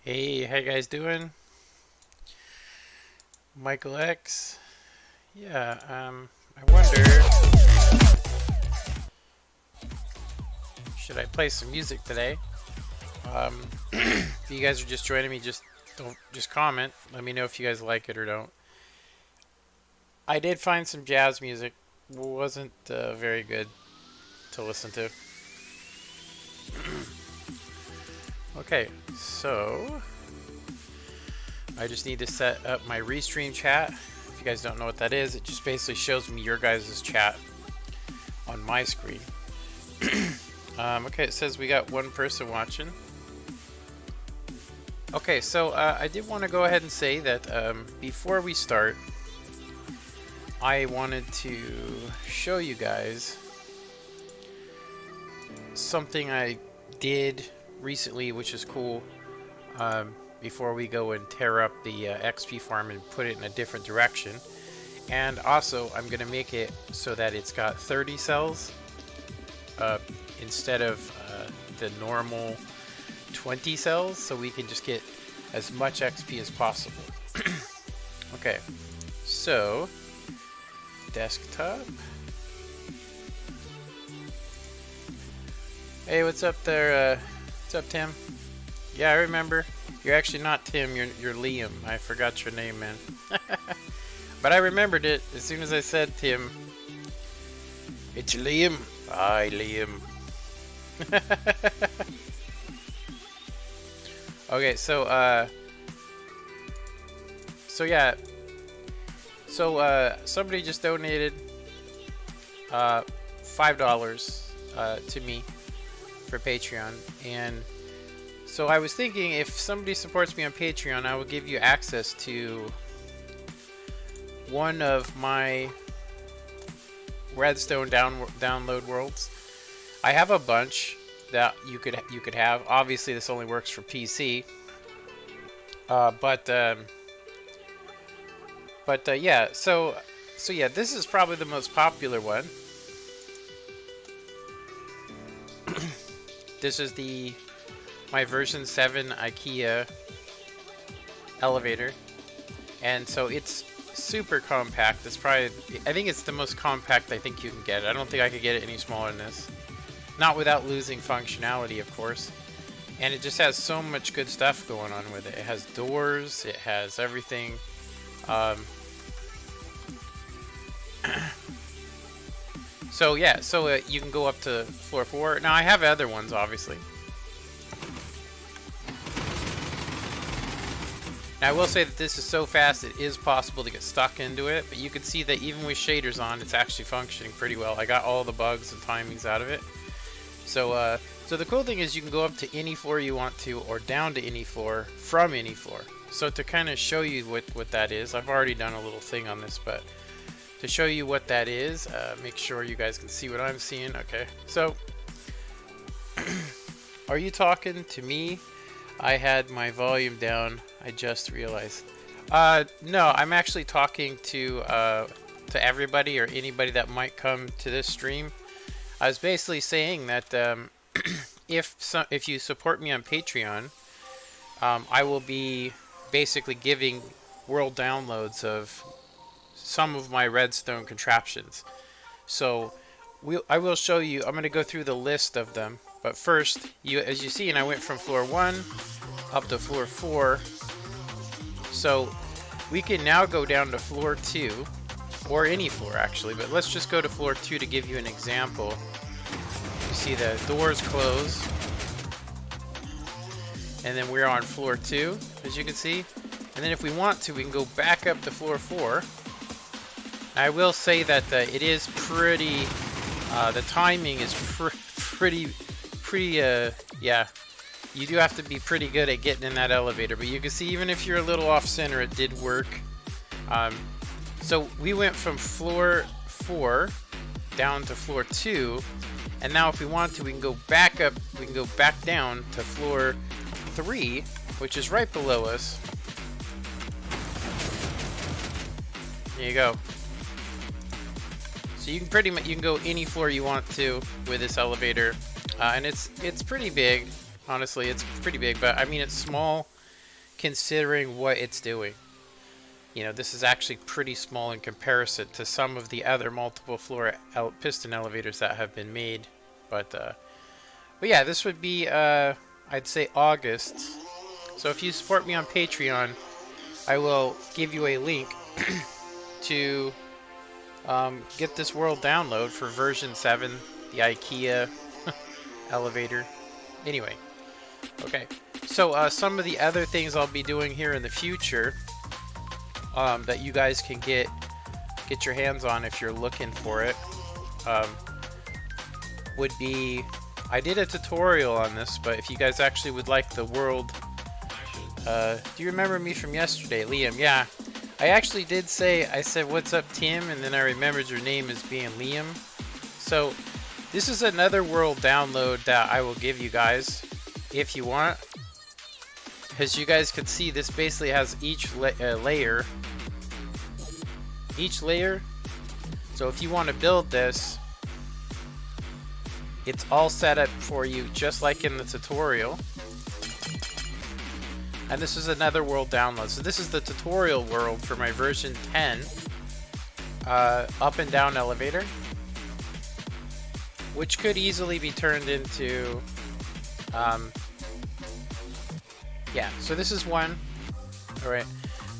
Hey, how you guys doing? Michael X. Yeah, I wonder, should I play some music today? If you guys are just joining me, just comment. Let me know if you guys like it or don't. I did find some jazz music. Wasn't very good to listen to. Okay, so I just need to set up my restream chat. If you guys don't know what that is, it just basically shows me your guys' chat on my screen. Okay, it says we got one person watching. Okay, so I did want to go ahead and say that before we start, I wanted to show you guys something I did recently, which is cool, before we go and tear up the XP farm and put it in a different direction. And also, I'm going to make it so that it's got 30 cells instead of the normal 20 cells, so we can just get as much XP as possible. Okay, so desktop. Hey, what's up there? What's up, Tim? Yeah, I remember. You're actually not Tim. You're Liam. I forgot your name, man. But I remembered it as soon as I said Tim. It's Liam. Hi, Liam. Okay, so yeah, so somebody just donated $5 to me for Patreon, and so I was thinking if somebody supports me on Patreon, I will give you access to one of my Redstone download worlds. I have a bunch that you could have. Obviously, this only works for PC. But yeah. So yeah, this is probably the most popular one. This is my version 7 IKEA elevator, and so it's super compact. It's probably, I think it's the most compact I think you can get. I don't think I could get it any smaller than this. Not without losing functionality, of course. And it just has so much good stuff going on with it. It has doors, it has everything. So yeah, so you can go up to floor 4. Now I have other ones, obviously. Now I will say that this is so fast, it is possible to get stuck into it, but you can see that even with shaders on, it's actually functioning pretty well. I got all the bugs and timings out of it. So, so the cool thing is you can go up to any floor you want to, or down to any floor from any floor. So to kind of show you what that is, I've already done a little thing on this, but to show you what that is, make sure you guys can see what I'm seeing. Okay, so are you talking to me? I had my volume down. I just realized. No, I'm actually talking to everybody or anybody that might come to this stream. I was basically saying that if you support me on Patreon, I will be basically giving world downloads of some of my redstone contraptions. So I will show you. I'm going to go through the list of them. But first, as you see, and I went from floor 1 up to floor 4. So we can now go down to floor 2. Or any floor, actually, but let's just go to floor 2 to give you an example. You see the doors close, and then we're on floor 2, as you can see. And then if we want to, we can go back up to floor 4. I will say that it is pretty, the timing is pretty, yeah. You do have to be pretty good at getting in that elevator, but you can see even if you're a little off center, it did work. So we went from floor 4 down to floor 2, and now if we want to, we can go back up, we can go back down to floor 3, which is right below us. There you go. So you can pretty much, you can go any floor you want to with this elevator, and it's pretty big. Honestly, it's pretty big, but I mean it's small considering what it's doing. You know, this is actually pretty small in comparison to some of the other multiple floor piston elevators that have been made. But yeah, this would be, I'd say August. So if you support me on Patreon, I will give you a link to get this world download for version 7, the IKEA elevator. Anyway, okay. So some of the other things I'll be doing here in the future that you guys can get your hands on if you're looking for it would be, I did a tutorial on this, but if you guys actually would like the world, do you remember me from yesterday, Liam? Yeah, I actually did say, I said, "What's up, Tim?" And then I remembered your name as being Liam. So this is another world download that I will give you guys if you want. As you guys can see, this basically has each layer. Each layer. So if you want to build this, it's all set up for you just like in the tutorial. And this is another world download. So this is the tutorial world for my version 10 up and down elevator, which could easily be turned into yeah, so this is one. Alright,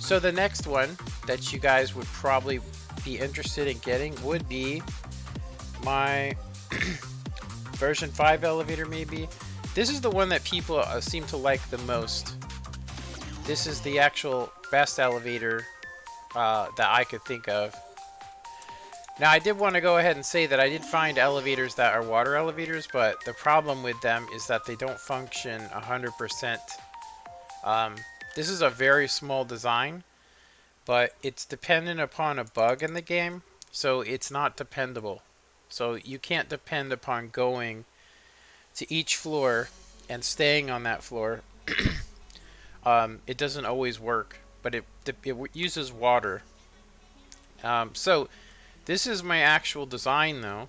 so the next one that you guys would probably be interested in getting would be my version 5 elevator, maybe. This is the one that people seem to like the most. This is the actual best elevator that I could think of. Now, I did want to go ahead and say that I did find elevators that are water elevators, but the problem with them is that they don't function 100%. This is a very small design, but it's dependent upon a bug in the game, so it's not dependable. So you can't depend upon going to each floor and staying on that floor. It doesn't always work, but it uses water. So this is my actual design, though.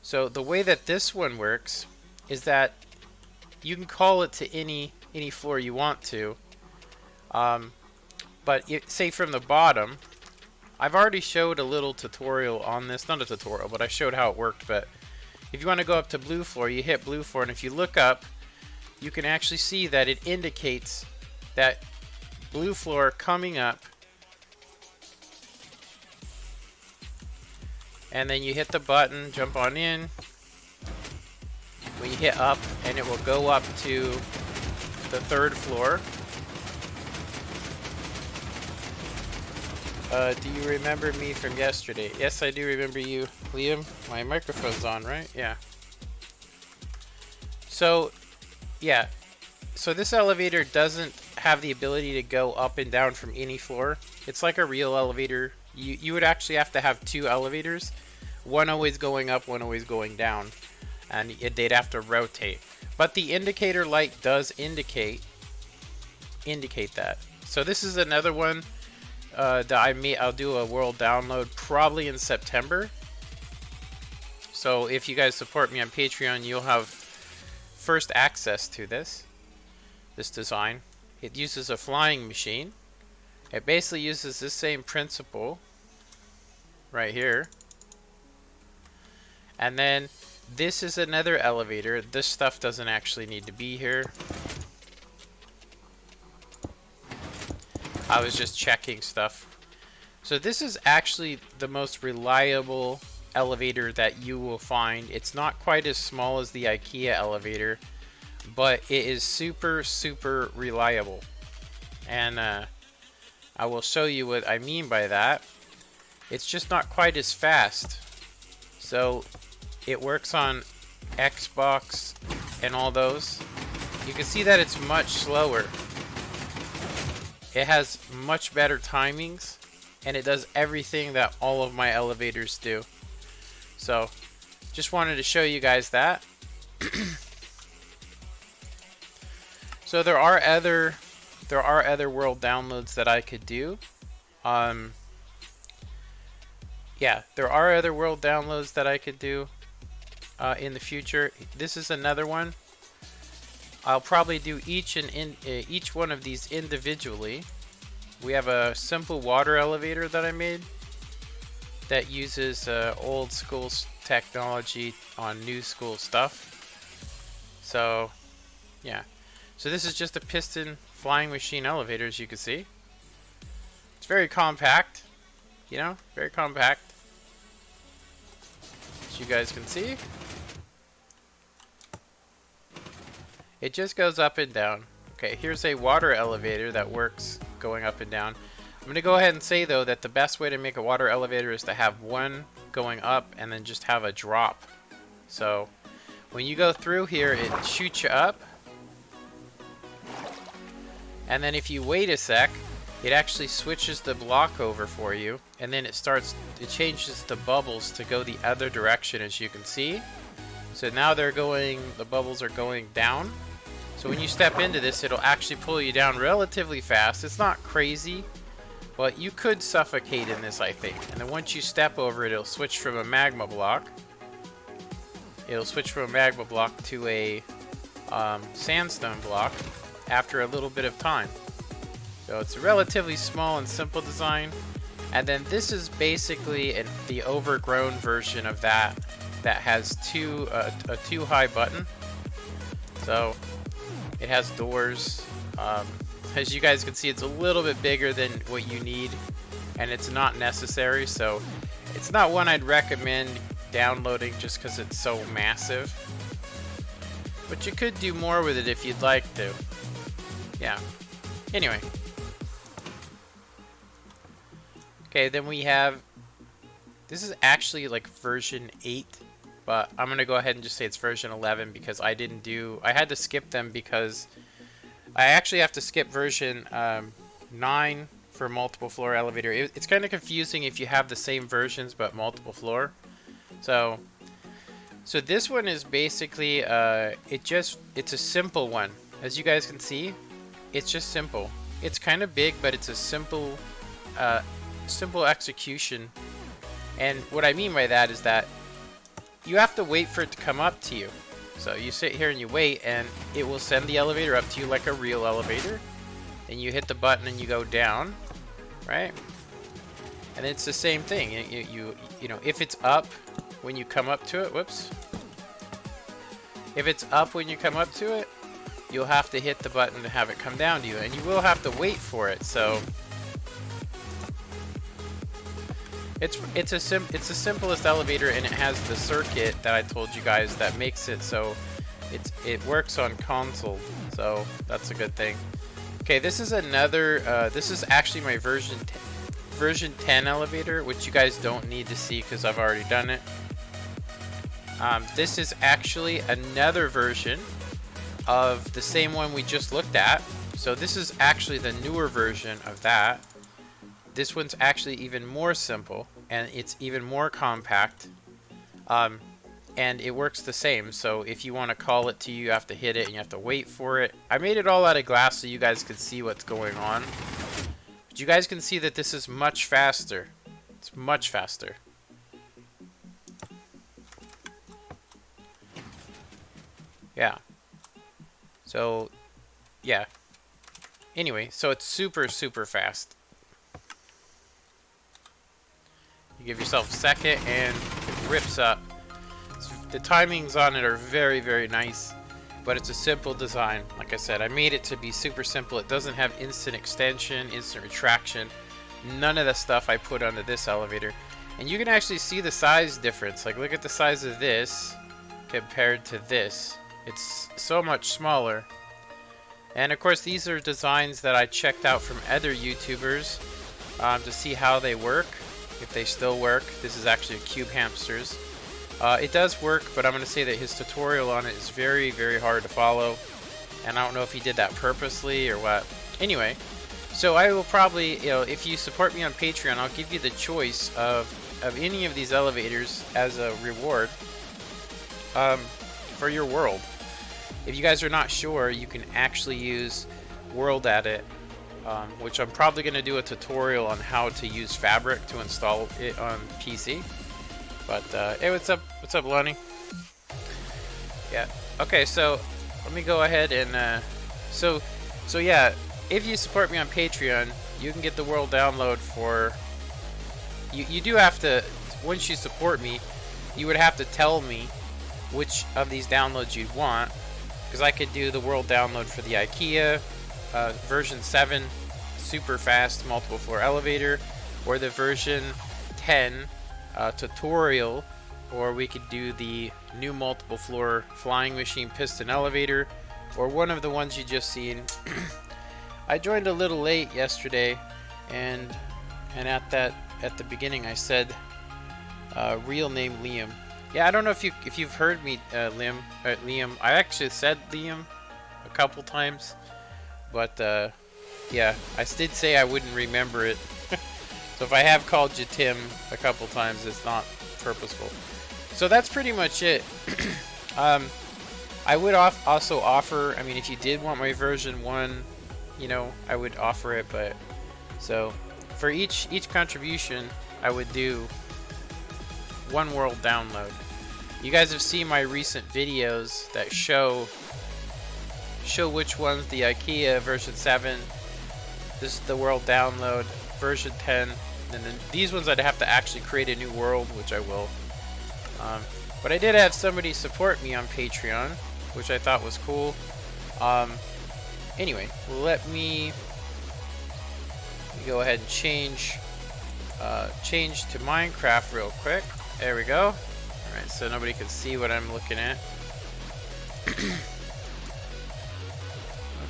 So the way that this one works is that you can call it to any floor you want to. But say from the bottom, I've already showed a little tutorial on this. Not a tutorial, but I showed how it worked. But if you want to go up to blue floor, you hit blue floor, and if you look up, you can actually see that it indicates that blue floor coming up. And then you hit the button, jump on in. When you hit up, and it will go up to the 3rd floor. Do you remember me from yesterday? Yes, I do remember you, Liam. My microphone's on, right? Yeah. So, yeah. So this elevator doesn't have the ability to go up and down from any floor. It's like a real elevator. You would actually have to have 2 elevators. One always going up, one always going down. And they'd have to rotate. But the indicator light does indicate that. So this is another one that I'll do a world download probably in September. So if you guys support me on Patreon, you'll have first access to this design. It uses a flying machine. It basically uses this same principle right here. And then this is another elevator. This stuff doesn't actually need to be here. I was just checking stuff. So this is actually the most reliable elevator that you will find. It's not quite as small as the IKEA elevator, but it is super, super reliable. And I will show you what I mean by that. It's just not quite as fast. So it works on Xbox and all those. You can see that it's much slower. It has much better timings, and it does everything that all of my elevators do. So just wanted to show you guys that. So there are other world downloads that I could do. Yeah, there are other world downloads that I could do in the future. This is another one. I'll probably do each one of these individually. We have a simple water elevator that I made that uses old school technology on new school stuff. So, yeah. So this is just a piston flying machine elevator, as you can see. It's very compact, you know, very compact, as you guys can see. It just goes up and down. Okay, here's a water elevator that works going up and down. I'm going to go ahead and say, though, that the best way to make a water elevator is to have one going up and then just have a drop. So when you go through here, it shoots you up. And then if you wait a sec, it actually switches the block over for you. And then it changes the bubbles to go the other direction, as you can see. So now the bubbles are going down. So when you step into this, it'll actually pull you down relatively fast. It's not crazy, but you could suffocate in this, I think. And then once you step over it, it'll switch from a magma block. It'll switch from a magma block to a sandstone block after a little bit of time. So it's a relatively small and simple design. And then this is basically the overgrown version of that has a too high button. So it has doors. As you guys can see, it's a little bit bigger than what you need, and it's not necessary. So it's not one I'd recommend downloading just because it's so massive. But you could do more with it if you'd like to. Yeah. Anyway. Okay, then we have... This is actually like version 8. But I'm going to go ahead and just say it's version 11 because I had to skip them because I actually have to skip version 9 for multiple floor elevator. It's kind of confusing if you have the same versions but multiple floor. So this one is basically, it's a simple one. As you guys can see, it's just simple. It's kind of big, but it's a simple execution. And what I mean by that is that you have to wait for it to come up to you. So you sit here and you wait, and it will send the elevator up to you like a real elevator. And you hit the button and you go down, right? And it's the same thing. You know, if it's up when you come up to it, whoops. If it's up when you come up to it, you'll have to hit the button to have it come down to you, and you will have to wait for it. So it's the simplest elevator, and it has the circuit that I told you guys that makes it so it works on console. So that's a good thing. Okay, this is another. This is actually my version 10 elevator, which you guys don't need to see because I've already done it. This is actually another version of the same one we just looked at. So this is actually the newer version of that. This one's actually even more simple, and it's even more compact, and it works the same. So if you want to call it to you, you have to hit it and you have to wait for it. I made it all out of glass so you guys could see what's going on, but you guys can see that this is much faster. It's much faster. Yeah. So yeah, anyway, so it's super fast. You give yourself a second and it rips up. The timings on it are very nice, but it's a simple design. Like I said, I made it to be super simple. It doesn't have instant extension, instant retraction, none of the stuff I put onto this elevator. And you can actually see the size difference. Like, look at the size of this compared to this. It's so much smaller. And of course, these are designs that I checked out from other YouTubers to see how they work, if they still work. This is actually a Cube Hamsters. It does work, but I'm going to say that his tutorial on it is very hard to follow. And I don't know if he did that purposely or what. Anyway, so I will probably, if you support me on Patreon, I'll give you the choice of any of these elevators as a reward for your world. If you guys are not sure, you can actually use World Edit, which I'm probably going to do a tutorial on how to use Fabric to install it on PC. But hey, what's up, Lonnie? Yeah. Okay, so let me go ahead and so yeah, if you support me on Patreon, you can get the world download for you do have to, once you support me, you would have to tell me which of these downloads you'd want, because I could do the world download for the IKEA version 7 super fast multiple floor elevator, or the version 10 tutorial, or we could do the new multiple floor flying machine piston elevator, or one of the ones you just seen. I joined a little late yesterday, and at the beginning I said real name Liam. Yeah, I don't know if you've heard me, Liam. I actually said Liam a couple times, but yeah, I did say I wouldn't remember it. So if I have called you Tim a couple times, it's not purposeful. So that's pretty much it. I would also offer, I mean, if you did want my version 1, you know, I would offer it, but so for each contribution, I would do one world download. You guys have seen my recent videos that show which one's the IKEA version 7. This is the world download version 10, and then these ones I'd have to actually create a new world, which I will. But I did have somebody support me on Patreon, which I thought was cool. Anyway, let me go ahead and change to Minecraft real quick. There we go. Alright, so nobody can see what I'm looking at.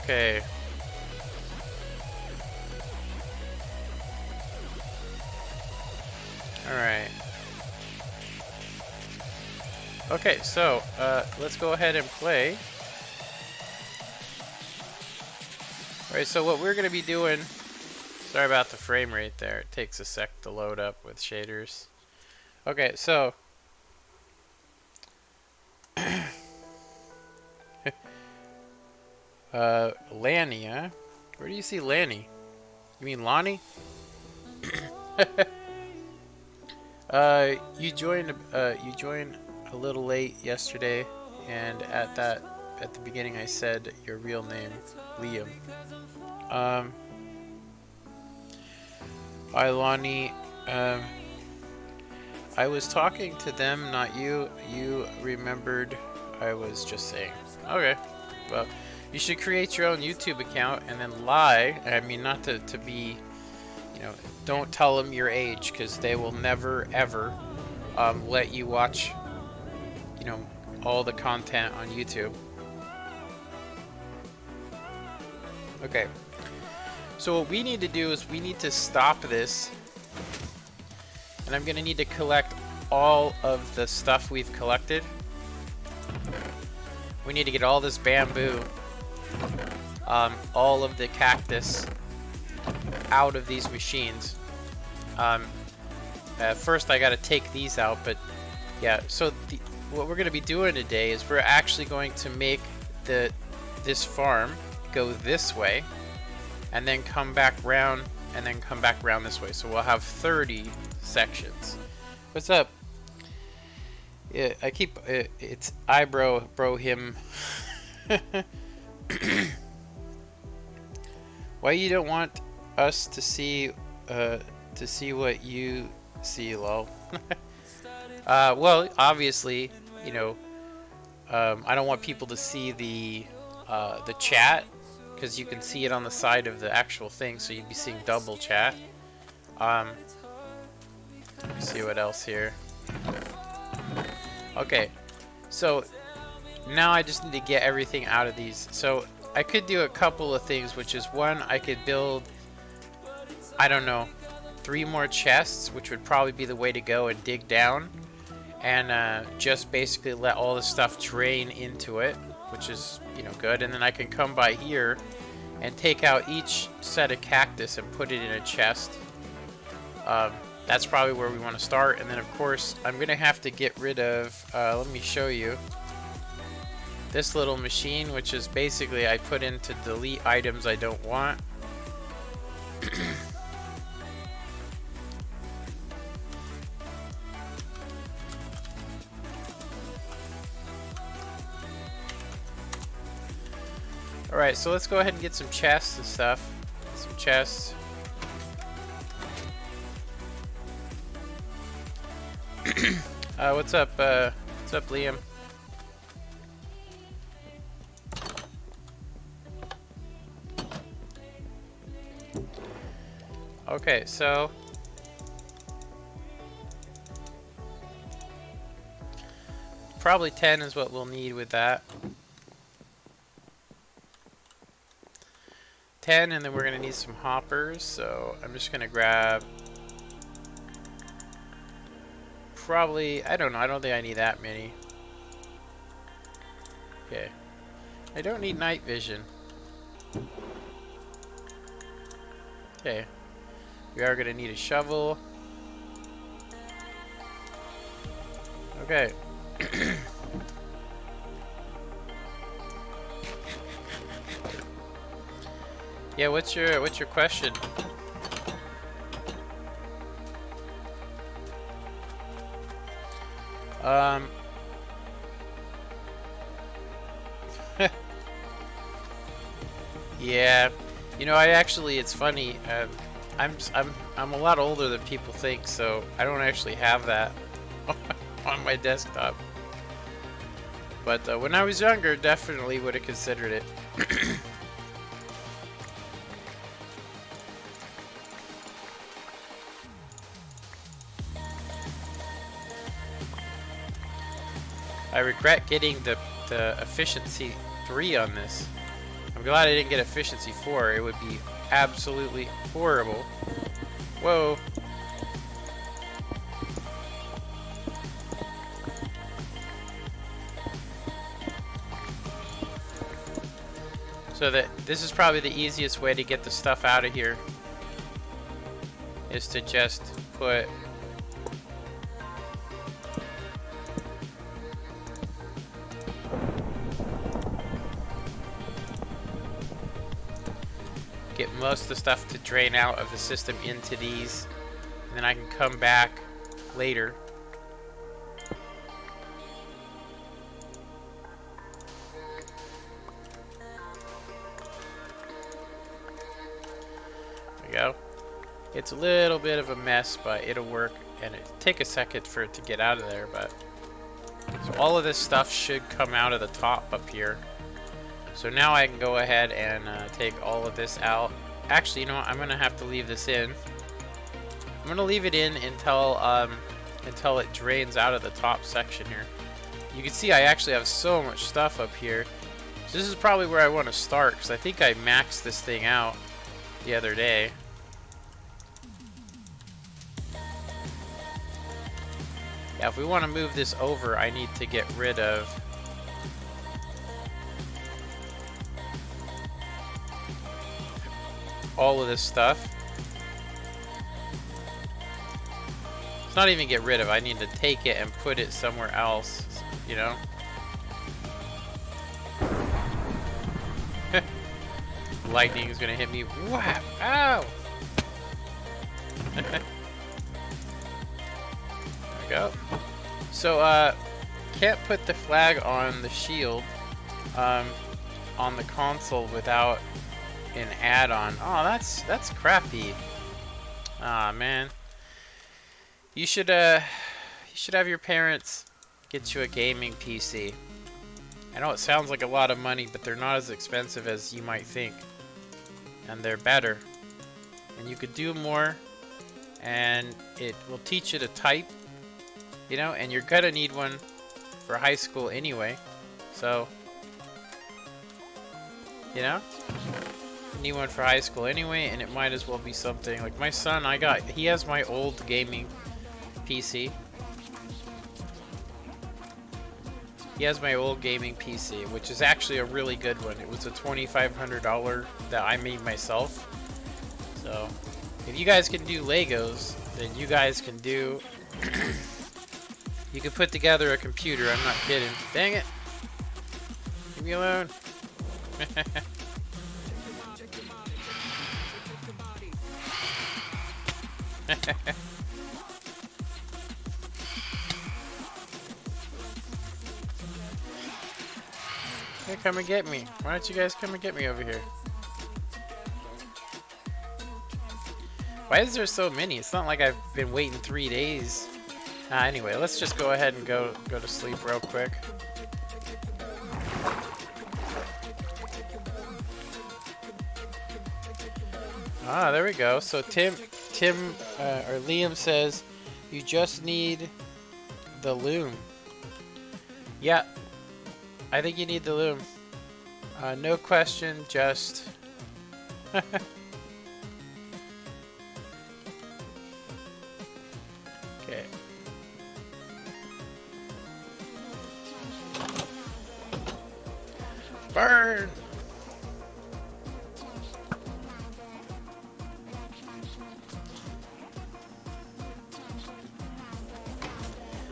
Okay. Alright. Okay, so let's go ahead and play. Alright, so what we're going to be doing... Sorry about the frame rate there. It takes a sec to load up with shaders. Okay, so... Lania. Where do you see Lanny? You mean Lonnie? You joined a little late yesterday, and at the beginning I said your real name, Liam. Hi Lonnie. I was talking to them, not you. You remembered I was just saying. Okay. Well, you should create your own YouTube account and then lie. I mean, not to be, you know, don't tell them your age, because they will never, ever let you watch, you know, all the content on YouTube. Okay. So what we need to do is we need to stop this. And I'm going to need to collect all of the stuff we've collected. We need to get all this bamboo, all of the cactus out of these machines. First I got to take these out, but yeah, so what we're going to be doing today is we're actually going to make this farm go this way, and then come back round, and then come back round this way. So we'll have 30 sections. What's up? Yeah, I keep it's eyebrow bro him. Why you don't want us to see what you see, lol? Well, obviously, you know, I don't want people to see the chat, because you can see it on the side of the actual thing, so you'd be seeing double chat. Let me see what else here. Okay, so now I just need to get everything out of these. So I could do a couple of things, which is one, I could build, I don't know, 3 more chests, which would probably be the way to go, and dig down and just basically let all the stuff drain into it, which is, you know, good. And then I can come by here and take out each set of cactus and put it in a chest. That's probably where we want to start. And then of course I'm gonna have to get rid of let me show you this little machine, which is basically I put in to delete items I don't want. Alright, so let's go ahead and get some chests and stuff. Some chests. What's up, Liam? Okay, so probably 10 is what we'll need with that. 10, and then we're gonna need some hoppers, so I'm just gonna grab probably, I don't know, I don't think I need that many. Okay. I don't need night vision. Okay. We are gonna need a shovel. Okay. Yeah, what's your question? Yeah, you know, it's funny. I'm a lot older than people think, so I don't actually have that on my desktop. But when I was younger, definitely would have considered it. I regret getting the efficiency 3 on this. I'm glad I didn't get efficiency 4. It would be absolutely horrible. Whoa. So this is probably the easiest way to get the stuff out of here, is to just put most of the stuff to drain out of the system into these, and then I can come back later. There we go. It's a little bit of a mess, but it'll work, and it'll take a second for it to get out of there, but so all of this stuff should come out of the top up here. So now I can go ahead and take all of this out. Actually, you know what? I'm gonna have to leave this in. I'm gonna leave it in until it drains out of the top section here. You can see I actually have so much stuff up here. So this is probably where I want to start, because I think I maxed this thing out the other day. Yeah, if we want to move this over, I need to get rid of all of this stuff. It's not even get rid of, I need to take it and put it somewhere else, you know? Lightning is gonna hit me. Wow! Ow! There we go. So, can't put the flag on the shield on the console without an add-on. Oh, that's crappy. Ah, man. You should have your parents get you a gaming PC. I know it sounds like a lot of money, but they're not as expensive as you might think. And they're better. And you could do more, and it will teach you to type, you know, and you're gonna need one for high school anyway. So, you know, you need one for high school anyway, and it might as well be something like my son. He has my old gaming PC. He has my old gaming PC, which is actually a really good one. It was a $2,500 that I made myself. So, if you guys can do Legos, then you guys can do... You can put together a computer, I'm not kidding. Dang it! Leave me alone. come and get me? Why don't you guys come and get me over here? Why is there so many? It's not like I've been waiting 3 days. Anyway, let's just go ahead and go to sleep real quick. There we go. So Tim or Liam says you just need the loom. Yeah, I think you need the loom. No question, just. Okay. Burn!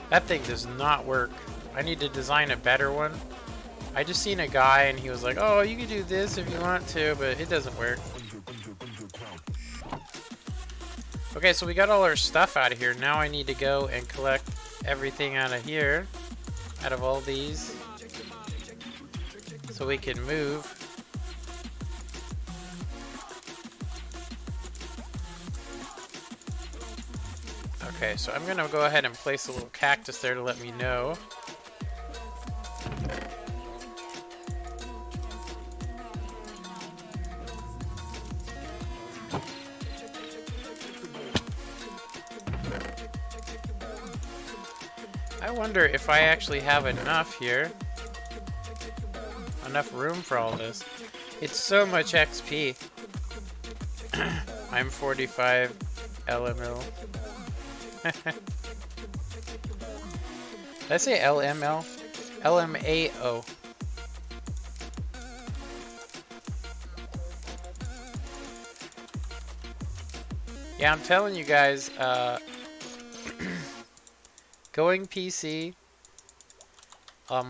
That thing does not work. I need to design a better one. I just seen a guy and he was like, oh, you can do this if you want to, but it doesn't work. Okay, so we got all our stuff out of here. Now I need to go and collect everything out of here, out of all these, so we can move. Okay, so I'm gonna go ahead and place a little cactus there to let me know. I wonder if I actually have enough here. Enough room for all this. It's so much XP. I'm 45 LML. Did I say LML? LMAO. Yeah, I'm telling you guys, going PC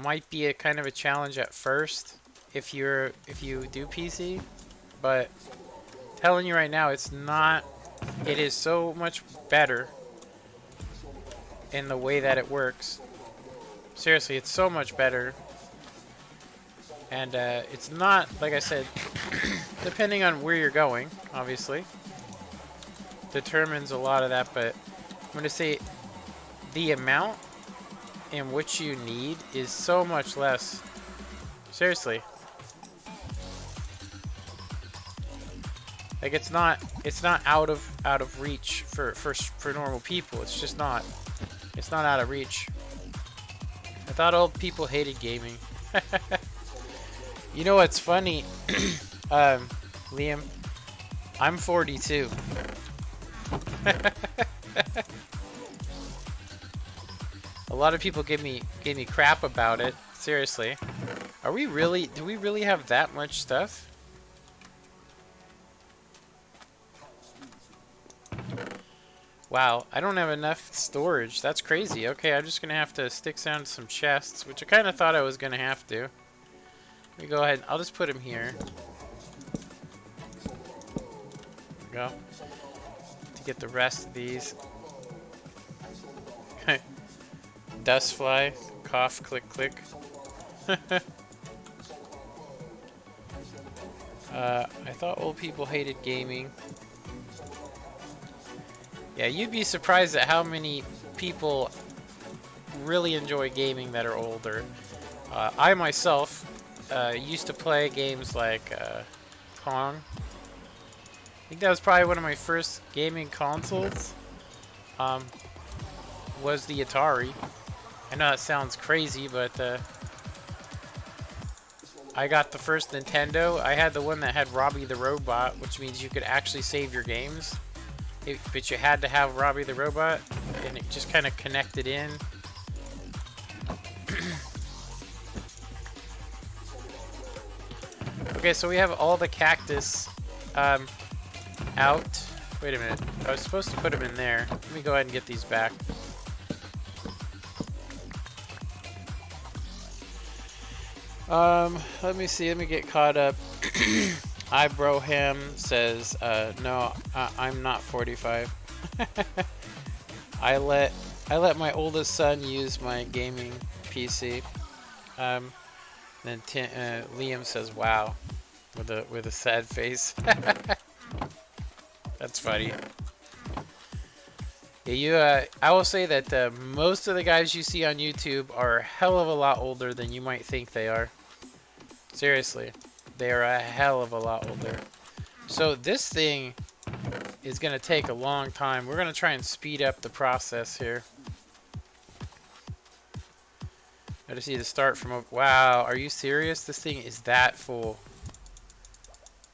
might be a kind of a challenge at first if you do PC, but telling you right now, it's not. It is so much better in the way that it works. Seriously, it's so much better. And it's not, like I said, depending on where you're going, obviously, determines a lot of that, but I'm going to say the amount in which you need is so much less. Seriously. Like it's not out of reach for normal people. It's just not. It's not out of reach. I thought old people hated gaming. You know what's funny? Liam, I'm 42. A lot of people gave me crap about it. Seriously. Do we really have that much stuff? Wow, I don't have enough storage. That's crazy. Okay, I'm just gonna have to stick down some chests, which I kind of thought I was gonna have to. Let me go ahead. I'll just put them here. There we go. To get the rest of these. Dust fly, cough, click, click. I thought old people hated gaming. Yeah, you'd be surprised at how many people really enjoy gaming that are older. I myself used to play games like Pong. I think that was probably one of my first gaming consoles. Was the Atari. I know that sounds crazy, but I got the first Nintendo. I had the one that had Robbie the Robot, which means you could actually save your games. But you had to have Robbie the Robot, and it just kind of connected in. Okay, so we have all the cactus out. Wait a minute. I was supposed to put them in there. Let me go ahead and get these back. Let me see. Let me get caught up. Ibroham says, no, I'm not 45. I let my oldest son use my gaming PC. Then Liam says, "Wow," with a sad face. That's funny. Yeah, I will say that most of the guys you see on YouTube are a hell of a lot older than you might think they are. Seriously, they are a hell of a lot older. So this thing is gonna take a long time. We're gonna try and speed up the process here. I just need to start from. Wow, are you serious? This thing is that full.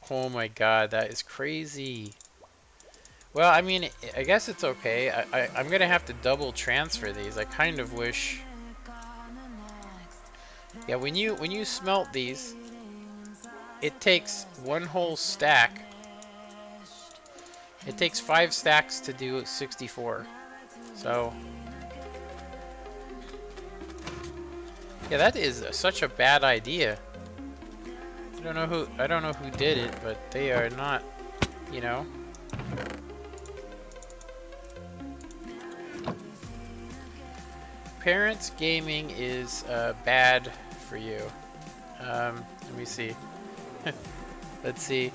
Oh my god, that is crazy. Well, I mean, I guess it's okay. I'm gonna have to double transfer these. I kind of wish. Yeah, when you smelt these, it takes one whole stack. It takes 5 stacks to do 64. So yeah, that is such a bad idea. I don't know who did it, but they are not, you know. Parents gaming is bad for you. Let me see. Let's see.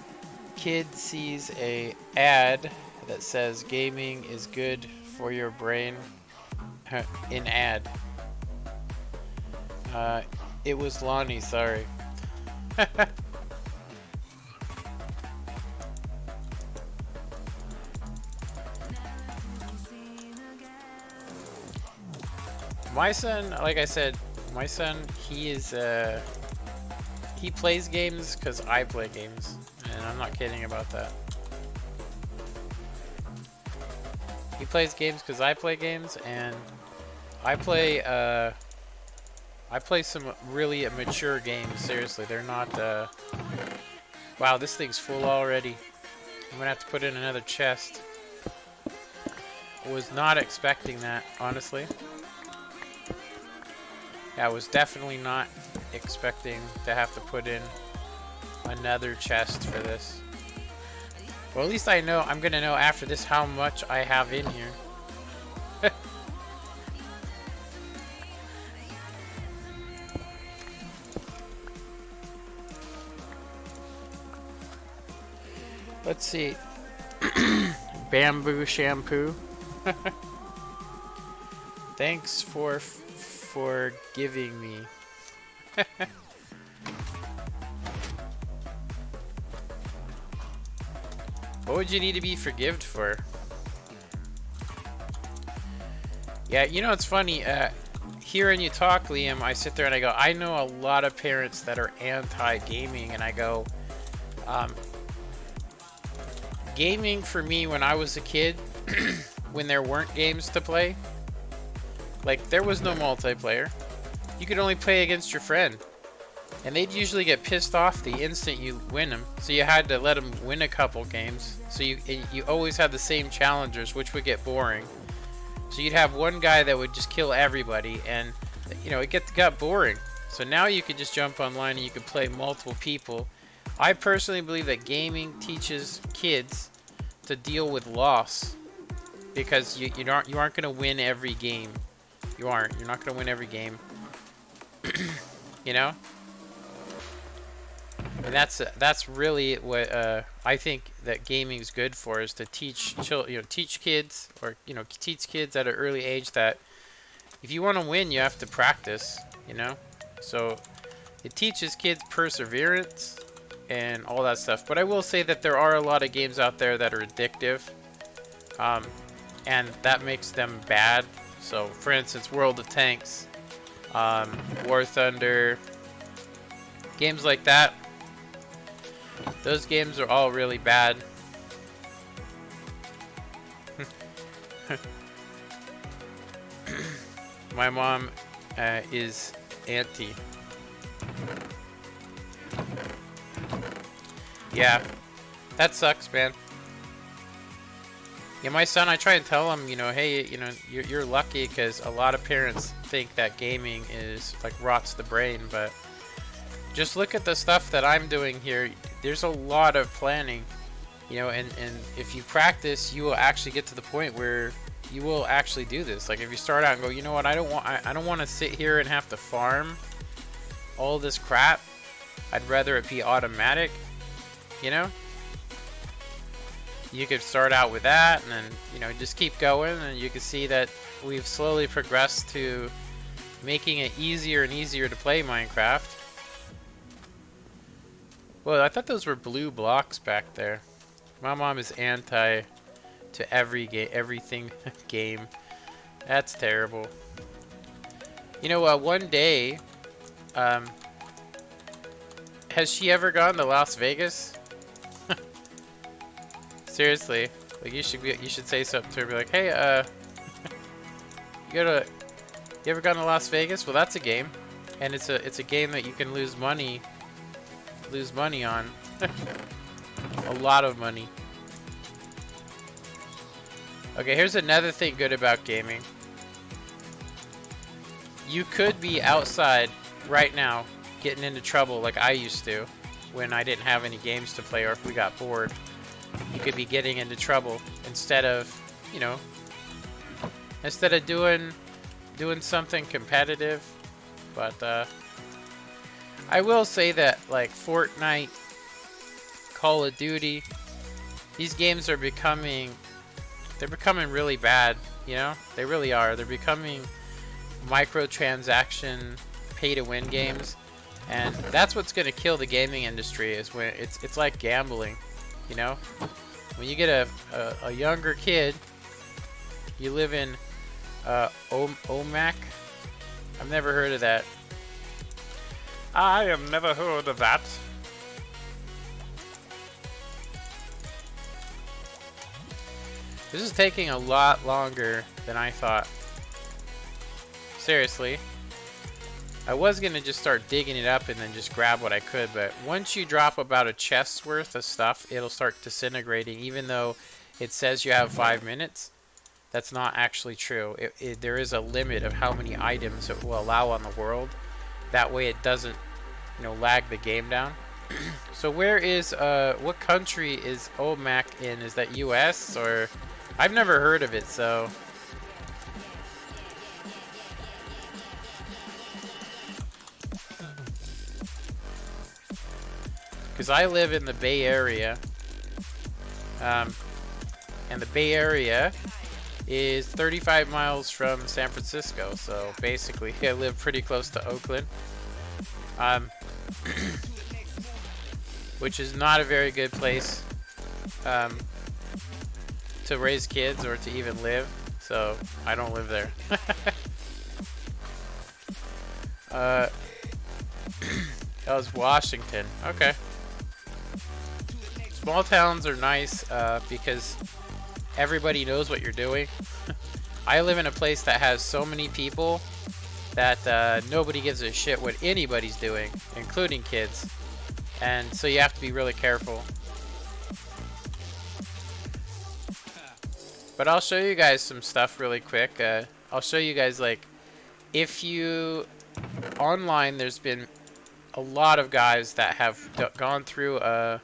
Kid sees a ad that says gaming is good for your brain. In ad. It was Lonnie, sorry. My son, like I said, my son, he plays games because I play games, and I'm not kidding about that. He plays games because I play games, and I play some really mature games. Seriously, they're not. Wow, this thing's full already. I'm gonna have to put in another chest. I was not expecting that, honestly. I was definitely not expecting to have to put in another chest for this. Well, at least I know, I'm gonna know after this how much I have in here. Let's see. Bamboo shampoo. Thanks for giving me. What would you need to be forgived for? Yeah, you know, it's funny. Hearing you talk, Liam, I sit there and I go, I know a lot of parents that are anti-gaming, and I go, gaming for me when I was a kid, when there weren't games to play, like there was no multiplayer. You could only play against your friend, and they'd usually get pissed off the instant you win them. So you had to let them win a couple games. So you always had the same challengers, which would get boring. So you'd have one guy that would just kill everybody, and you know, it got boring. So now you could just jump online and you could play multiple people. I personally believe that gaming teaches kids to deal with loss, because you aren't going to win every game. You're not going to win every game. You know? And that's really what I think that gaming's good for, is to teach kids, or teach kids at an early age that if you want to win, you have to practice, you know? So it teaches kids perseverance and all that stuff. But I will say that there are a lot of games out there that are addictive, and that makes them bad. So for instance, World of Tanks, War Thunder, games like that, those games are all really bad. My mom is anti. Yeah, that sucks, man. Yeah, my son, I try and tell him, hey, you're lucky, because a lot of parents think that gaming is like rots the brain, but just look at the stuff that I'm doing here. There's a lot of planning, and if you practice, you will actually get to the point where you will actually do this. Like if you start out and go, you know what, I don't want to sit here and have to farm all this crap. I'd rather it be automatic, you know? You could start out with that and then, you know, just keep going, and you can see that we've slowly progressed to making it easier and easier to play Minecraft. Well, I thought those were blue blocks back there. My mom is anti to everything game. That's terrible. You know, one day, has she ever gone to Las Vegas? Seriously, like you should say something to her. Be like, hey, you ever gone to Las Vegas? Well, that's a game, and it's a game that you can lose money on. A lot of money. Okay, here's another thing good about gaming. You could be outside right now getting into trouble like I used to when I didn't have any games to play, or if we got bored. You could be getting into trouble instead of, you know, doing something competitive. But I will say that, like, Fortnite, Call of Duty, these games are becoming really bad, you know? They really are. They're becoming microtransaction, pay-to-win games, and that's what's going to kill the gaming industry. Is when it's like gambling, you know? When you get a younger kid, you live in OMAC. I've never heard of that. I have never heard of that. This is taking a lot longer than I thought. Seriously. I was gonna just start digging it up and then just grab what I could, but once you drop about a chest's worth of stuff, it'll start disintegrating, even though it says you have 5 minutes. That's not actually true. There is a limit of how many items it will allow on the world. That way it doesn't, you know, lag the game down. So where is, what country is OMAC in? Is that US or? I've never heard of it, so. Because I live in the Bay Area. And the Bay Area is 35 miles from San Francisco, so basically I live pretty close to Oakland. Which is not a very good place to raise kids or to even live, so I don't live there. That was Washington. Okay. Small towns are nice because everybody knows what you're doing. I live in a place that has so many people that nobody gives a shit what anybody's doing, including kids. And so you have to be really careful. But I'll show you guys some stuff really quick. I'll show you guys, like, if you online, there's been a lot of guys that have gone through wait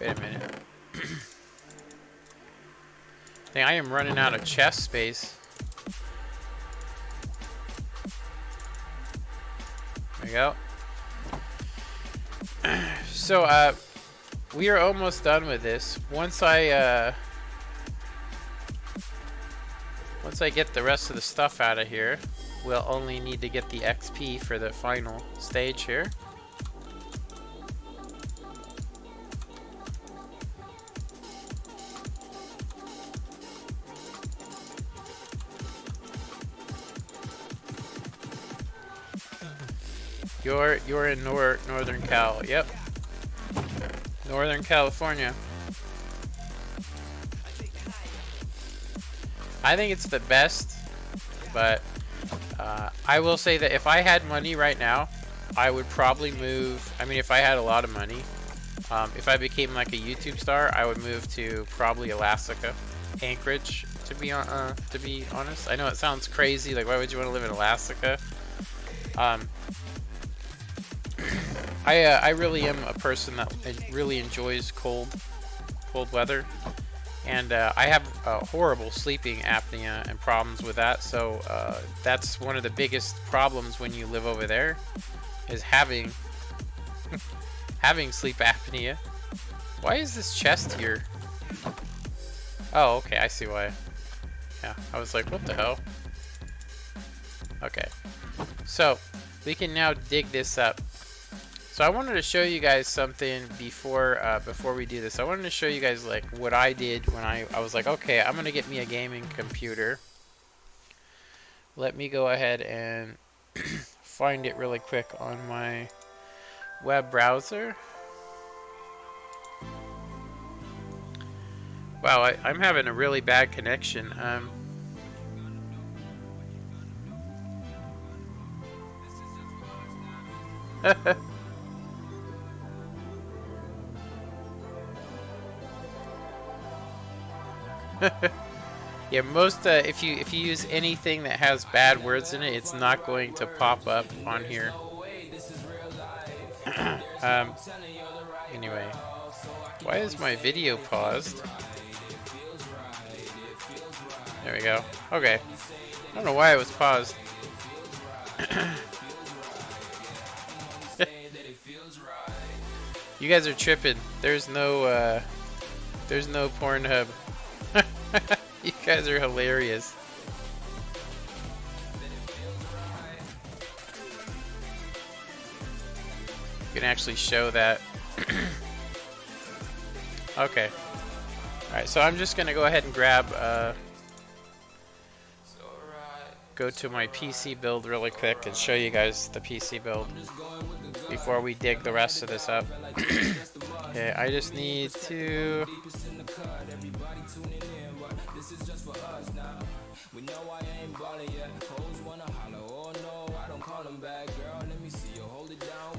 a minute. Dang, I am running out of chest space. There we go. So we are almost done with this. Once I get the rest of the stuff out of here, we'll only need to get the XP for the final stage here. You're in Northern Cal. Yep. Northern California. I think it's the best, but I will say that if I had money right now, I would probably move. I mean, if I had a lot of money, if I became like a YouTube star, I would move to probably Alaska, Anchorage, to be honest. I know it sounds crazy. Like, why would you want to live in Alaska? I really am a person that really enjoys cold weather, And I have horrible sleeping apnea and problems with that, so that's one of the biggest problems when you live over there, is having having sleep apnea. Why is this chest here? Oh, okay, I see why. Yeah, I was like, what the hell? Okay, so we can now dig this up. So I wanted to show you guys something before we do this. I wanted to show you guys like what I did when I was like, okay, I'm gonna get me a gaming computer. Let me go ahead and find it really quick on my web browser. Wow, I'm having a really bad connection. Yeah, most if you use anything that has bad words in it, it's not going to pop up on here. Anyway, why is my video paused? There we go. Okay, I don't know why it was paused. You guys are tripping. There's no Pornhub. You guys are hilarious. You can actually show that. Okay. Alright, so I'm just gonna go ahead and grab go to my PC build really quick and show you guys the PC build before we dig the rest of this up. Okay, I just need to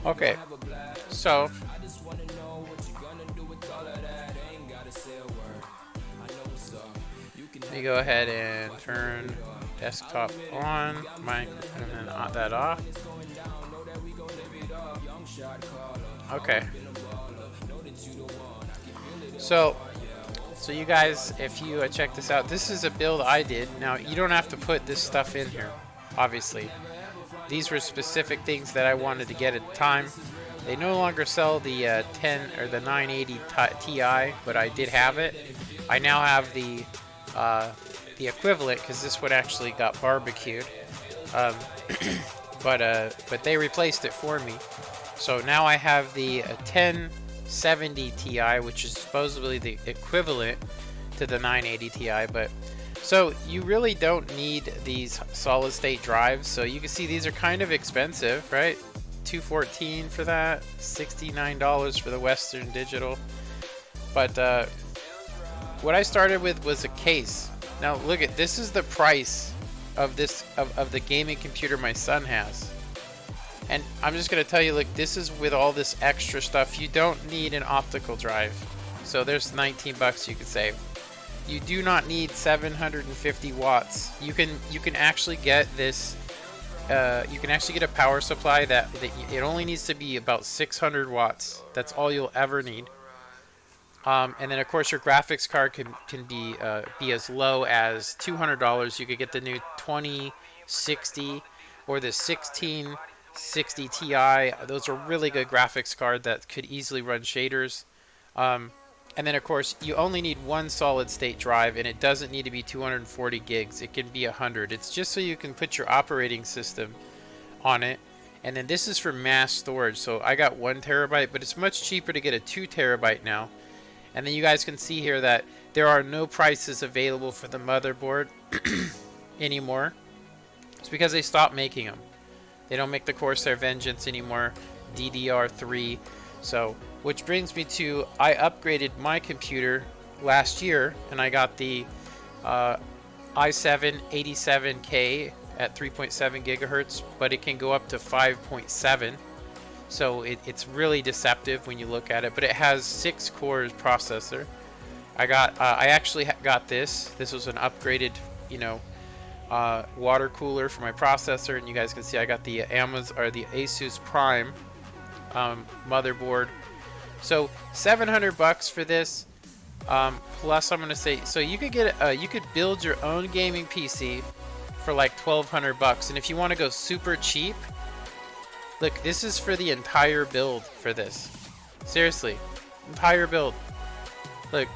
okay, so let me go ahead and turn desktop on, mic, and then that off. Okay. So you guys, if you check this out, this is a build I did. Now, you don't have to put this stuff in here, obviously. These were specific things that I wanted to get at the time. They no longer sell the 10 or the 980 Ti, but I did have it. I now have the equivalent, because this one actually got barbecued. But they replaced it for me. So now I have the 1070 Ti, which is supposedly the equivalent to the 980 Ti. But so you really don't need these solid state drives. So you can see these are kind of expensive, right? $214 for that, $69 for the Western Digital. But what I started with was a case. Now look at this, is the price of this of the gaming computer my son has. And I'm just gonna tell you, look, this is with all this extra stuff. You don't need an optical drive. So there's 19 bucks you could save. You do not need 750 watts. You can actually get this. You can actually get a power supply that it only needs to be about 600 watts. That's all you'll ever need. And then of course your graphics card can be as low as $200. You could get the new 2060 or the 1660 Ti. Those are really good graphics card that could easily run shaders. And then of course you only need one solid state drive, and it doesn't need to be 240 gigs. It can be 100. It's just so you can put your operating system on it. And then this is for mass storage. So I got 1 terabyte, but it's much cheaper to get a 2 terabyte now. And then you guys can see here that there are no prices available for the motherboard anymore. It's because they stopped making them. They don't make the Corsair Vengeance anymore, DDR3. So, which brings me to, I upgraded my computer last year, and I got the i7 87K at 3.7 gigahertz, but it can go up to 5.7. So it's really deceptive when you look at it, but it has 6 cores processor. I actually got this. This was an upgraded, water cooler for my processor, and you guys can see I got the the Asus Prime motherboard. So 700 bucks for this. Plus, I'm gonna say, so you could get you could build your own gaming PC for like 1,200 bucks, and if you want to go super cheap, look, this is for the entire build for this. Seriously, entire build. Look,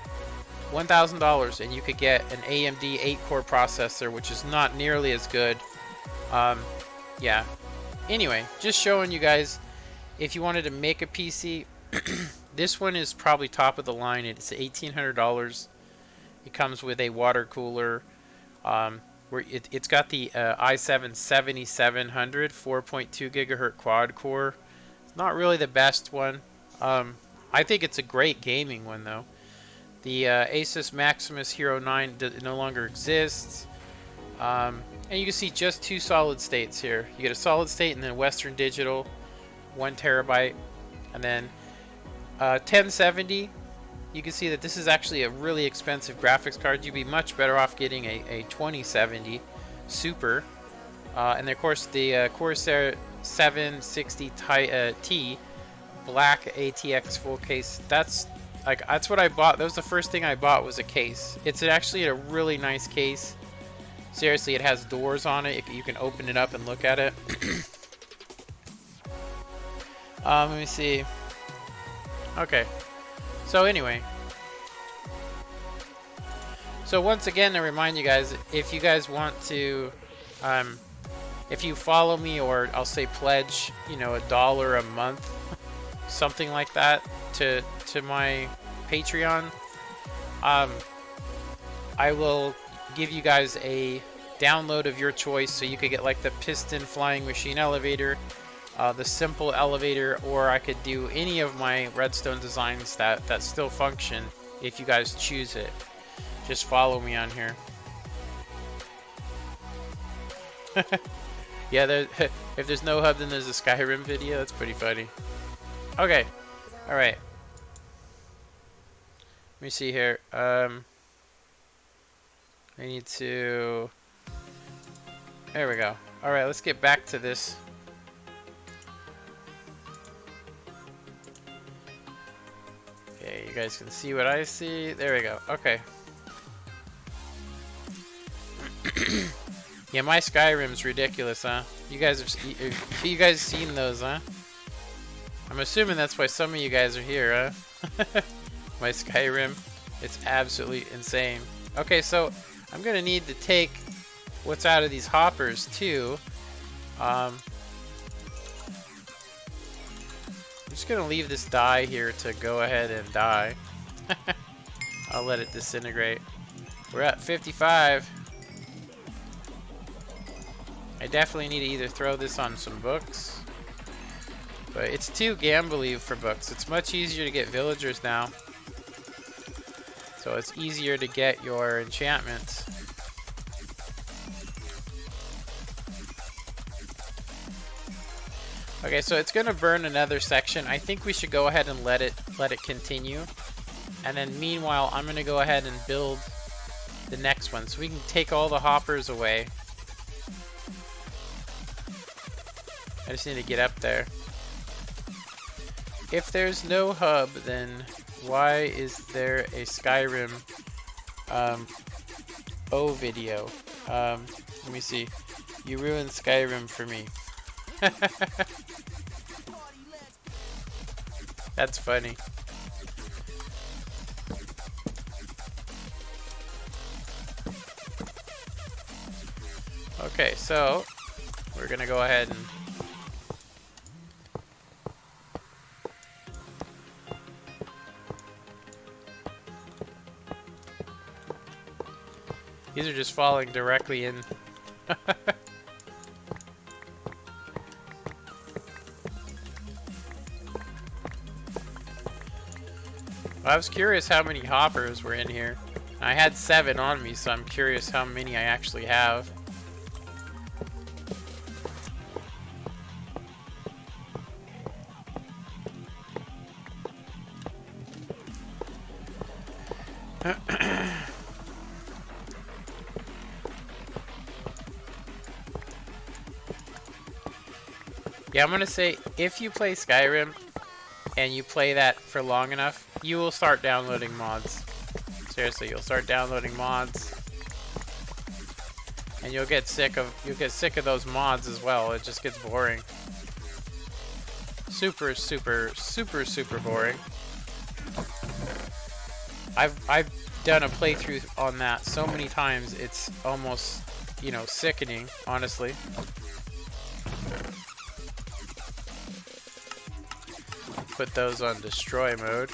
$1,000, and you could get an AMD 8-core processor, which is not nearly as good. Yeah. Anyway, just showing you guys, if you wanted to make a PC, this one is probably top of the line. It's $1,800. It comes with a water cooler. It's got the i7 7700 4.2 gigahertz quad core. It's not really the best one. I think it's a great gaming one though. The Asus Maximus Hero 9 no longer exists. And you can see just 2 solid states here. You get a solid state and then Western Digital, 1 terabyte, and then 1070. You can see that this is actually a really expensive graphics card. You'd be much better off getting a 2070 Super. And then of course the Corsair 760T black ATX full case. That's what I bought. That was the first thing I bought, was a case. It's actually a really nice case. Seriously, it has doors on it. You can open it up and look at it. Let me see. Okay. So anyway. So once again, to remind you guys, if you guys want to, if you follow me, or I'll say pledge, you know, $1 a month, something like that, to my Patreon, I will give you guys a download of your choice, so you could get like the piston flying machine elevator, the simple elevator, or I could do any of my Redstone designs that still function if you guys choose it. Just follow me on here. Yeah, if there's no hub, then there's a Skyrim video. That's pretty funny. Okay, all right. Let me see here. I need to... There we go. Alright, let's get back to this. Okay, you guys can see what I see. There we go. Okay. Yeah, my Skyrim's ridiculous, huh? You guys seen those, huh? I'm assuming that's why some of you guys are here, huh? My Skyrim, it's absolutely insane. Okay, so I'm gonna need to take what's out of these hoppers too. I'm just gonna leave this dye here to go ahead and die. I'll let it disintegrate. We're at 55. I definitely need to either throw this on some books, but it's too gambly for books. It's much easier to get villagers now, so it's easier to get your enchantments. Okay, so it's gonna burn another section. I think we should go ahead and let it continue, and then meanwhile I'm gonna go ahead and build the next one so we can take all the hoppers away. I just need to get up there. If there's no hub, then why is there a Skyrim video? Let me see. You ruined Skyrim for me. That's funny. Okay, so we're gonna go ahead and these are just falling directly in. I was curious how many hoppers were in here. I had 7 on me, so I'm curious how many I actually have. Yeah, I'm gonna say, if you play Skyrim and you play that for long enough, you will start downloading mods. Seriously, you'll start downloading mods, and you'll get sick of those mods as well. It just gets boring. Super, super, super, super boring. I've done a playthrough on that so many times, it's almost, you know, sickening, honestly. Put those on destroy mode.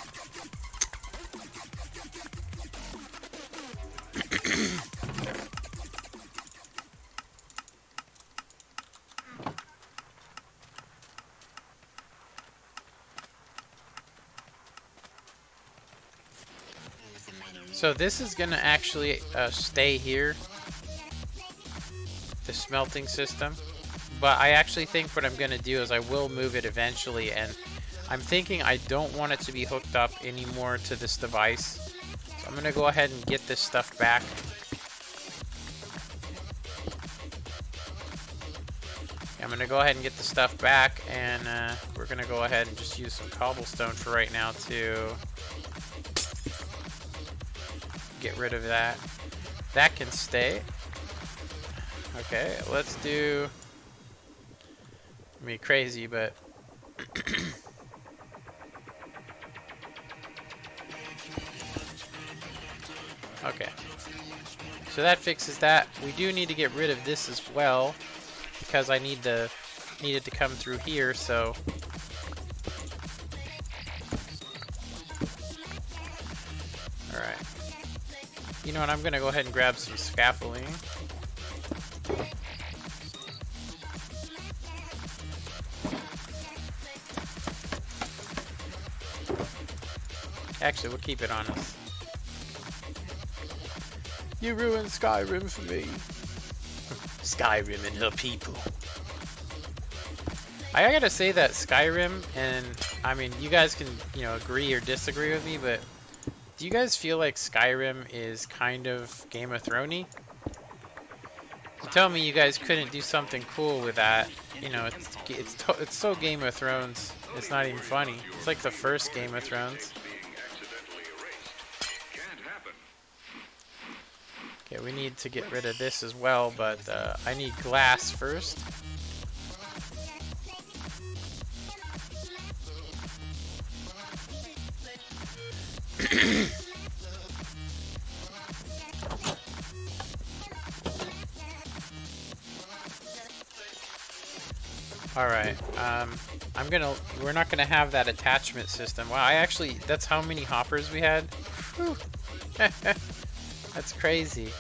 So this is gonna actually stay here, the smelting system, but I actually think what I'm gonna do is I will move it eventually, and I'm thinking I don't want it to be hooked up anymore to this device. So I'm gonna go ahead and get this stuff back. I'm gonna go ahead and get the stuff back, and we're gonna go ahead and just use some cobblestone for right now to get rid of that. That can stay. Okay, let's do me crazy, but okay. So that fixes that. We do need to get rid of this as well, because I need it to come through here, so alright. You know what, I'm gonna go ahead and grab some scaffolding. Actually, we'll keep it on us. You ruined Skyrim for me. Skyrim and her people. I gotta say that Skyrim, and I mean, you guys can, you know, agree or disagree with me, but do you guys feel like Skyrim is kind of Game of Thrones-y? You tell me you guys couldn't do something cool with that. You know, it's so Game of Thrones. It's not even funny. It's like the first Game of Thrones. Okay, we need to get rid of this as well, but I need glass first. Alright, we're not gonna have that attachment system. Wow, that's how many hoppers we had? Whew. That's crazy.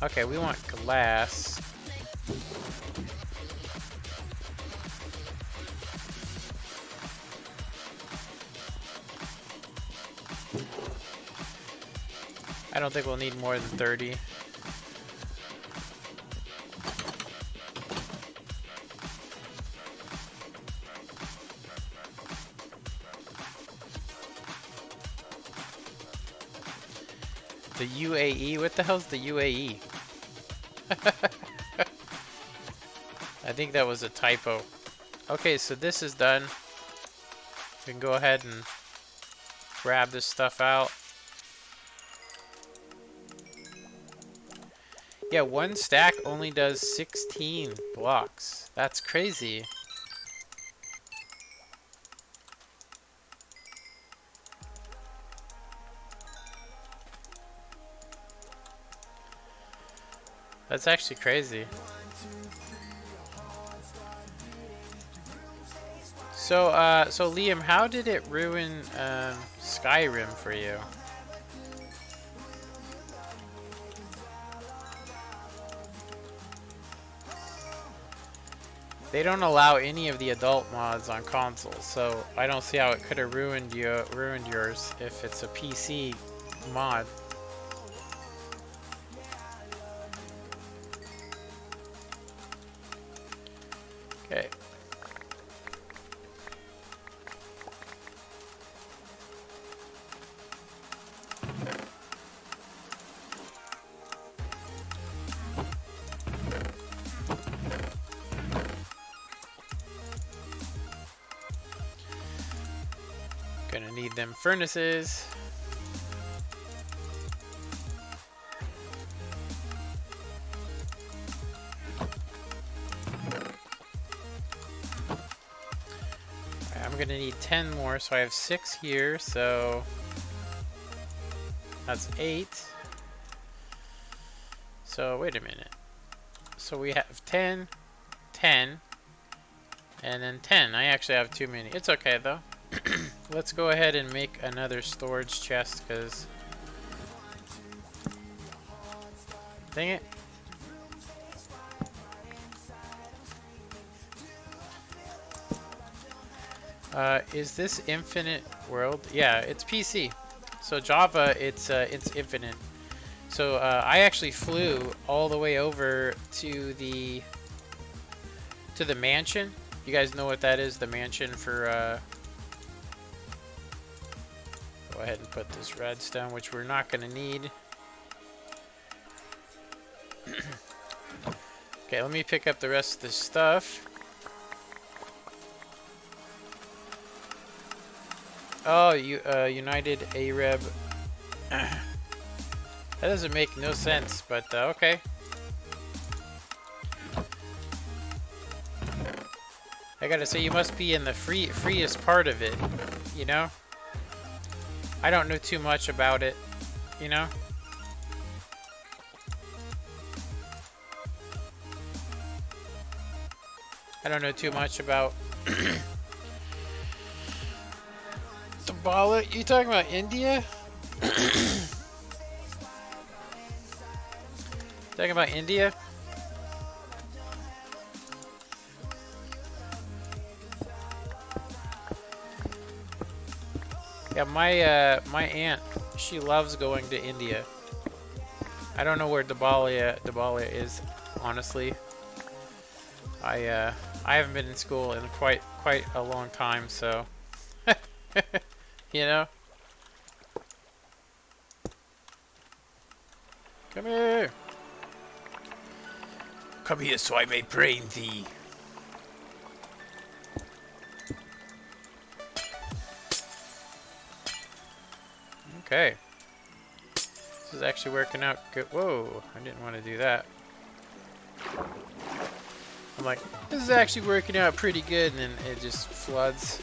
Okay, we want glass. I don't think we'll need more than 30. The UAE? What the hell's the UAE? I think that was a typo. Okay, so this is done. We can go ahead and grab this stuff out. Yeah, one stack only does 16 blocks. That's crazy. That's actually crazy. So Liam, how did it ruin Skyrim for you? They don't allow any of the adult mods on consoles, so I don't see how it could have ruined yours if it's a PC mod. Okay. Gonna need them furnaces. gonna need 10 more, so I have 6 here, so that's 8. So wait a minute. So we have 10, 10, and then 10. I actually have too many. It's okay though. Let's go ahead and make another storage chest, because dang it. Is this infinite world? Yeah, it's PC. So Java, it's infinite. So I actually flew all the way over to the mansion. You guys know what that is? The mansion for. Go ahead and put this redstone, which we're not going to need. Okay, let me pick up the rest of this stuff. Oh, United Arab. That doesn't make no sense, but okay. I gotta say, you must be in the freest part of it, you know? I don't know too much about it, you know? I don't know too much about Dabala. You talking about India? Talking about India? Yeah, my aunt, she loves going to India. I don't know where Dabala is, honestly. I haven't been in school in quite a long time, so you know. Come here. Come here so I may brain thee. Okay. This is actually working out good. Whoa, I didn't want to do that. I'm like, this is actually working out pretty good, and then it just floods.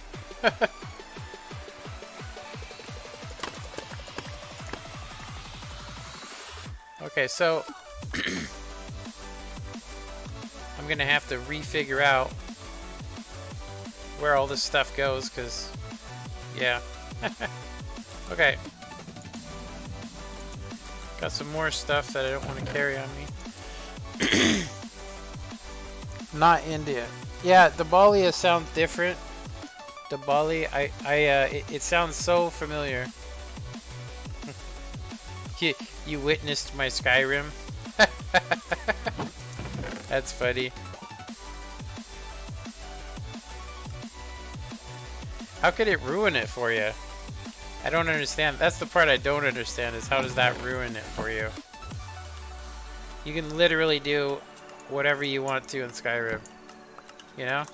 Okay, so I'm gonna have to refigure out where all this stuff goes, because yeah. Okay, got some more stuff that I don't want to carry on me. Not India. Yeah, Dabalia sounds different. Dabali, it sounds so familiar. You witnessed my Skyrim? That's funny. How could it ruin it for you? I don't understand. That's the part I don't understand, is how does that ruin it for you? You can literally do whatever you want to in Skyrim. You know?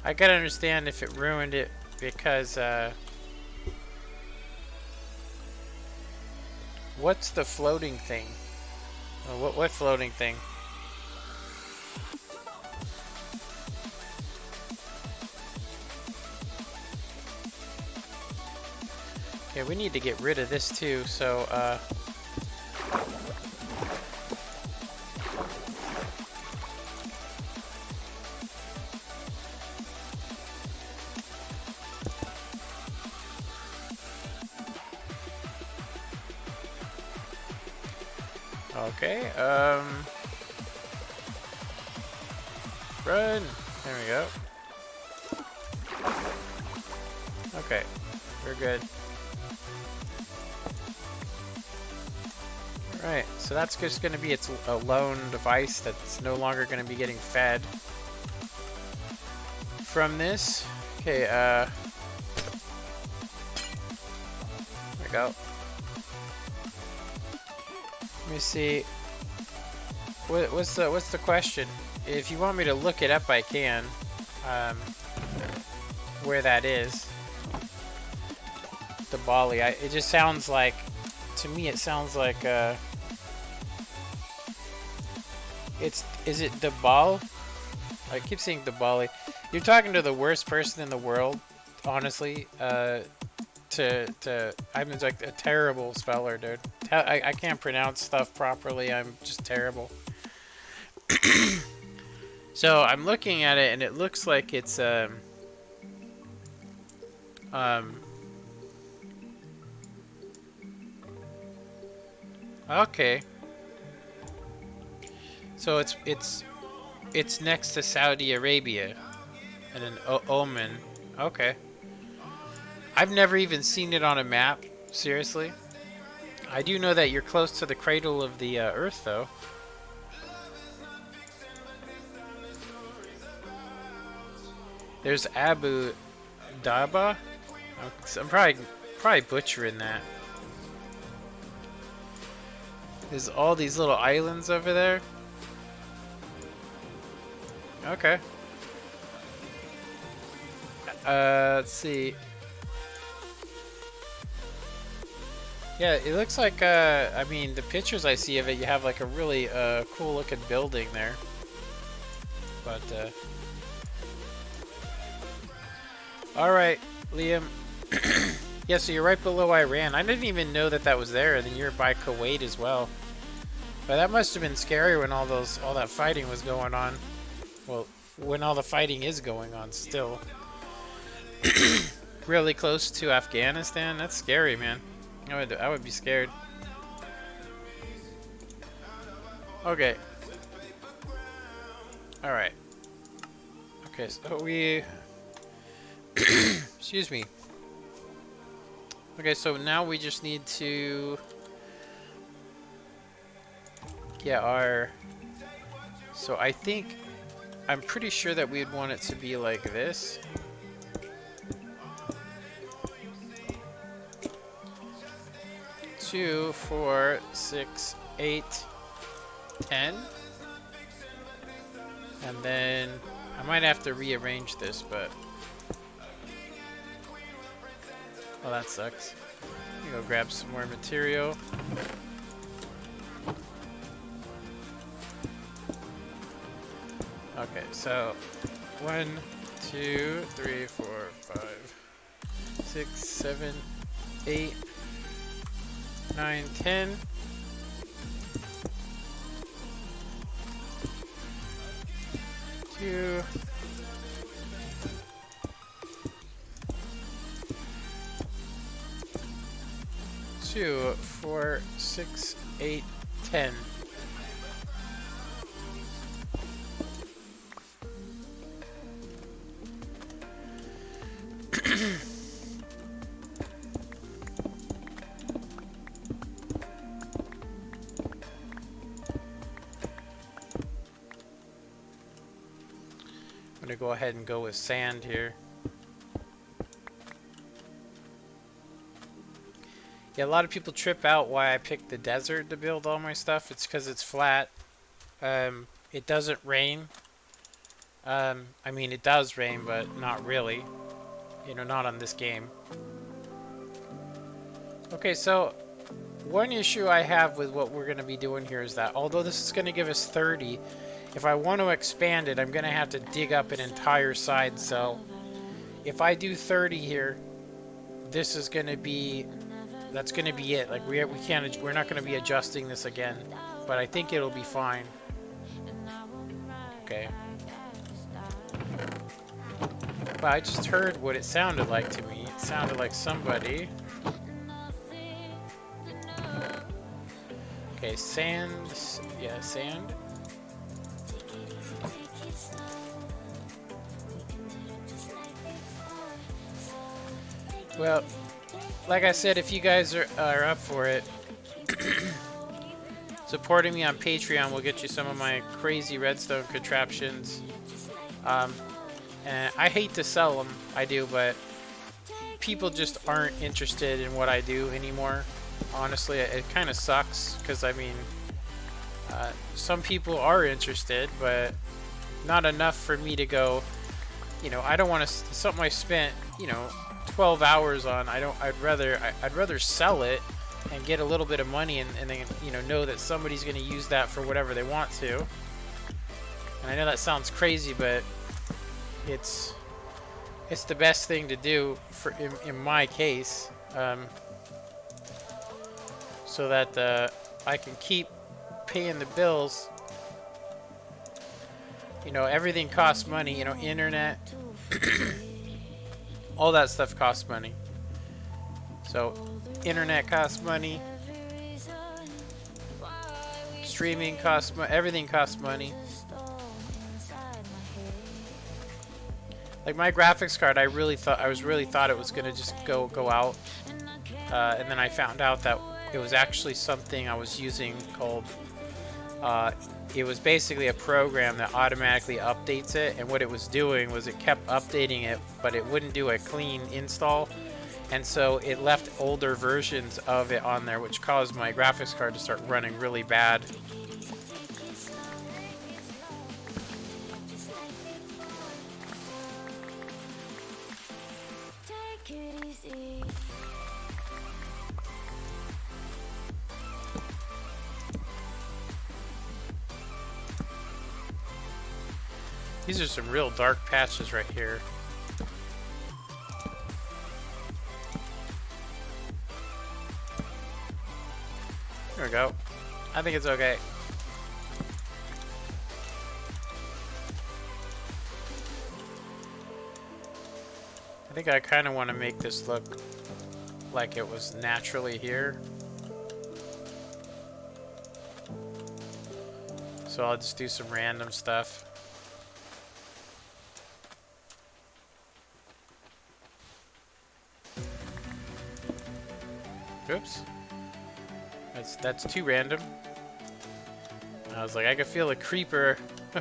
I gotta understand if it ruined it because, what's the floating thing? What floating thing? Okay, we need to get rid of this too, so, okay, run! There we go. Okay, we're good. Alright, so that's just going to be a lone device that's no longer going to be getting fed from this. Okay, there we go. Let me see. What's the question? If you want me to look it up, I can. Where that is. Dabali. It just sounds like, to me, it sounds like is it Dabal? I keep saying Dabali. You're talking to the worst person in the world, honestly. I'm like a terrible speller, dude. I can't pronounce stuff properly. I'm just terrible. So I'm looking at it, and it looks like it's okay. So it's next to Saudi Arabia and then Oman. Okay. I've never even seen it on a map. Seriously. I do know that you're close to the cradle of the Earth, though. There's Abu Daba. I'm probably butchering that. There's all these little islands over there. Okay. Let's see. Yeah, it looks like, I mean, the pictures I see of it, you have like a really cool looking building there. But, alright, Liam. Yeah, so you're right below Iran. I didn't even know that that was there, and then you're by Kuwait as well. But that must have been scary when all that fighting was going on. Well, when all the fighting is going on still. Really close to Afghanistan? That's scary, man. I would be scared. Okay. Alright. Okay, so we... Excuse me. Okay, so now we just need to get our... So I think... I'm pretty sure that we'd want it to be like this. Two, 4, 6, 8, 10. And then I might have to rearrange this, but well, that sucks. Let me go grab some more material. Okay, so 1, 2, 3, 4, 5, 6, 7, 8, 9, 10. Two. 2, 4, 6, 8, 10. I'm gonna go ahead and go with sand here. Yeah, a lot of people trip out why I picked the desert to build all my stuff. It's because it's flat. It doesn't rain. I mean, it does rain, but not really. You know, not on this game. Okay, so one issue I have with what we're going to be doing here is that although this is going to give us 30, if I want to expand it, I'm going to have to dig up an entire side cell. If I do 30 here, this is going to be... That's going to be it. Like we're not going to be adjusting this again, but I think it'll be fine. Okay. But I just heard what it sounded like to me. It sounded like somebody. Okay, sand. Yeah, sand. Well, like I said, if you guys are up for it, supporting me on Patreon will get you some of my crazy redstone contraptions. And I hate to sell them, I do, but people just aren't interested in what I do anymore. Honestly, it kind of sucks, because I mean, some people are interested, but not enough for me to go, you know, I don't want to, something I spent, you know, 12 hours on. I'd rather sell it and get a little bit of money, and then, you know that somebody's going to use that for whatever they want to. And I know that sounds crazy, but it's the best thing to do for in my case, so that I can keep paying the bills. You know, everything costs money. You know, internet, all that stuff costs money. So, internet costs money. Streaming costs money. Everything costs money. Like my graphics card, I really thought it was gonna just go out, and then I found out that it was actually something I was using called. It was basically a program that automatically updates it, and what it was doing was it kept updating it, but it wouldn't do a clean install, and so it left older versions of it on there, which caused my graphics card to start running really bad. These are some real dark patches right here. There we go. I think it's okay. I think I kind of want to make this look like it was naturally here. So I'll just do some random stuff. Oops. That's too random. I was like, I could feel a creeper. I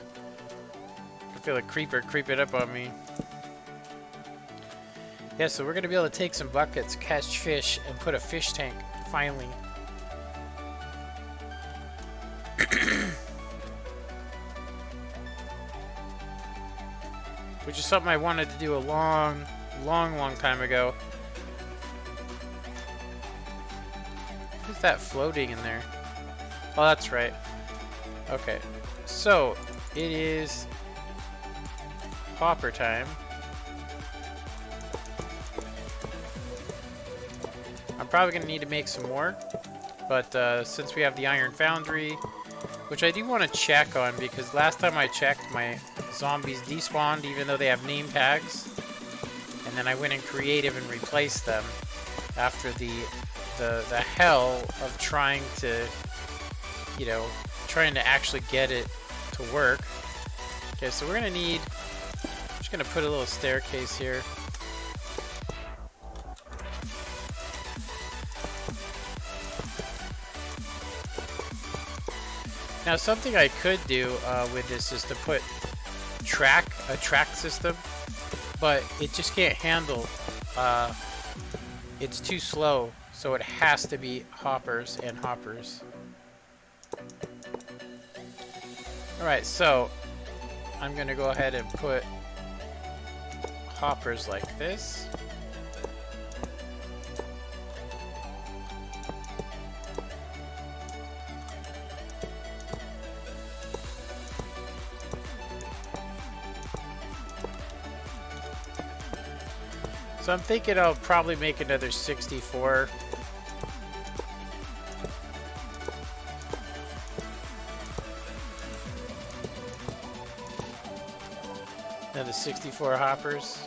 could feel a creeper creeping up on me. Yeah, so we're gonna be able to take some buckets, catch fish, and put a fish tank, finally. Which is something I wanted to do a long time ago. What's that floating in there? Oh, that's right. Okay, so it is hopper time. I'm probably gonna need to make some more, but since we have the iron foundry, which I do want to check on, because last time I checked, my zombies despawned even though they have name tags, and then I went in creative and replaced them after the hell of trying to, you know, trying to actually get it to work. Okay, so we're gonna need, I'm just gonna put a little staircase here. Now something I could do with this is to put a track system, but it just can't handle, it's too slow. So it has to be hoppers and hoppers. Alright, so I'm gonna go ahead and put hoppers like this. So I'm thinking I'll probably make another 64. Another 64 hoppers.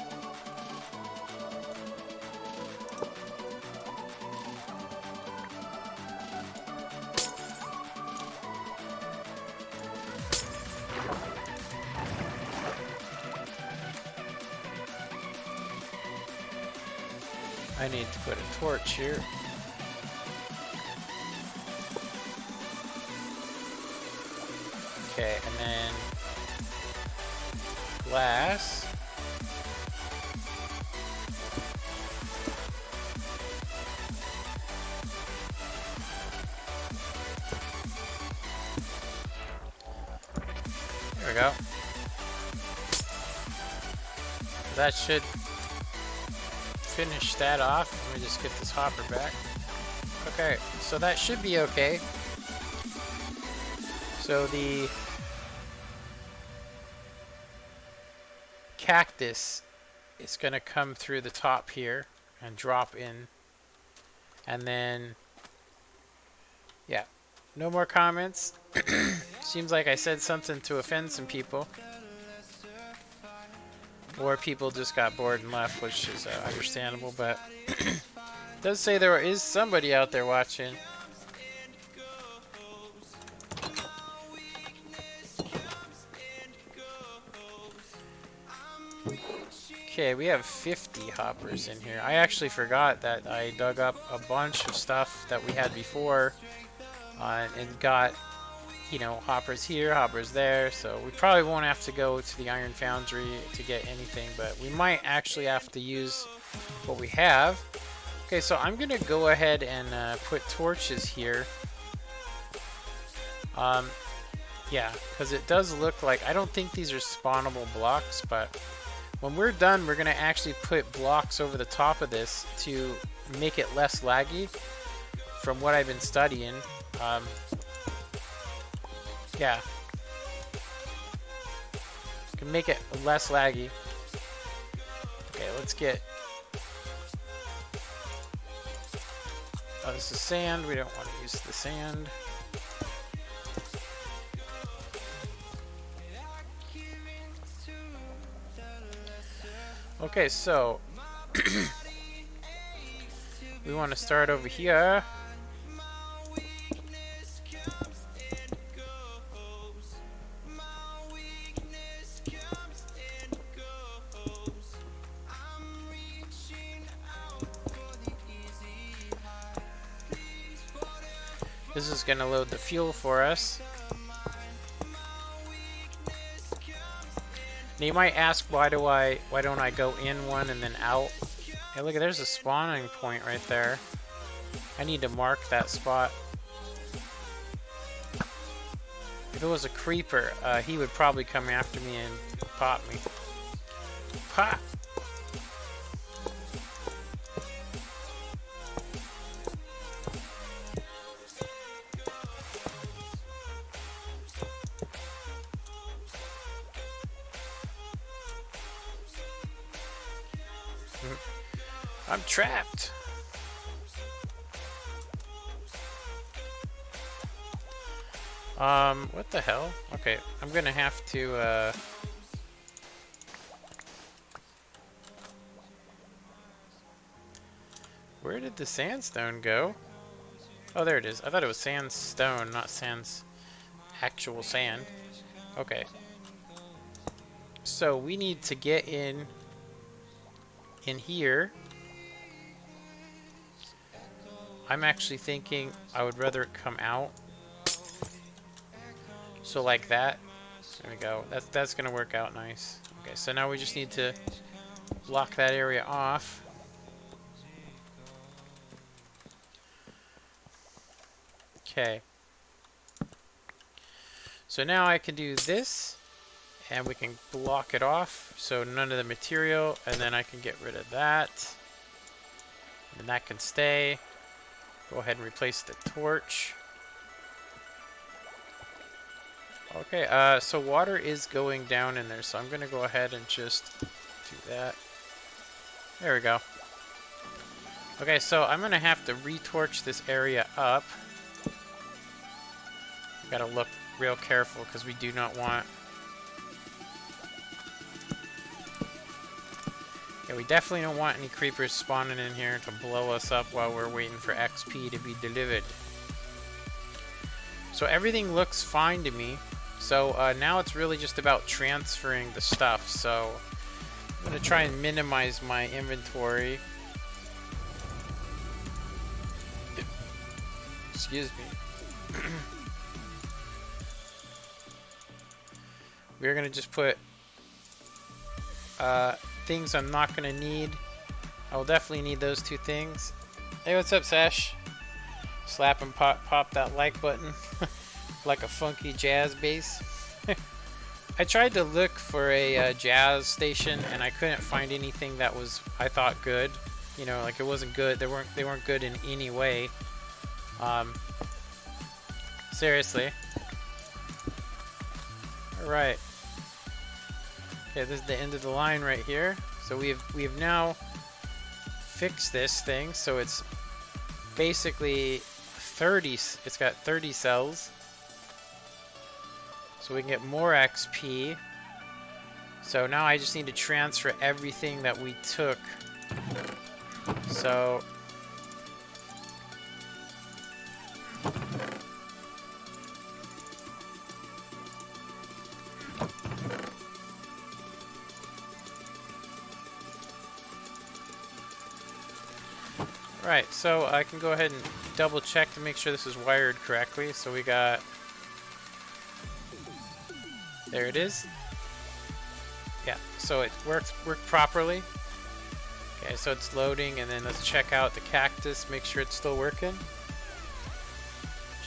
I need to put a torch here. Okay, and then glass. There we go. That should finish that off. Let me just get this hopper back. Okay, so that should be okay. So the cactus is going to come through the top here and drop in. And then, yeah, no more comments. Seems like I said something to offend some people. Or people just got bored and left, which is understandable, but it does say there is somebody out there watching. Okay, we have 50 hoppers in here. I actually forgot that I dug up a bunch of stuff that we had before and got, you know, hoppers here, hoppers there. So we probably won't have to go to the Iron Foundry to get anything, but we might actually have to use what we have. Okay, so I'm gonna go ahead and put torches here. Yeah, because it does look like, I don't think these are spawnable blocks, but when we're done, we're gonna actually put blocks over the top of this to make it less laggy from what I've been studying. Yeah. Can make it less laggy. Okay, let's get... Oh, this is sand. We don't want to use the sand. Okay, so we want to start over here. This is going to load the fuel for us. Now you might ask, why don't I go in one and then out? Hey, look, there's a spawning point right there. I need to mark that spot. If it was a creeper, he would probably come after me and pop me. Pop! I'm trapped. What the hell? Okay, I'm gonna have to, where did the sandstone go? Oh, there it is. I thought it was sandstone, not actual sand. Okay. So we need to get in here. I'm actually thinking I would rather it come out. So like that. There we go. That's gonna work out nice. Okay, so now we just need to block that area off. Okay. So now I can do this, and we can block it off, so none of the material, and then I can get rid of that. And that can stay. Go ahead and replace the torch. Okay, so water is going down in there, so I'm going to go ahead and just do that. There we go. Okay, so I'm going to have to retorch this area up. Got to look real careful because we do not want... Yeah, we definitely don't want any creepers spawning in here to blow us up while we're waiting for XP to be delivered. So everything looks fine to me. So now it's really just about transferring the stuff. So I'm going to try and minimize my inventory. Excuse me. We're going to just put things I'm not going to need. I will definitely need those two things. Hey, what's up, Sash? Slap and pop that like button. Like a funky jazz bass. I tried to look for a jazz station and I couldn't find anything that was, I thought, good. You know, like it wasn't good. They weren't good in any way. Seriously. All right. Okay, this is the end of the line right here. So we've now fixed this thing, so it's basically 30. It's got 30 cells, so we can get more XP. So now I just need to transfer everything that we took. So right, so I can go ahead and double check to make sure this is wired correctly. So we got, there it is. Yeah, so it worked properly. Okay, so it's loading, and then let's check out the cactus, make sure it's still working.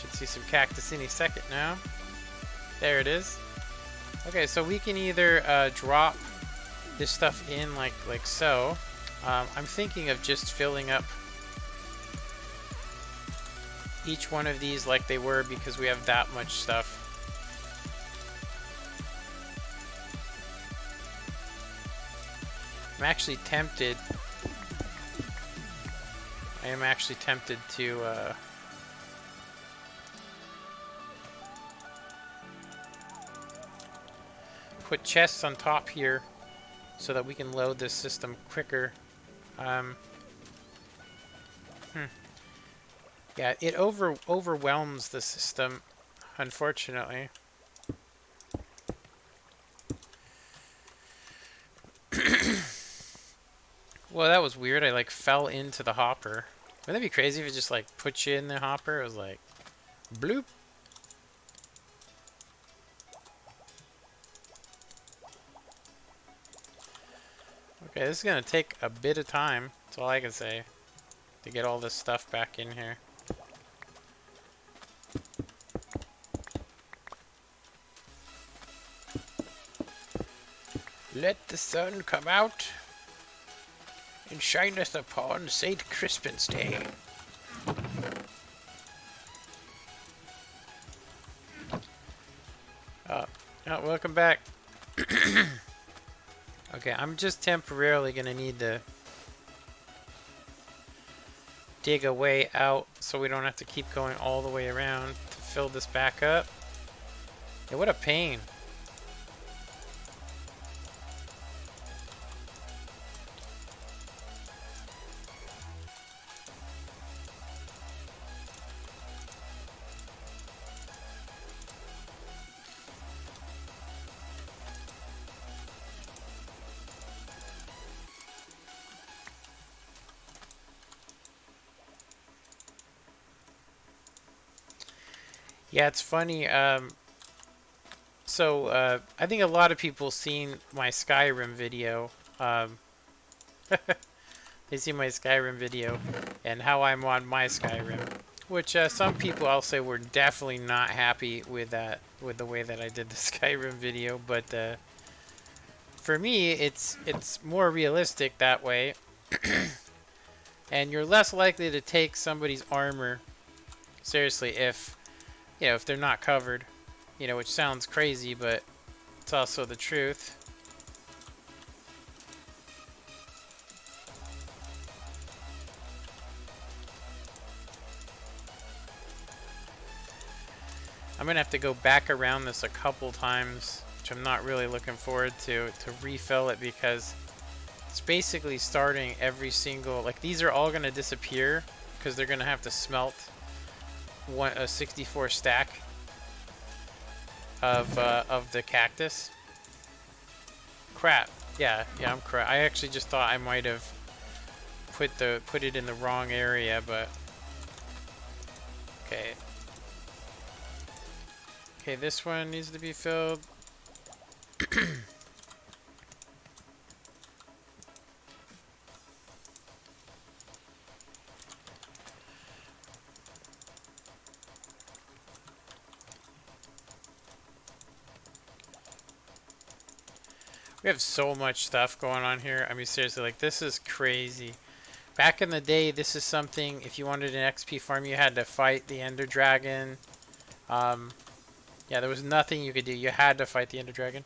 Should see some cactus any second now. There it is. Okay, so we can either drop this stuff in like so. I'm thinking of just filling up each one of these like they were because we have that much stuff. I'm actually tempted. I am actually tempted to put chests on top here so that we can load this system quicker. Yeah, it overwhelms the system, unfortunately. Well, that was weird. I like fell into the hopper. Wouldn't that be crazy if it just like put you in the hopper? It was like bloop. Okay, this is gonna take a bit of time. That's all I can say to get all this stuff back in here. Let the sun come out and shineth upon St. Crispin's Day. Oh, welcome back. Okay, I'm just temporarily gonna need to dig a way out so we don't have to keep going all the way around to fill this back up. Yeah, what a pain. Yeah, it's funny. So I think a lot of people seen my Skyrim video. They see my Skyrim video and how I'm on my Skyrim, which some people I'll say were definitely not happy with that, with the way that I did the Skyrim video. But for me, it's more realistic that way, and you're less likely to take somebody's armor seriously if, you know, if they're not covered, you know, which sounds crazy, but it's also the truth. I'm gonna have to go back around this a couple times, which I'm not really looking forward to refill it, because it's basically starting every single, like these are all gonna disappear because they're gonna have to smelt a 64 stack of the cactus. Crap. Yeah, I'm correct. I actually just thought I might have put it in the wrong area, but okay. Okay, this one needs to be filled. We have so much stuff going on here. I mean, seriously, like, this is crazy. back in the day, this is something, if you wanted an XP farm, you had to fight the Ender Dragon. Yeah, there was nothing you could do. You had to fight the Ender Dragon.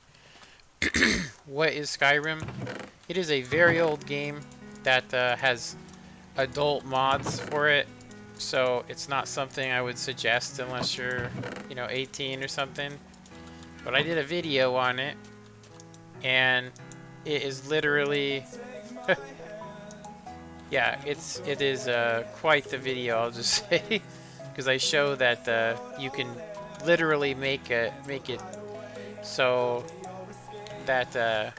What is Skyrim? It is a very old game that has adult mods for it. So it's not something I would suggest unless you're, 18 or something. But I did a video on it, and it is literally, yeah, it is quite the video, I'll just say, because I show that you can literally make it so that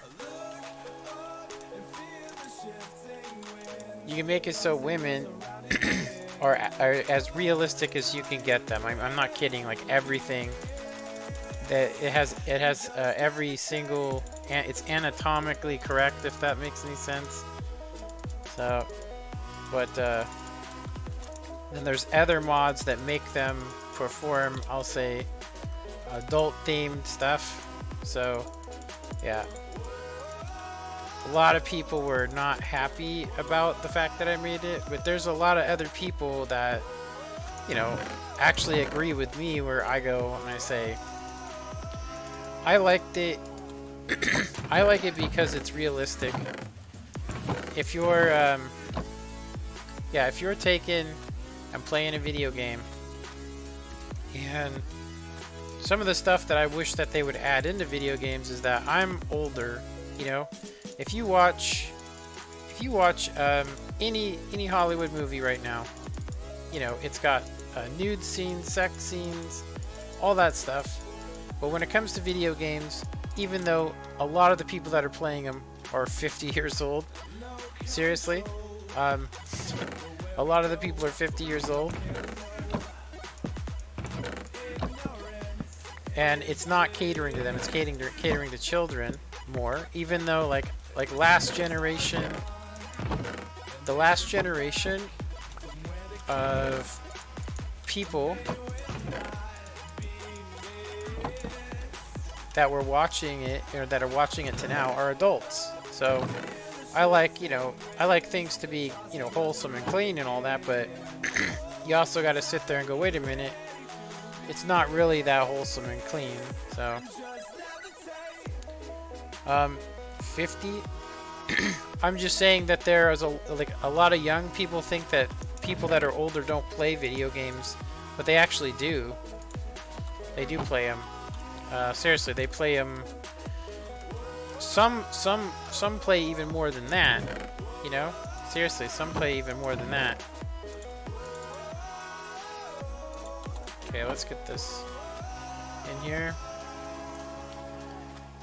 you can make it so women are as realistic as you can get them. I'm not kidding. Like everything that it has every single, it's anatomically correct, if that makes any sense. So, but then there's other mods that make them perform, I'll say, adult themed stuff. So yeah, a lot of people were not happy about the fact that I made it, but there's a lot of other people that, actually agree with me, where I go and I say, I liked it. I like it because it's realistic. If you're, if you're taking and playing a video game, and some of the stuff that I wish that they would add into video games is that I'm older, if you watch any Hollywood movie right now, it's got nude scenes, sex scenes, all that stuff. But when it comes to video games, even though a lot of the people that are playing them are 50 years old, seriously, a lot of the people are 50 years old, and it's not catering to them, it's catering to children more, even though like the last generation of people that were watching it, or that are watching it to now, are adults. So I like things to be, wholesome and clean and all that, but you also got to sit there and go, wait a minute, it's not really that wholesome and clean. So 50. I'm just saying that there is a lot of young people think that people that are older don't play video games, but they actually do. They do play them. Seriously, they play them. Some play even more than that. Seriously, some play even more than that. Okay, let's get this in here.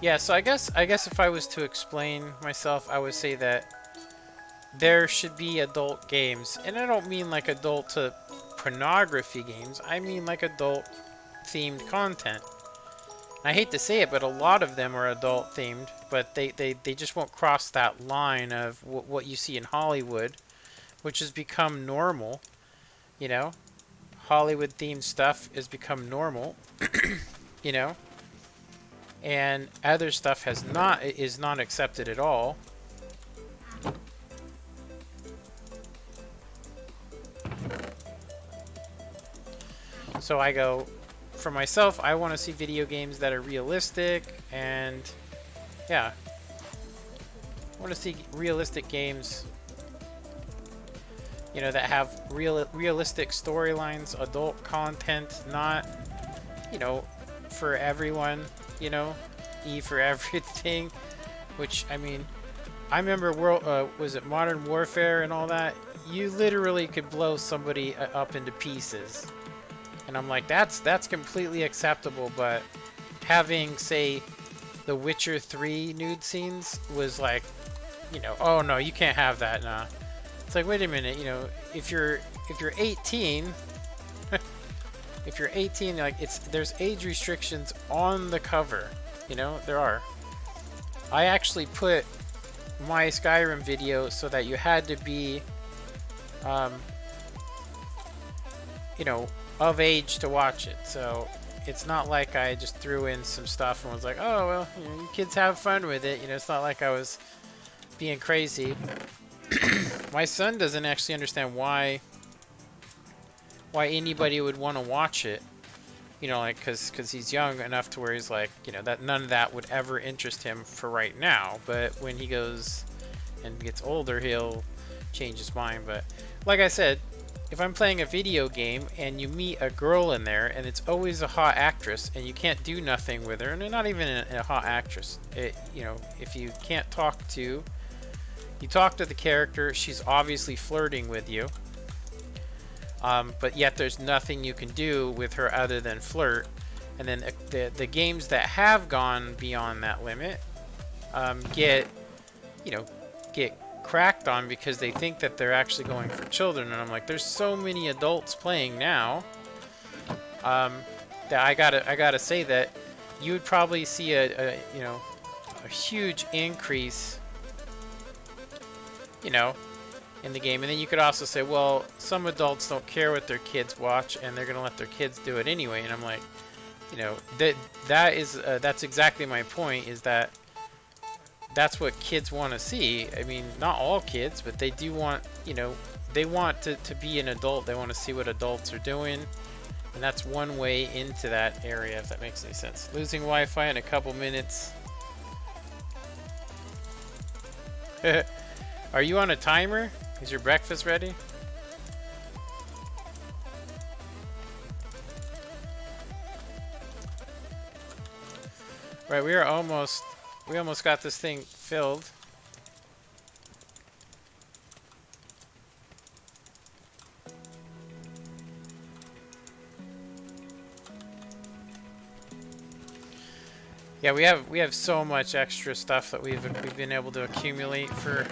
Yeah, so I guess if I was to explain myself, I would say that there should be adult games, and I don't mean like adult to pornography games. I mean like adult themed content. I hate to say it, but a lot of them are adult themed, but they just won't cross that line of what you see in Hollywood, which has become normal. Hollywood themed stuff has become normal. And other stuff is not accepted at all. So I go, for myself, I want to see video games that are realistic, and yeah, I want to see realistic games, that have realistic storylines, adult content, not, for everyone, E for everything, which, I mean, I remember was it Modern Warfare and all that? You literally could blow somebody up into pieces. And I'm like, that's completely acceptable, but having, say, The Witcher 3 nude scenes was like, oh no, you can't have that, nah. It's like, wait a minute, if you're 18, if you're 18, like, there's age restrictions on the cover, there are. I actually put my Skyrim video so that you had to be, of age to watch it. So it's not like I just threw in some stuff and was like, oh, well, you kids have fun with it. It's not like I was being crazy. My son doesn't actually understand why anybody would want to watch it. You know, like, because he's young enough to where he's like, you know, that none of that would ever interest him for right now. But when he goes and gets older, he'll change his mind. But like I said, if I'm playing a video game and you meet a girl in there and it's always a hot actress and you can't do nothing with her, and they're not even a hot actress, you know, if you can't you talk to the character, she's obviously flirting with you. But yet there's nothing you can do with her other than flirt. And then the games that have gone beyond that limit get cracked on because they think that they're actually going for children. And I'm like, there's so many adults playing now that I gotta say that you would probably see a huge increase, you know, in the game. And then you could also say, well, some adults don't care what their kids watch and they're gonna let their kids do it anyway. And I'm like, you know, that's exactly my point, is that that's what kids want to see. I mean, not all kids, but they do want, you know, they want to be an adult. They want to see what adults are doing, and that's one way into that area, if that makes any sense. Losing Wi-Fi in a couple minutes. Are you on a timer? Is your breakfast ready? Right, we almost got this thing filled. Yeah, we have so much extra stuff that we've been able to accumulate for.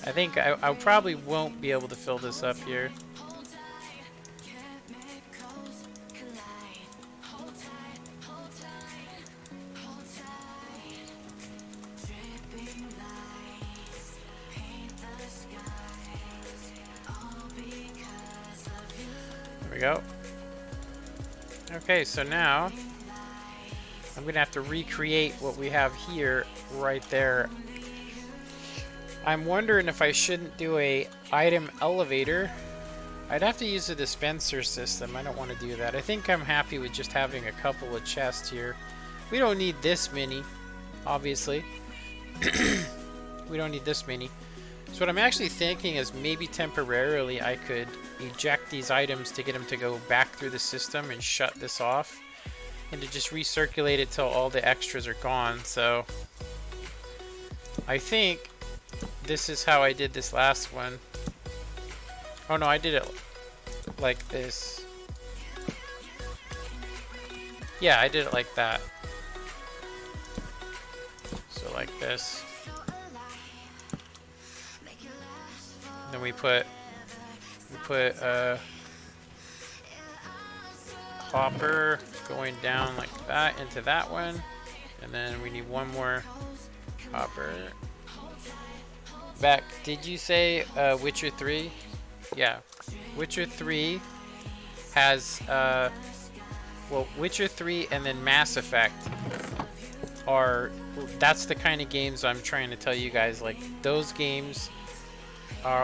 I think I probably won't be able to fill this up here. There we go. Okay, so now I'm gonna have to recreate what we have here right there. I'm wondering if I shouldn't do a item elevator. I'd have to use a dispenser system. I don't want to do that. I think I'm happy with just having a couple of chests here. We don't need this many, obviously. We don't need this many. So what I'm actually thinking is maybe temporarily I could eject these items to get them to go back through the system and shut this off, and to just recirculate it till all the extras are gone. So I think this is how I did this last one. Oh no, I did it like this. Yeah, I did it like that. So like this. Then we put hopper going down like that into that one, and then we need one more hopper. Back, did you say Witcher 3? Yeah, Witcher 3 has well, Witcher 3 and then Mass Effect that's the kind of games I'm trying to tell you guys. Like, those games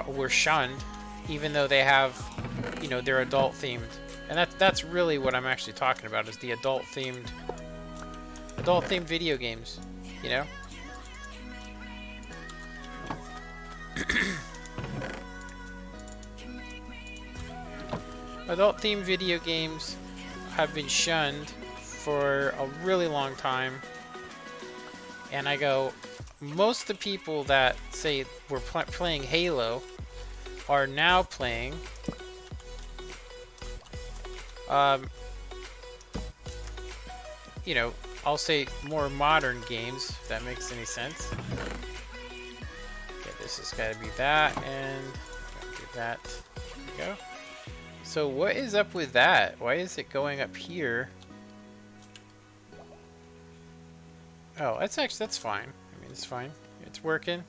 were shunned, even though they have, you know, they're adult themed, and that's really what I'm actually talking about, is the adult themed video games, you know. Adult themed video games have been shunned for a really long time, and I go, most of the people that say we're playing Halo are now playing you know, I'll say more modern games, if that makes any sense. Okay, this has got to be that, and do that. There we go. So what is up with that? Why is it going up here? Oh, that's fine. I mean, it's fine. It's working.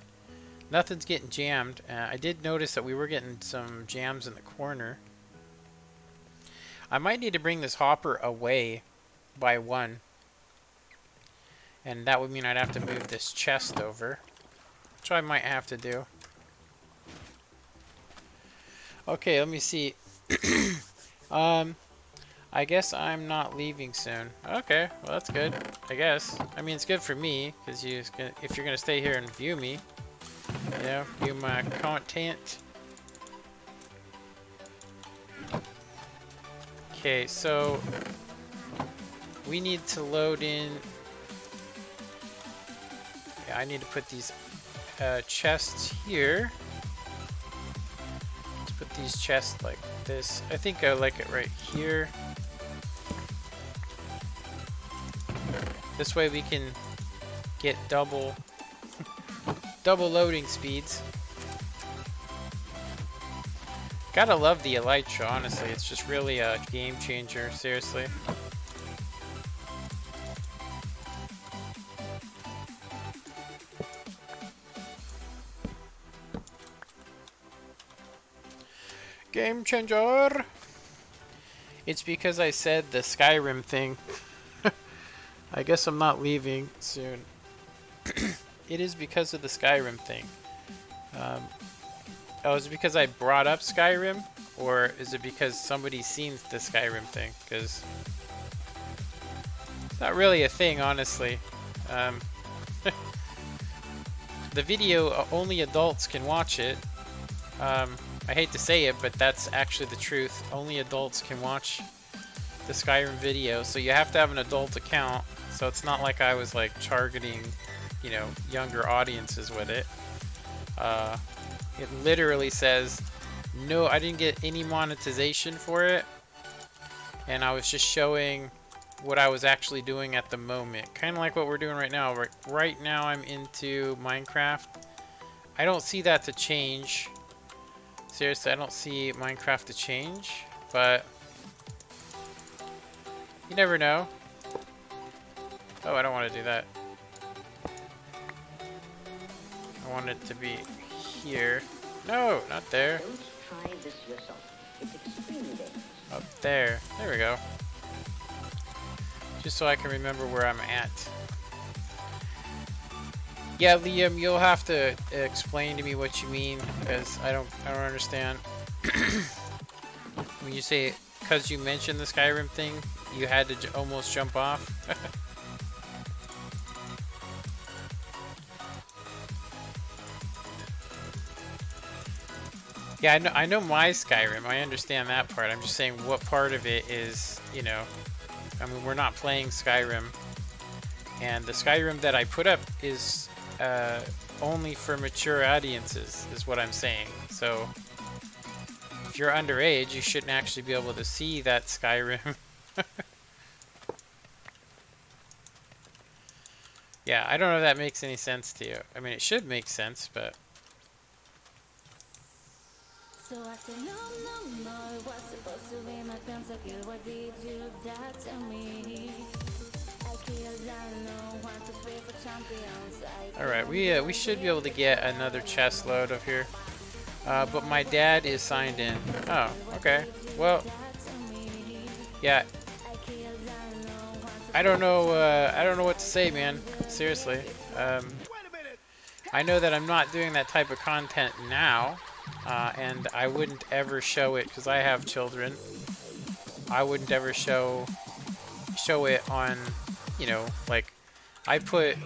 Nothing's getting jammed. I did notice that we were getting some jams in the corner. I might need to bring this hopper away by one. And that would mean I'd have to move this chest over, which I might have to do. Okay, let me see. I guess I'm not leaving soon. Okay, well that's good, I guess. I mean, it's good for me, because if you're gonna stay here and view me, you know, view my content. Okay, so we need to load in. Yeah, I need to put these chests here. Let's put these chests like this. I think I like it right here. This way we can get double loading speeds. Gotta love the Elytra, honestly. It's just really a game changer, seriously. Game changer! It's because I said the Skyrim thing. I guess I'm not leaving soon. It is because of the Skyrim thing. Oh, is it because I brought up Skyrim? Or is it because somebody's seen the Skyrim thing? Because it's not really a thing, honestly. The video, only adults can watch it. I hate to say it, but that's actually the truth. Only adults can watch the Skyrim video, so you have to have an adult account. So it's not like I was like targeting, you know, younger audiences with it. It literally says, no, I didn't get any monetization for it, and I was just showing what I was actually doing at the moment. Kind of like what we're doing right now. Right now I'm into Minecraft. I don't see that to change. Seriously, I don't see Minecraft to change, but you never know. Oh, I don't want to do that. I want it to be here. No, not there. Don't try this yourself. It's extremely dangerous. Up there. There we go. Just so I can remember where I'm at. Yeah, Liam, you'll have to explain to me what you mean, because I don't understand. When you say, because you mentioned the Skyrim thing, you had to almost jump off. Yeah, I know my Skyrim. I understand that part. I'm just saying what part of it is, you know, I mean, we're not playing Skyrim. And the Skyrim that I put up is only for mature audiences, is what I'm saying. So, if you're underage, you shouldn't actually be able to see that Skyrim. Yeah, I don't know if that makes any sense to you. I mean, it should make sense, but... So I said, no, it was supposed to be my pentakill. What did you that to me? I killed down, no one to free for champions. Alright, we should be able to get another chest load up here. But my dad is signed in. Oh, okay. Well, yeah. I don't know what to say, man. Seriously. I know that I'm not doing that type of content now. And I wouldn't ever show it because I have children. I wouldn't ever show it on, you know, like, I put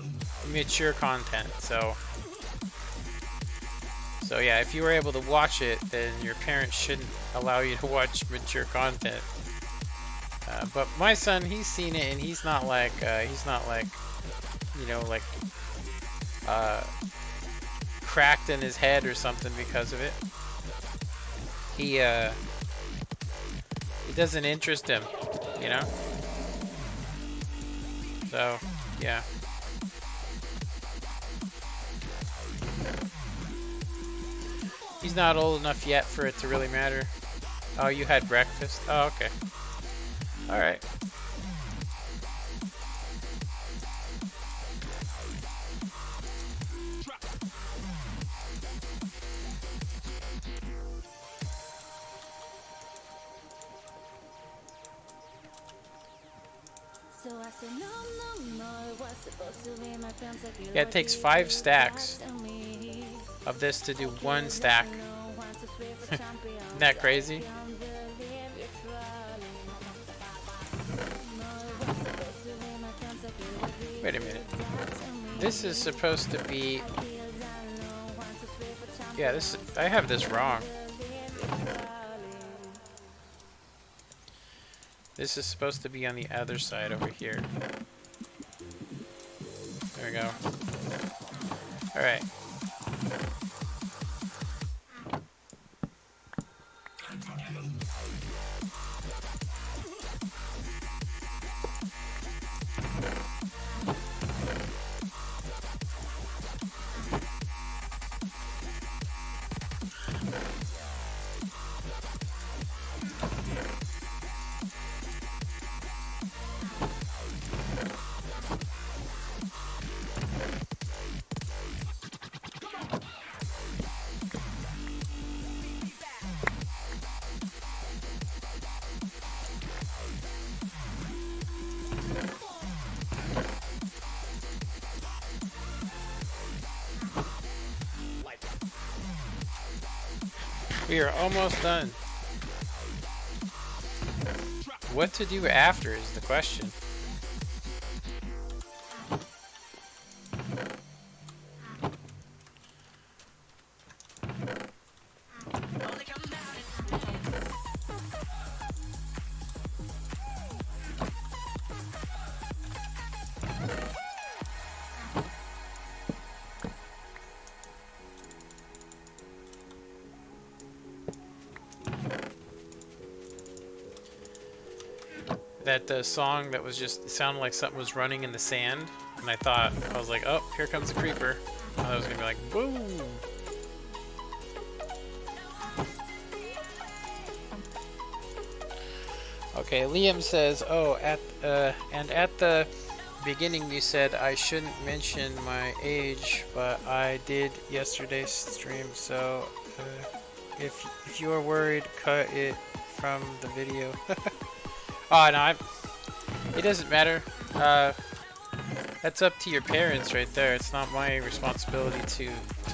mature content, so yeah, if you were able to watch it, then your parents shouldn't allow you to watch mature content. But my son, he's seen it, and he's not like, you know, like, cracked in his head or something because of it. It doesn't interest him, you know? So, yeah. He's not old enough yet for it to really matter. Oh, you had breakfast? Oh, okay. Alright. So I Yeah, it takes 5 stacks of this to do 1 stack. Isn't that crazy? Wait a minute. This is supposed to be... Yeah, this... I have this wrong. This is supposed to be on the other side over here. There we go. Alright. We are almost done. What to do after is the question. That song that was just, it sounded like something was running in the sand, and I was like, oh, here comes a creeper. I thought it was gonna be like, boom. Okay, Liam says, oh, at the beginning you said I shouldn't mention my age, but I did yesterday's stream, so if you are worried, cut it from the video. Oh, no, it doesn't matter. That's up to your parents right there. It's not my responsibility to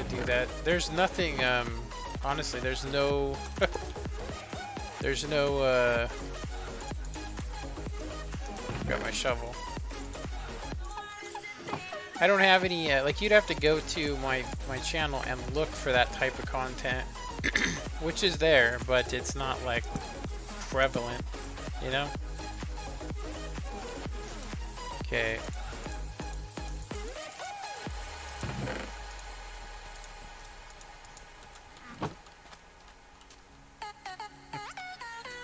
do that. There's nothing, honestly, there's no, got my shovel. I don't have any, like, you'd have to go to my channel and look for that type of content, which is there, but it's not, like, prevalent, you know? Okay.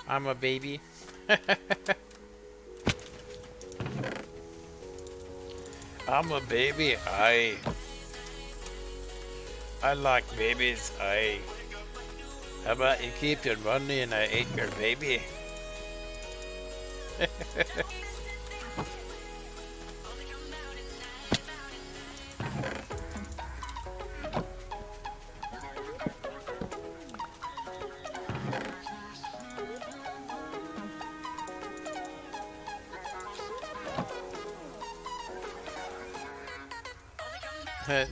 I'm a baby. I'm a baby. I like babies. How about you keep your money and I ate your baby?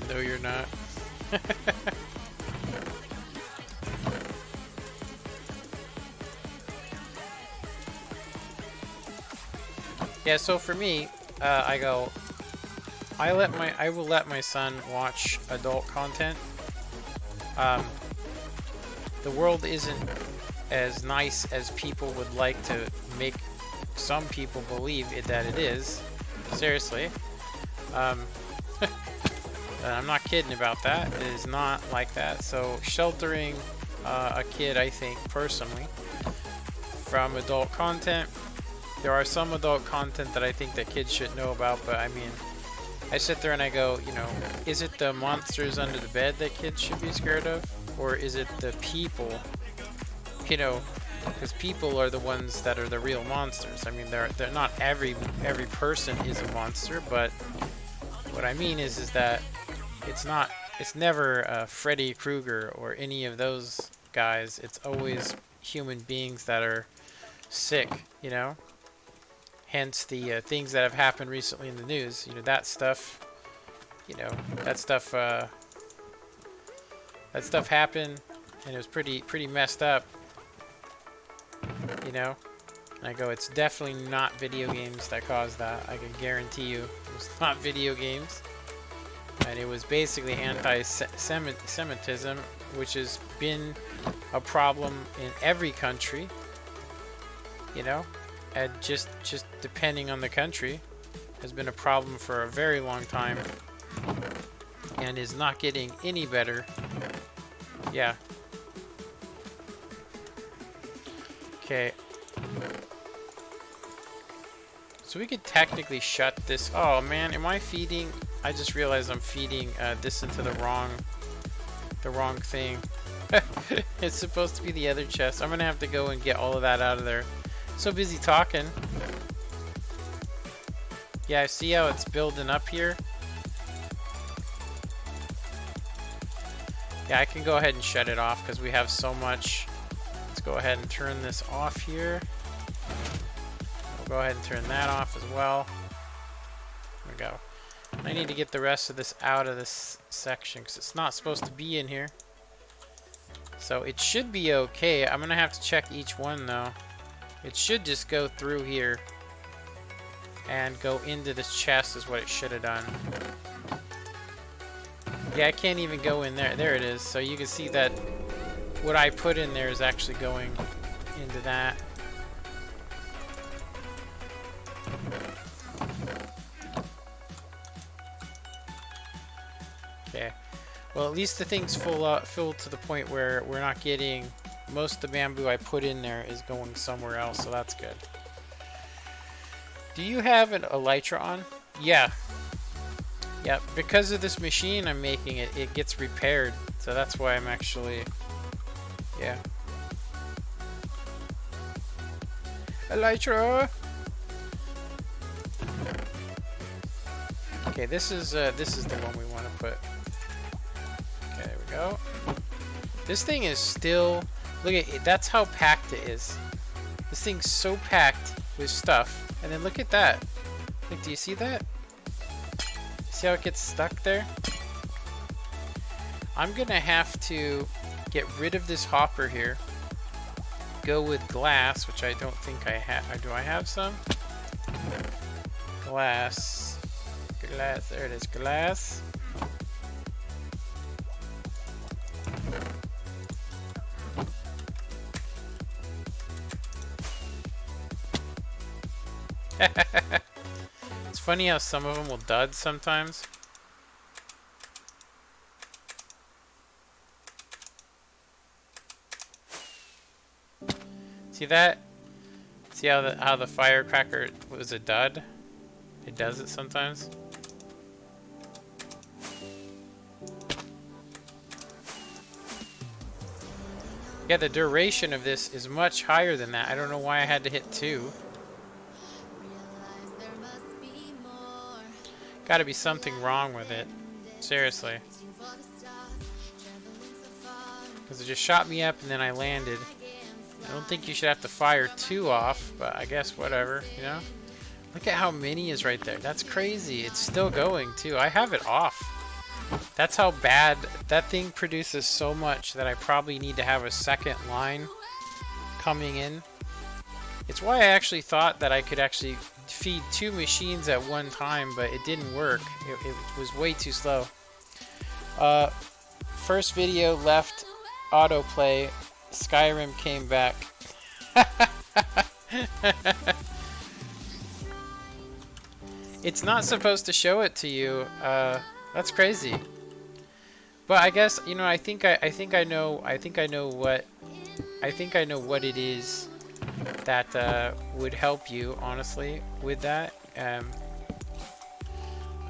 No, you're not. Yeah, so for me, I will let my son watch adult content. The world isn't as nice as people would like to make some people believe that it is. Seriously. I'm not kidding about that. It is not like that. So sheltering a kid, I think, personally, from adult content. There are some adult content that I think that kids should know about, but I mean, I sit there and I go, you know, is it the monsters under the bed that kids should be scared of? Or is it the people? You know, because people are the ones that are the real monsters. I mean, they're not every person is a monster, but what I mean is that it's never Freddy Krueger or any of those guys. It's always human beings that are sick, you know? Hence the things that have happened recently in the news. You know, that stuff. You know, that stuff happened, and it was pretty messed up. You know, and I go, it's definitely not video games that caused that. I can guarantee you, it was not video games. And it was basically anti-Semitism, which has been a problem in every country. You know, and just depending on the country, has been a problem for a very long time, and is not getting any better. Yeah. Okay. So we could technically shut this. Oh man, am I feeding? I just realized I'm feeding this into the wrong thing. It's supposed to be the other chest. I'm gonna have to go and get all of that out of there. So busy talking. Yeah, see how it's building up here? Yeah, I can go ahead and shut it off because we have so much. Let's go ahead and turn this off here. We'll go ahead and turn that off as well. There we go. I need to get the rest of this out of this section because it's not supposed to be in here. So it should be okay. I'm gonna have to check each one though. It should just go through here and go into this chest is what it should have done. Yeah, I can't even go in there. There it is. So you can see that what I put in there is actually going into that. Okay. Well, at least the thing's filled to the point where we're not getting... Most of the bamboo I put in there is going somewhere else, so that's good. Do you have an elytra on? Yeah. Yeah, because of this machine I'm making, it gets repaired. So that's why I'm actually... Yeah. Elytra! Okay, this is the one we want to put. Okay, there we go. This thing is still... Look at it, that's how packed it is. This thing's so packed with stuff. And then look at that. Like, do you see that? See how it gets stuck there? I'm gonna have to get rid of this hopper here. Go with glass, which I don't think I have. Do I have some? Glass. Glass, there it is, glass. It's funny how some of them will dud sometimes. See that? See how the firecracker was a dud? It does it sometimes. Yeah, the duration of this is much higher than that. I don't know why I had to hit 2. Gotta be something wrong with it. Seriously. Because it just shot me up and then I landed. I don't think you should have to fire 2 off, but I guess whatever, you know? Look at how many is right there. That's crazy. It's still going too. I have it off. That's how bad that thing produces so much that I probably need to have a second line coming in. It's why I actually thought that I could actually feed 2 machines at one time, but it didn't work. It was way too slow. First video left autoplay. Skyrim came back. It's not supposed to show it to you. That's crazy. But I guess, you know, I think I know what it is that would help you, honestly, with that.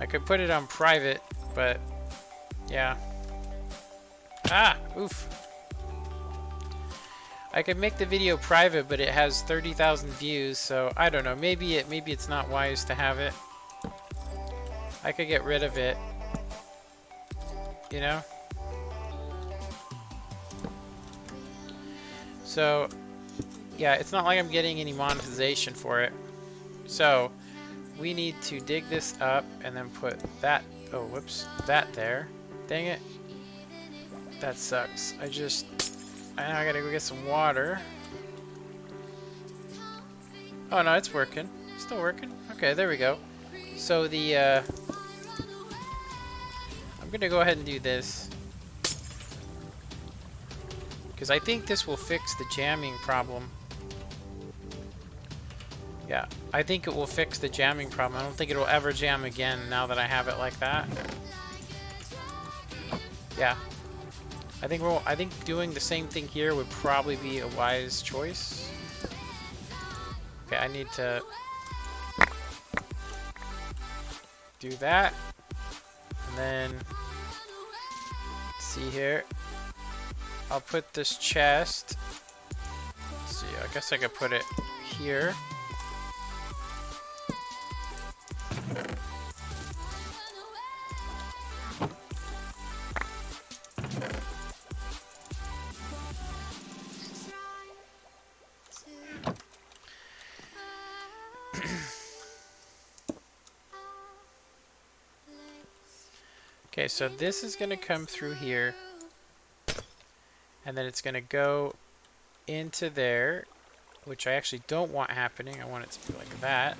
I could put it on private, but yeah. Ah, oof. I could make the video private, but it has 30,000 views, so I don't know. Maybe it's not wise to have it. I could get rid of it. You know? So, yeah, it's not like I'm getting any monetization for it. So we need to dig this up and then put that, oh whoops, that there. Dang it. That sucks. I gotta go get some water. Oh no, it's working. Still working. Okay, there we go. So the I'm gonna go ahead and do this, because I think this will fix the jamming problem. Yeah, I think it will fix the jamming problem. I don't think it will ever jam again now that I have it like that. Yeah. I think doing the same thing here would probably be a wise choice. Okay, I need to do that. And then let's see here. I'll put this chest. Let's see, I guess I could put it here. Okay, so this is going to come through here, and then it's going to go into there, which I actually don't want happening. I want it to be like that.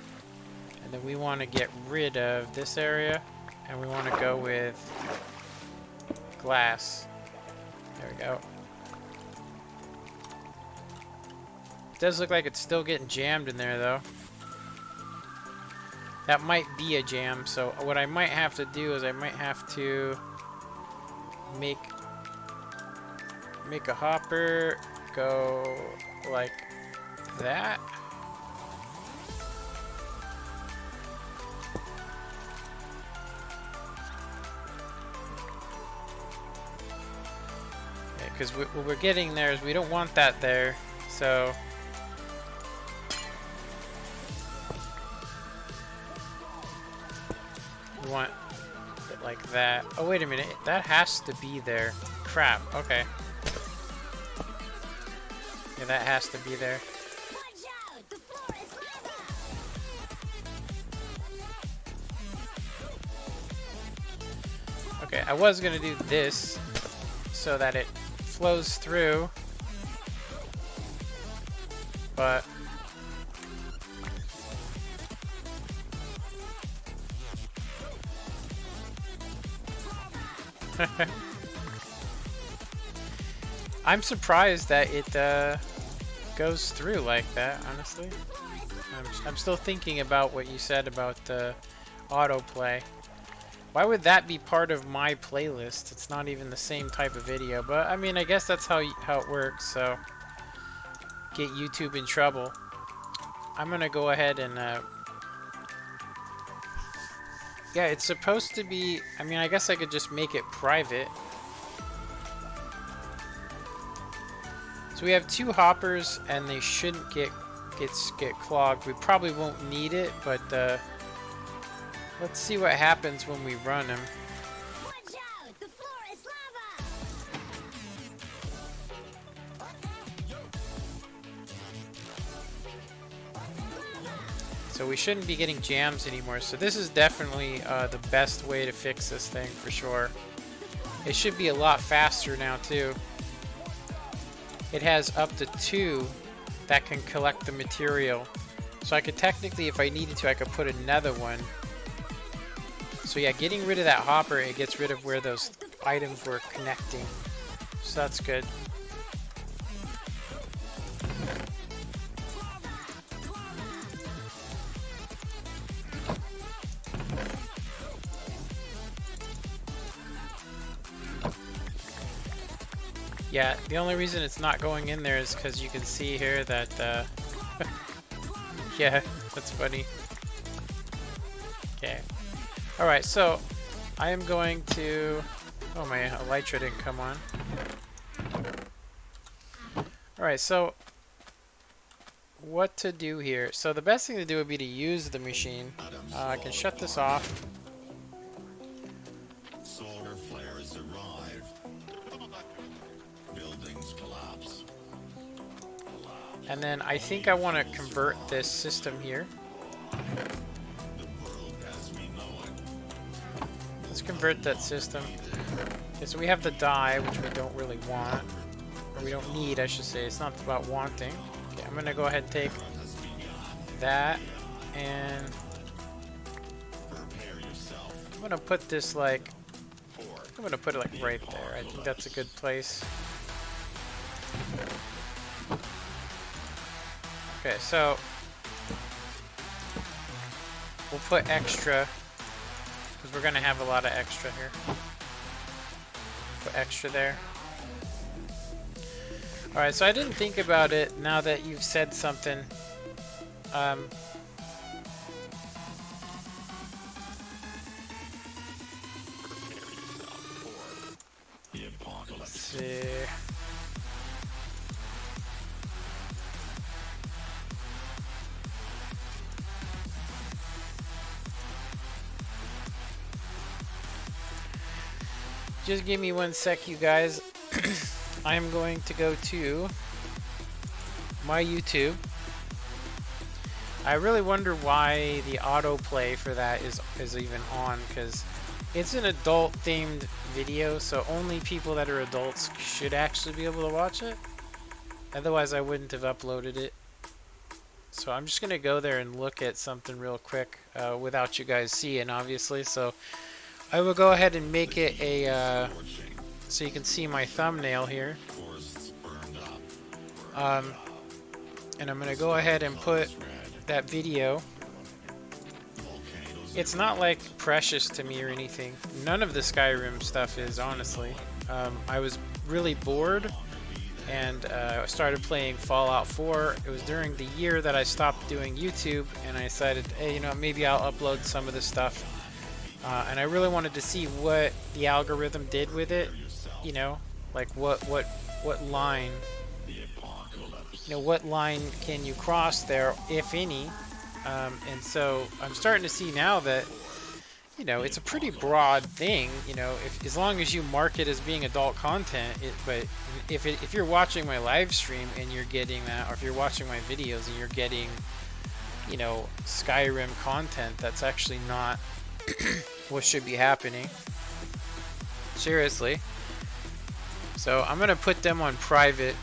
And then we want to get rid of this area, and we want to go with glass. There we go. It does look like it's still getting jammed in there, though. That might be a jam, so what I might have to do is I might have to make a hopper go like that. Because what we're getting there is we don't want that there, so we want it like that. Oh, wait a minute. That has to be there. Crap. Okay. Yeah, that has to be there. Okay, I was going to do this so that it flows through, but I'm surprised that it goes through like that, honestly. I'm still thinking about what you said about autoplay. Why would that be part of my playlist? It's not even the same type of video, but I mean, I guess that's how it works, so get YouTube in trouble. I'm gonna go ahead and yeah, it's supposed to be, I mean, I guess I could just make it private. So we have 2 hoppers, and they shouldn't get clogged. We probably won't need it, but let's see what happens when we run them. Watch out, the floor is lava! So we shouldn't be getting jams anymore. So this is definitely the best way to fix this thing for sure. It should be a lot faster now too. It has up to 2 that can collect the material. So I could technically, if I needed to, I could put another one. So yeah, getting rid of that hopper, it gets rid of where those items were connecting. So that's good. Yeah, the only reason it's not going in there is because you can see here that, yeah, that's funny. Okay. Alright, so I am going to, oh my elytra didn't come on. Alright, so what to do here? So the best thing to do would be to use the machine. I can shut this off. Solar flares arrive. Buildings collapse. And then I think I want to convert this system here. Let's convert that system. Okay, so we have the die, which we don't really want. Or we don't need, I should say. It's not about wanting. Okay, I'm gonna go ahead and take that, and I'm gonna put this like, I'm gonna put it like right there. I think that's a good place. Okay, so we'll put extra, because we're gonna have a lot of extra here. Put extra there. Alright, so I didn't think about it now that you've said something. Let's see. Just give me 1 sec, you guys. I'm going to go to my YouTube. I really wonder why the autoplay for that is even on, because it's an adult themed video, so only people that are adults should actually be able to watch it. Otherwise I wouldn't have uploaded it. So I'm just gonna go there and look at something real quick without you guys seeing, obviously. So I will go ahead and make it a so you can see my thumbnail here. And I'm gonna go ahead and put that video. It's not like precious to me or anything. None of the Skyrim stuff is, honestly. I was really bored, and I started playing Fallout 4. It was during the year that I stopped doing YouTube, and I decided, hey, you know, maybe I'll upload some of this stuff. And I really wanted to see what the algorithm did with it. You know, like what line, you know, what line can you cross there, if any. And so I'm starting to see now that, you know, it's a pretty broad thing. You know, as long as you mark it as being adult content. But if you're watching my live stream and you're getting that, or if you're watching my videos and you're getting, you know, Skyrim content, that's actually not what should be happening. Seriously. So I'm gonna put them on private.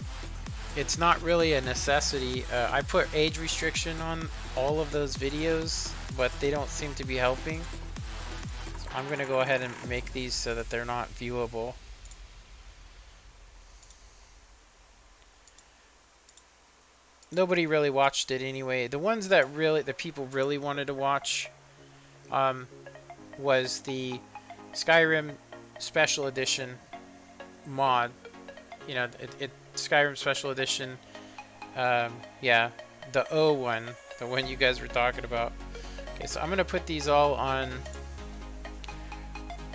It's not really a necessity. I put age restriction on all of those videos, but they don't seem to be helping. So I'm gonna go ahead and make these so that they're not viewable. Nobody really watched it anyway. The ones that the people really wanted to watch was the Skyrim Special Edition mod. You know, Skyrim Special Edition. Yeah, the O one, the one you guys were talking about. Okay, so I'm gonna put these all on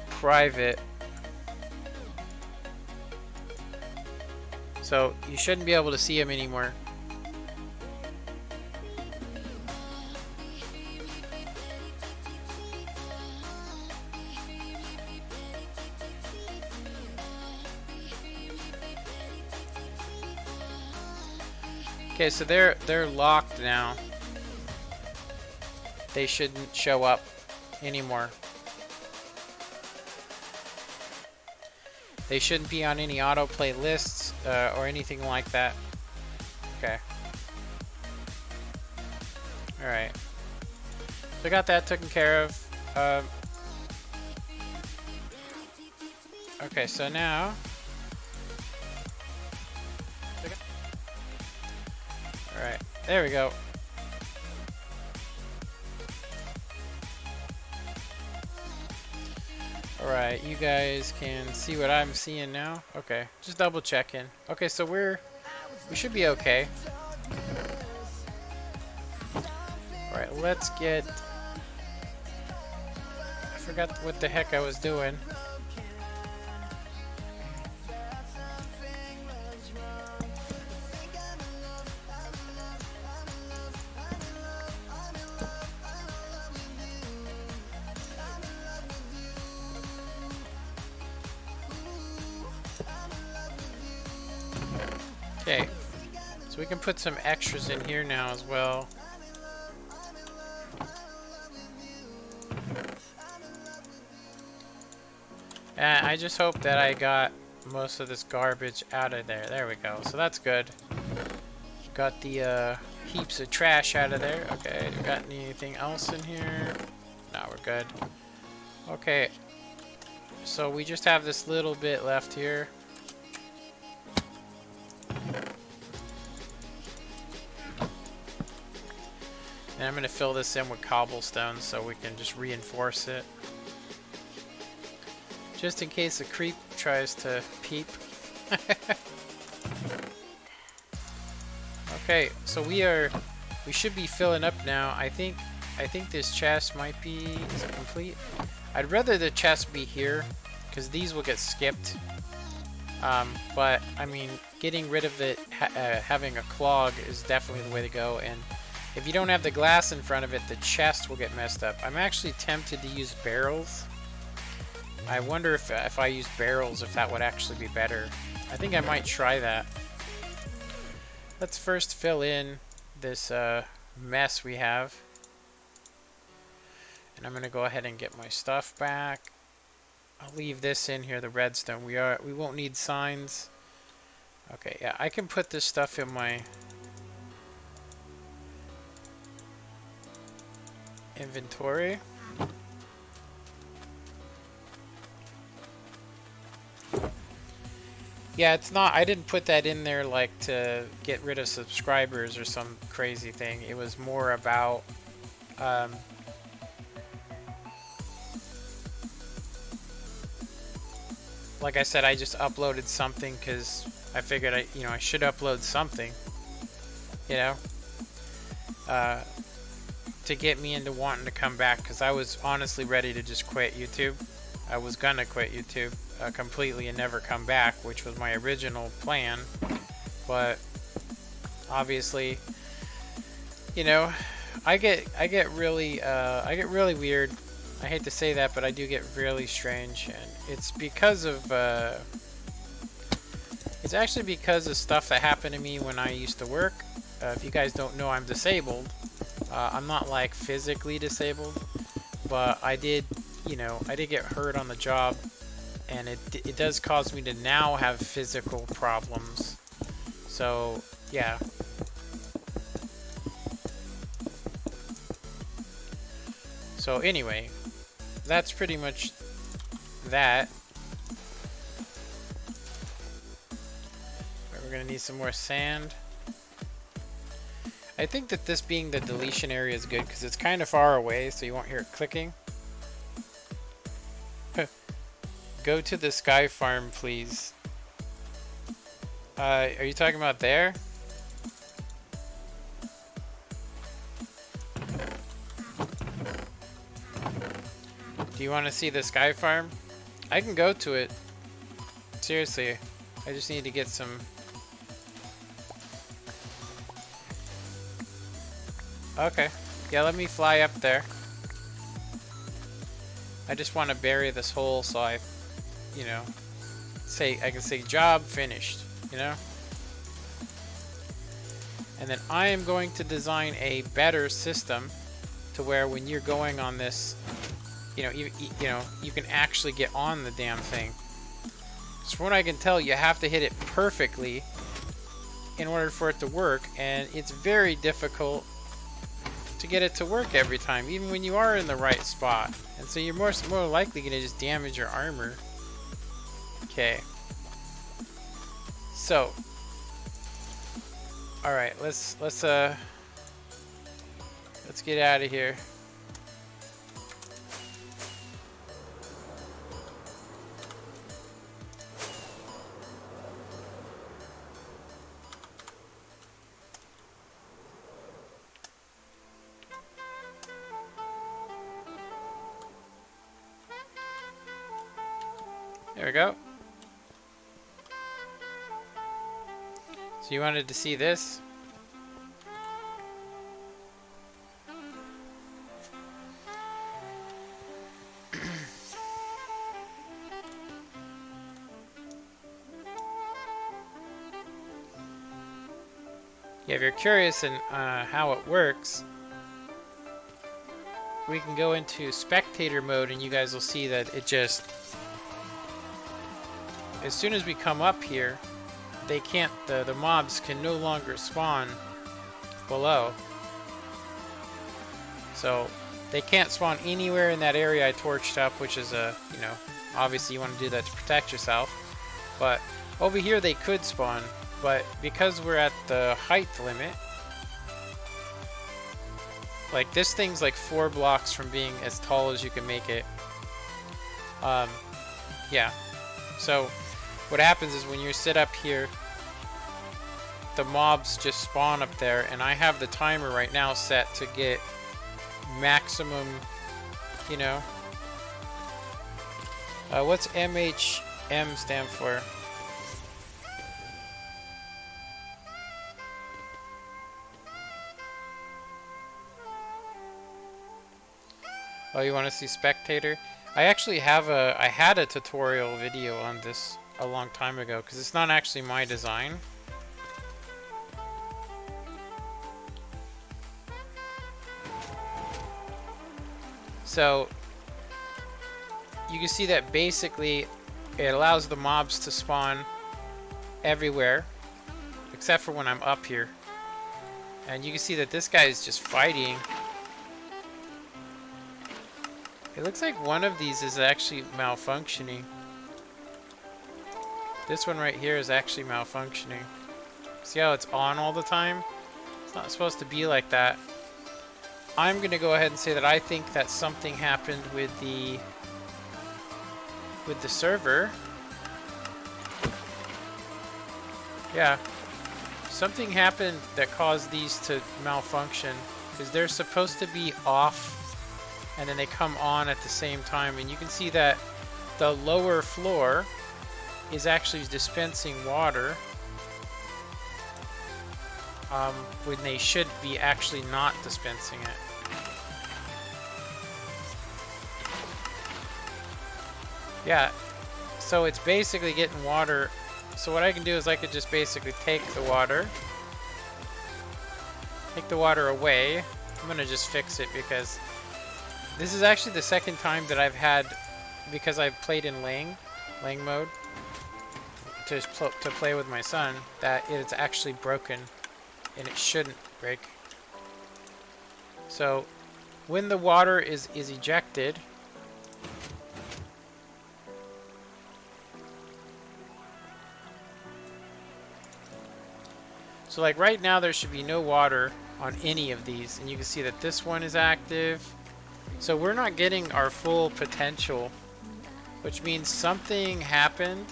private. So you shouldn't be able to see them anymore. Okay, so they're locked now. They shouldn't show up anymore. They shouldn't be on any autoplay lists or anything like that. Okay. Alright. So I got that taken care of. Okay, so now... Alright, there we go. Alright, you guys can see what I'm seeing now. Okay, just double checking. Okay, so we should be okay. Alright, let's get... I forgot what the heck I was doing. Okay, so we can put some extras in here now as well. And I just hope that I got most of this garbage out of there. There we go. So that's good. Got the heaps of trash out of there. Okay, got anything else in here? No, we're good. Okay. So we just have this little bit left here. And I'm going to fill this in with cobblestone so we can just reinforce it. Just in case a creep tries to peep. Okay, so we should be filling up now. I think this chest might be, is it complete? I'd rather the chest be here, because these will get skipped. But, I mean, getting rid of it, having a clog is definitely the way to go, and if you don't have the glass in front of it, the chest will get messed up. I'm actually tempted to use barrels. I wonder if I use barrels, if that would actually be better. I think I might try that. Let's first fill in this mess we have. And I'm going to go ahead and get my stuff back. I'll leave this in here, the redstone. We won't need signs. Okay, yeah, I can put this stuff in my inventory. Yeah, it's not, I didn't put that in there like to get rid of subscribers or some crazy thing. It was more about like I said, I just uploaded something because I figured I should upload something, you know, to get me into wanting to come back, because I was honestly ready to just quit YouTube. I was gonna quit YouTube completely and never come back, which was my original plan. But obviously, you know, I get really weird. I hate to say that, but I do get really strange, and it's because of it's actually because of stuff that happened to me when I used to work. If you guys don't know, I'm disabled. I'm not like physically disabled, but I did get hurt on the job, and it does cause me to now have physical problems. So yeah. So anyway, that's pretty much that. We're gonna need some more sand. I think that this being the deletion area is good because it's kind of far away, so you won't hear it clicking. Go to the sky farm, please. Are you talking about there? Do you want to see the sky farm? I can go to it. Seriously, I just need to get some. Okay, yeah, let me fly up there. I just want to bury this hole so I can say job finished, you know? And then I am going to design a better system to where when you're going on this, you can actually get on the damn thing. So from what I can tell, you have to hit it perfectly in order for it to work, and it's very difficult to get it to work every time, even when you are in the right spot. And so you're more likely going to just damage your armor. Okay. So, all right, let's get out of here. There we go. So you wanted to see this? Yeah, if you're curious in how it works, we can go into spectator mode and you guys will see that it just as soon as we come up here, they can't, the mobs can no longer spawn below. So they can't spawn anywhere in that area I torched up, which is you know, obviously you want to do that to protect yourself. But over here they could spawn, but because we're at the height limit, like this thing's like 4 blocks from being as tall as you can make it. Yeah. So what happens is when you sit up here, the mobs just spawn up there, and I have the timer right now set to get maximum, you know. What's MHM stand for? Oh, you want to see spectator? I actually have I had a tutorial video on this a long time ago, because it's not actually my design. So you can see that basically it allows the mobs to spawn everywhere except for when I'm up here, and you can see that this guy is just fighting. It looks like one of these is actually malfunctioning. This one right here is actually malfunctioning. See how it's on all the time? It's not supposed to be like that. I'm gonna go ahead and say that I think that something happened with the server. Yeah, something happened that caused these to malfunction, because they're supposed to be off and then they come on at the same time, and you can see that the lower floor is actually dispensing water when they should be actually not dispensing it. Yeah, so it's basically getting water. So what I can do is I could just basically take the water away. I'm gonna just fix it, because this is actually the second time that I've had, because I've played in Lang mode to play with my son, that it's actually broken, and it shouldn't break. So when the water is ejected, so like right now there should be no water on any of these, and you can see that this one is active. So we're not getting our full potential, which means something happened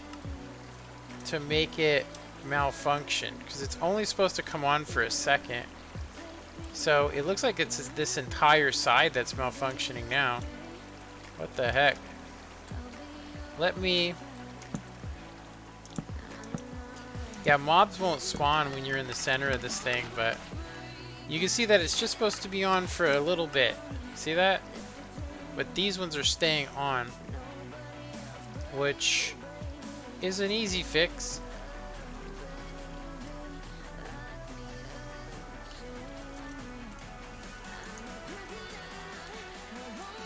to make it malfunction, because it's only supposed to come on for a second. So it looks like it's this entire side that's malfunctioning now. What the heck? Let me... Yeah, mobs won't spawn when you're in the center of this thing, but you can see that it's just supposed to be on for a little bit. See that? But these ones are staying on, which is an easy fix.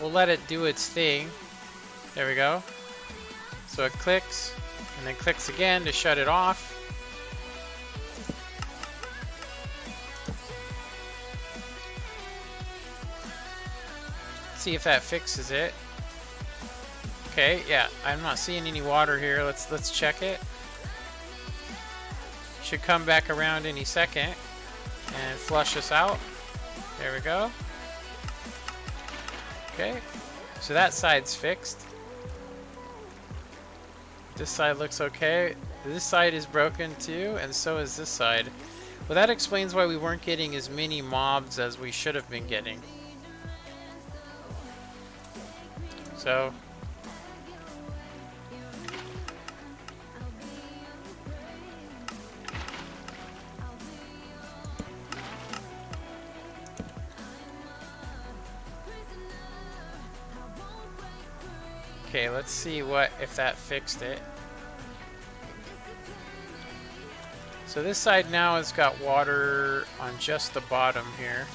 We'll let it do its thing. There we go. So it clicks, and then clicks again to shut it off. See if that fixes it. Okay, yeah, I'm not seeing any water here. Let's check it. Should come back around any second and flush us out. There we go. Okay, so that side's fixed. This side looks okay. This side is broken too, and so is this side. Well, that explains why we weren't getting as many mobs as we should have been getting. So okay, let's see if that fixed it. So this side now has got water on just the bottom here.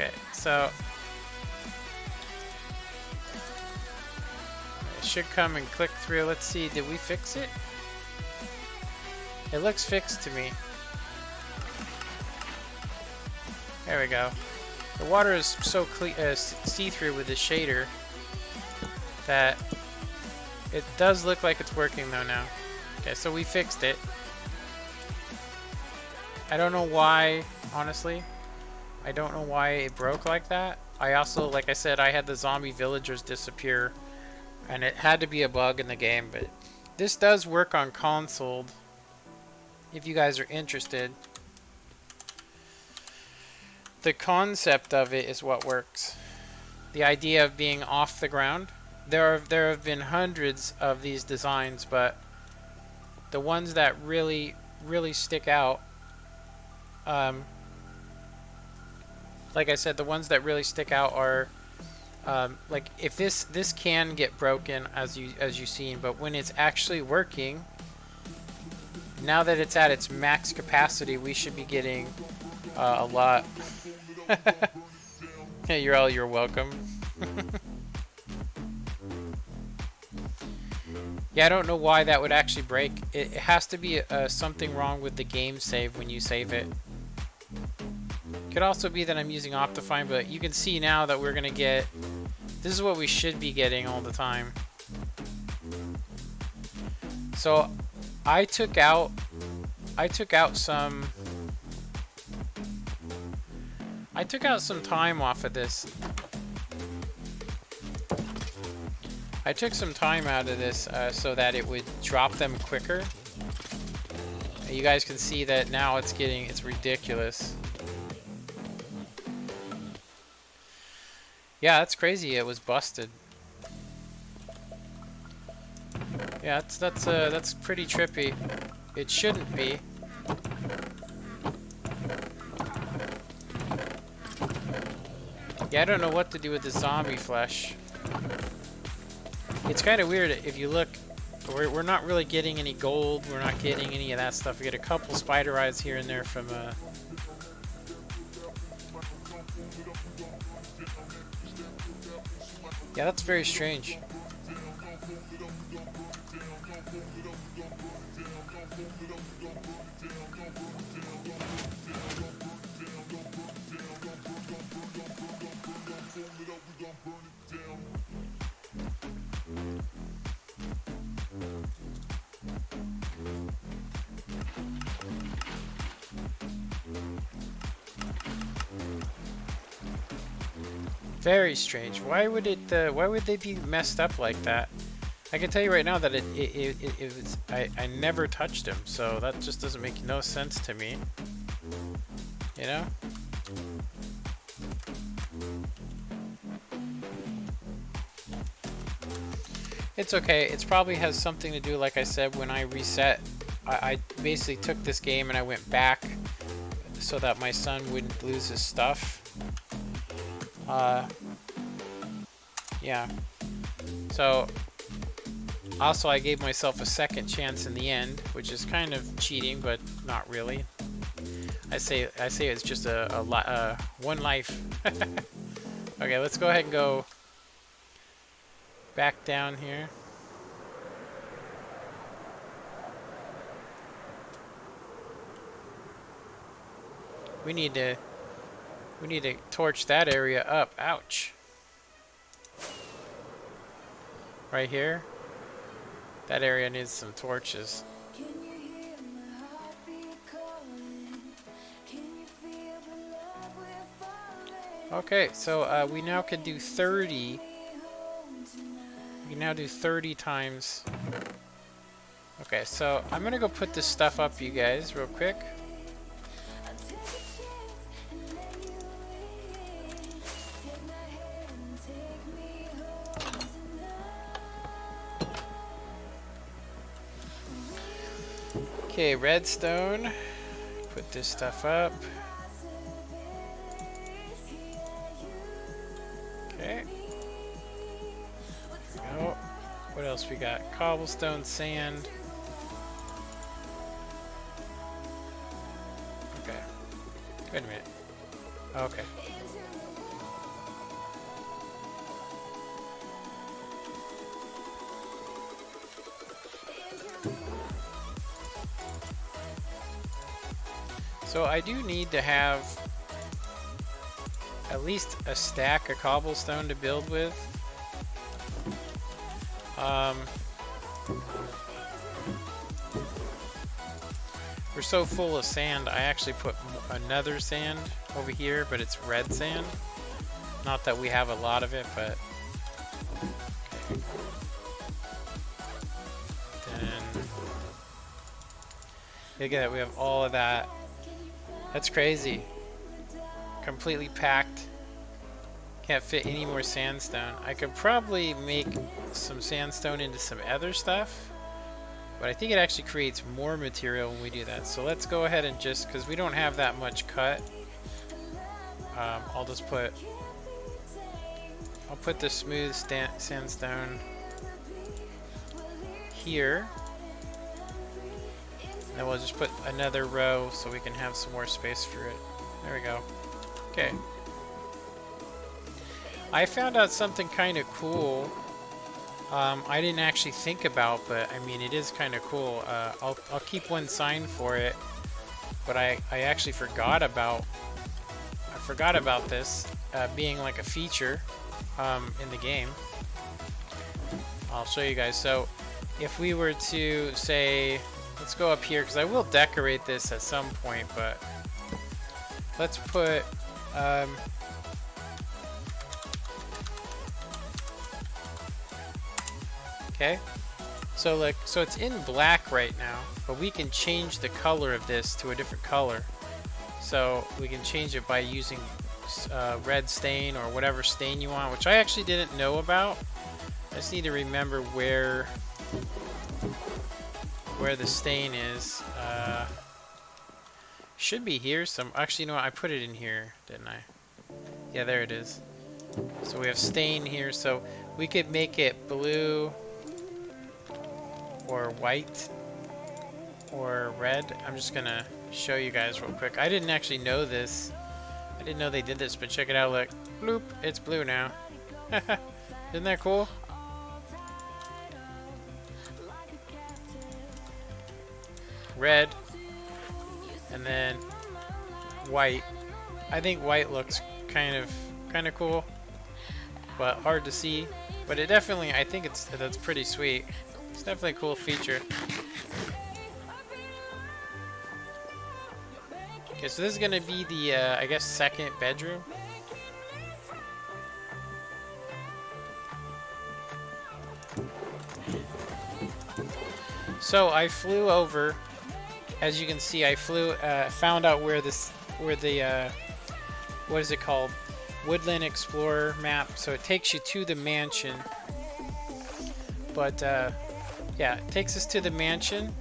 Okay, so it should come and click through. Let's see, did we fix it? It looks fixed to me. There we go. The water is so see-through with the shader that it does look like it's working though now. Okay, so we fixed it. I don't know why, honestly. I don't know why it broke like that. I also, like I said, I had the zombie villagers disappear, and it had to be a bug in the game, but this does work on console if you guys are interested. The concept of it is what works. The idea of being off the ground. There have been hundreds of these designs, but the ones that really stick out, like I said, the ones that really stick out are like if this can get broken as you've seen, but when it's actually working, now that it's at its max capacity, we should be getting a lot. Hey, you're welcome. Yeah, I don't know why that would actually break. It has to be something wrong with the game save when you save it. Could also be that I'm using Optifine, but you can see now that we're gonna get. This is what we should be getting all the time. So I took out some time off of this. I took some time out of this so that it would drop them quicker. And you guys can see that now it's ridiculous. Yeah, that's crazy. It was busted. Yeah, that's pretty trippy. It shouldn't be. Yeah, I don't know what to do with the zombie flesh. It's kind of weird if you look. We're not really getting any gold. We're not getting any of that stuff. We get a couple spider eyes here and there from Yeah, that's very strange. Very strange. Why would they be messed up like that? I can tell you right now that it was. I never touched him, so that just doesn't make no sense to me. You know? It's okay. It probably has something to do, like I said, when I reset. I basically took this game and I went back so that my son wouldn't lose his stuff. Yeah. So, also I gave myself a second chance in the end, which is kind of cheating, but not really. I say it's just one life. Okay, let's go ahead and go back down here. We need to torch that area up. Ouch. Right here. That area needs some torches. Okay, so we now can do 30. We can now do 30 times. Okay, so I'm gonna go put this stuff up, you guys, real quick. Okay, redstone. Put this stuff up. Okay. Oh, what else we got? Cobblestone, sand. Okay. Wait a minute. Okay. So I do need to have at least a stack of cobblestone to build with. We're so full of sand, I actually put another sand over here, but it's red sand. Not that we have a lot of it, but... Okay. Then... Look at that, we have all of that. That's crazy. Completely packed. Can't fit any more sandstone. I could probably make some sandstone into some other stuff. But I think it actually creates more material when we do that. So let's go ahead and just, because we don't have that much cut, I'll put the smooth sandstone here. And then we'll just put another row so we can have some more space for it. There we go. Okay. I found out something kind of cool. I didn't actually think about, but I mean, it is kind of cool. I'll keep one sign for it, but I actually forgot about this being like a feature in the game. I'll show you guys. So if we were to say, let's go up here, because I will decorate this at some point, but let's put okay, so like, so it's in black right now, but we can change the color of this to a different color. So we can change it by using red stain or whatever stain you want, which I actually didn't know about. I just need to remember where the stain is. Should be here some. Actually, you know what? I put it in here, didn't I? Yeah, there it is. So we have stain here, so we could make it blue or white or red. I'm just gonna show you guys real quick. I didn't actually know this. I didn't know they did this, but check it out. Look, bloop, it's blue now. Isn't that cool? Red, and then white. I think white looks kind of cool, but hard to see. But it definitely, I think that's pretty sweet. It's definitely a cool feature. Okay, so this is gonna be the I guess second bedroom. So I flew over. As you can see, I found out where the what is it called? Woodland Explorer map. So it takes you to the mansion. But yeah, it takes us to the mansion,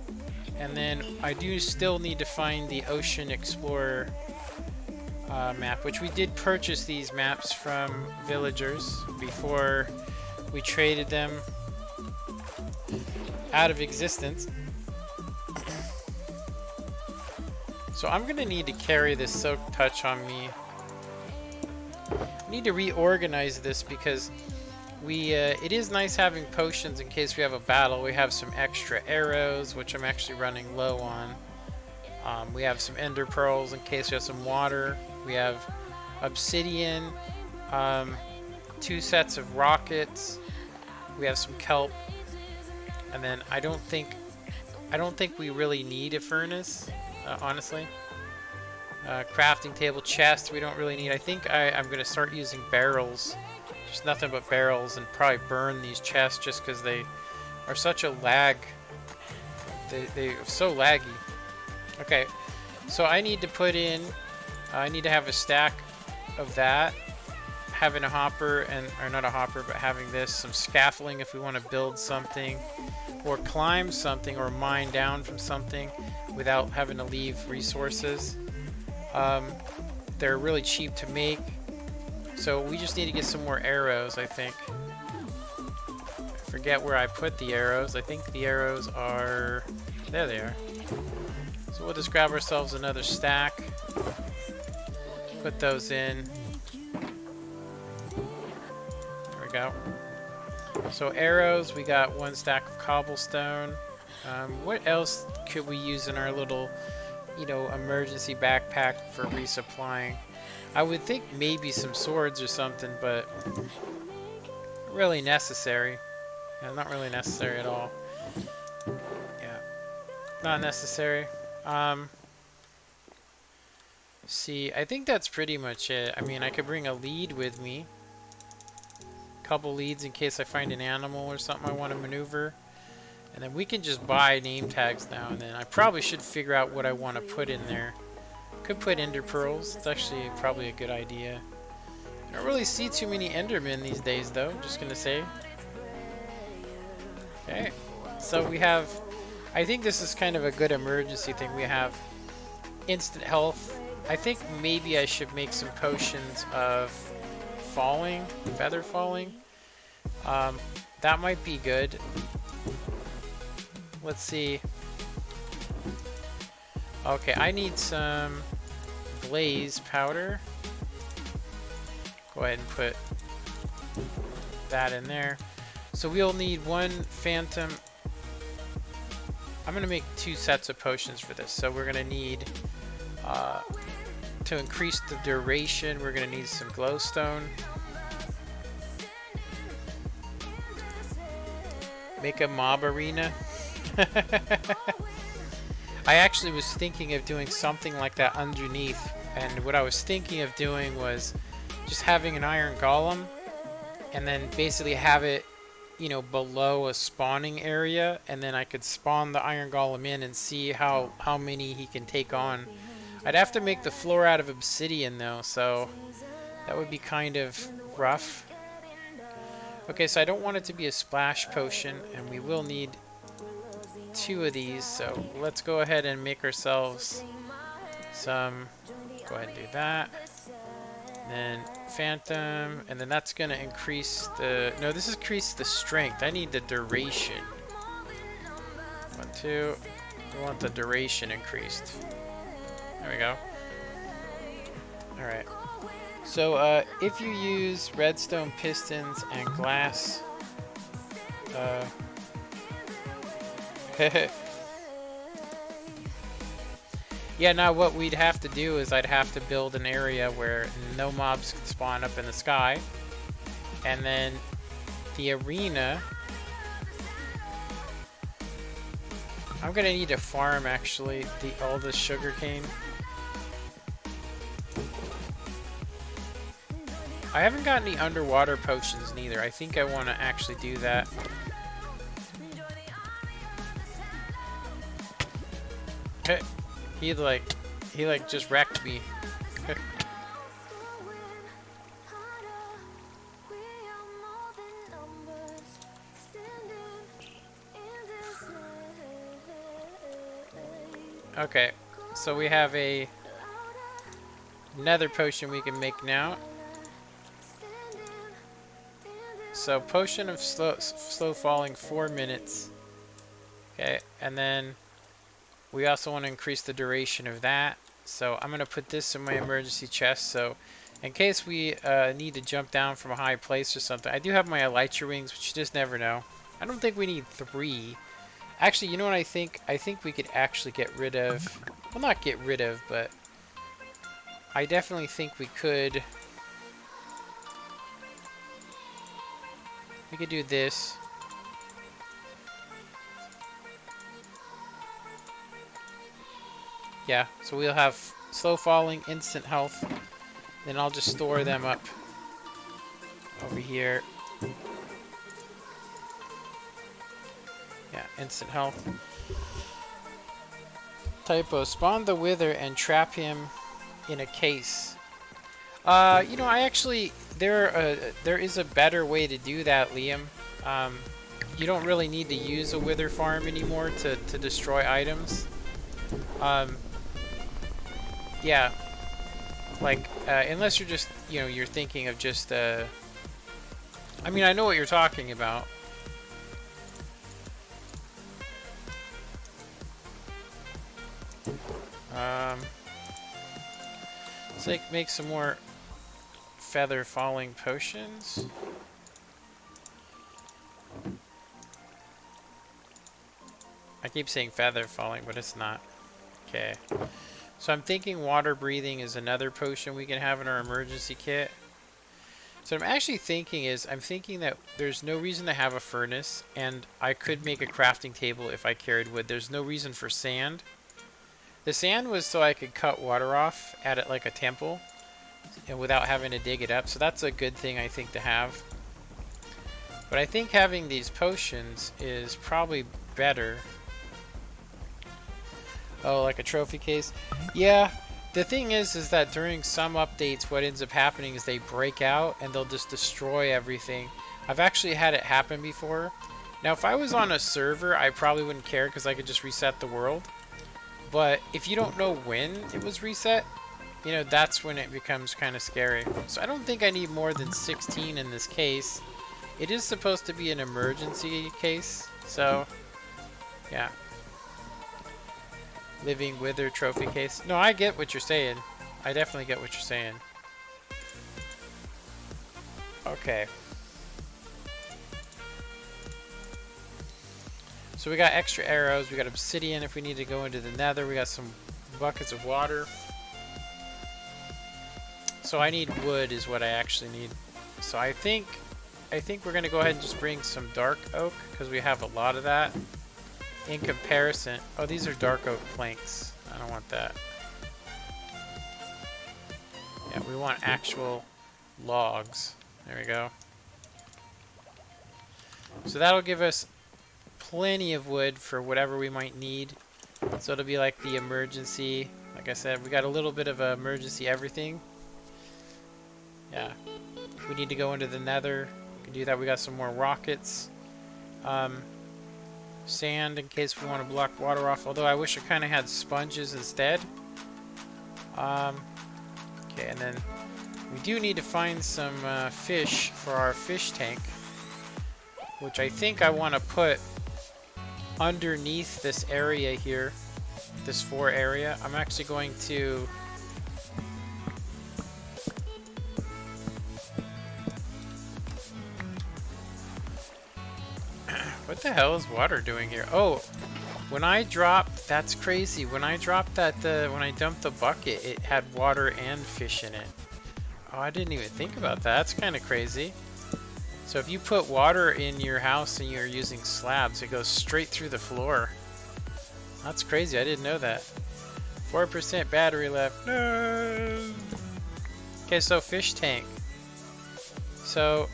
and then I do still need to find the Ocean Explorer map, which we did purchase these maps from villagers before we traded them out of existence. So I'm gonna need to carry this Silk Touch on me. I need to reorganize this because it is nice having potions in case we have a battle. We have some extra arrows, which I'm actually running low on. We have some ender pearls in case we have some water. We have obsidian, 2 sets of rockets. We have some kelp, and then I don't think we really need a furnace. Honestly, crafting table, chest, we don't really need. I think I'm gonna start using barrels, just nothing but barrels, and probably burn these chests just because they are such a lag. They are so laggy. Okay, so I need to put in. I need to have a stack of that. Having a hopper or not a hopper, but having this, some scaffolding if we want to build something, or climb something, or mine down from something without having to leave resources. They're really cheap to make, so we just need to get some more arrows, I think. I forget where I put the arrows. I think the arrows are... there they are. So we'll just grab ourselves another stack, put those in. There we go. So arrows, we got 1 stack of cobblestone. What else could we use in our little you know, emergency backpack for resupplying. I would think maybe some swords or something, but really necessary. Yeah, not really necessary at all. Yeah, not necessary. See, I think that's pretty much it. I mean, I could bring a lead with me. Couple leads in case I find an animal or something I want to maneuver. And then we can just buy name tags now and then. I probably should figure out what I want to put in there. Could put ender pearls. It's actually probably a good idea. I don't really see too many endermen these days though, just gonna say. Okay, so we have, I think this is kind of a good emergency thing. We have instant health. I think maybe I should make some potions of falling, feather falling. That might be good. Let's see. Okay, I need some blaze powder. Go ahead and put that in there. So we'll need one phantom. I'm gonna make 2 sets of potions for this. So we're gonna need, to increase the duration, we're gonna need some glowstone. Make a mob arena. I actually was thinking of doing something like that underneath, and what I was thinking of doing was just having an iron golem and then basically have it, you know, below a spawning area, and then I could spawn the iron golem in and see how many he can take on. I'd have to make the floor out of obsidian though, so that would be kind of rough. Okay, so I don't want it to be a splash potion, and we will need 2 of these, so let's go ahead and make ourselves some. Go ahead and do that. And then phantom, and then that's gonna increase the, no, this increase the strength. I need the duration. 1, 2. I want the duration increased. There we go. Alright. So if you use redstone pistons and glass, yeah, now what we'd have to do is I'd have to build an area where no mobs can spawn up in the sky, and then the arena, I'm gonna need to farm actually all the sugar cane. I haven't got any underwater potions neither. I think I want to actually do that. He like just wrecked me. Okay, so we have a nether potion we can make now. So potion of slow falling 4 minutes. Okay, and then we also want to increase the duration of that. So I'm going to put this in my emergency chest. So in case we need to jump down from a high place or something. I do have my elytra wings, but you just never know. I don't think we need 3. Actually, you know what I think? I think we could actually get rid of... Well, not get rid of, but... I definitely think we could... We could do this. Yeah, so we'll have slow falling, instant health. Then I'll just store them up over here. Yeah, instant health. Typo, spawn the wither and trap him in a case. You know, I actually, there is a better way to do that, Liam. You don't really need to use a wither farm anymore to destroy items. Yeah, like, unless you're just, you know, you're thinking of just, I mean, I know what you're talking about. Let's like make some more feather falling potions. I keep saying feather falling, but it's not. Okay. So I'm thinking water breathing is another potion we can have in our emergency kit. So what I'm actually thinking is, I'm thinking that there's no reason to have a furnace, and I could make a crafting table if I carried wood. There's no reason for sand. The sand was so I could cut water off at it like a temple, and without having to dig it up. So that's a good thing I think to have. But I think having these potions is probably better. Oh, like a trophy case? Yeah. The thing is that during some updates, what ends up happening is they break out and they'll just destroy everything. I've actually had it happen before. Now, if I was on a server, I probably wouldn't care because I could just reset the world. But if you don't know when it was reset, you know, that's when it becomes kind of scary. So I don't think I need more than 16 in this case. It is supposed to be an emergency case, so yeah. Living Wither trophy case. No, I get what you're saying. I definitely get what you're saying. Okay. So we got extra arrows. We got obsidian if we need to go into the nether. We got some buckets of water. So I need wood is what I actually need. So I think we're going to go ahead and just bring some dark oak because we have a lot of that. In comparison, oh, these are dark oak planks. I don't want that. Yeah, we want actual logs. There we go. So that'll give us plenty of wood for whatever we might need. So it'll be like the emergency. Like I said, we got a little bit of emergency everything. Yeah. If we need to go into the nether, we can do that. We got some more rockets. Sand in case we want to block water off, although I wish I kind of had sponges instead. Okay, and then we do need to find some fish for our fish tank, which I think I want to put underneath this area here, this 4 area. I'm actually going to what the hell is water doing here? Oh, when I dropped, that's crazy. When I dropped that, when I dumped the bucket, it had water and fish in it. Oh, I didn't even think about that. That's kind of crazy. So if you put water in your house and you're using slabs, it goes straight through the floor. That's crazy. I didn't know that. 4% battery left. No. Okay, so fish tank. So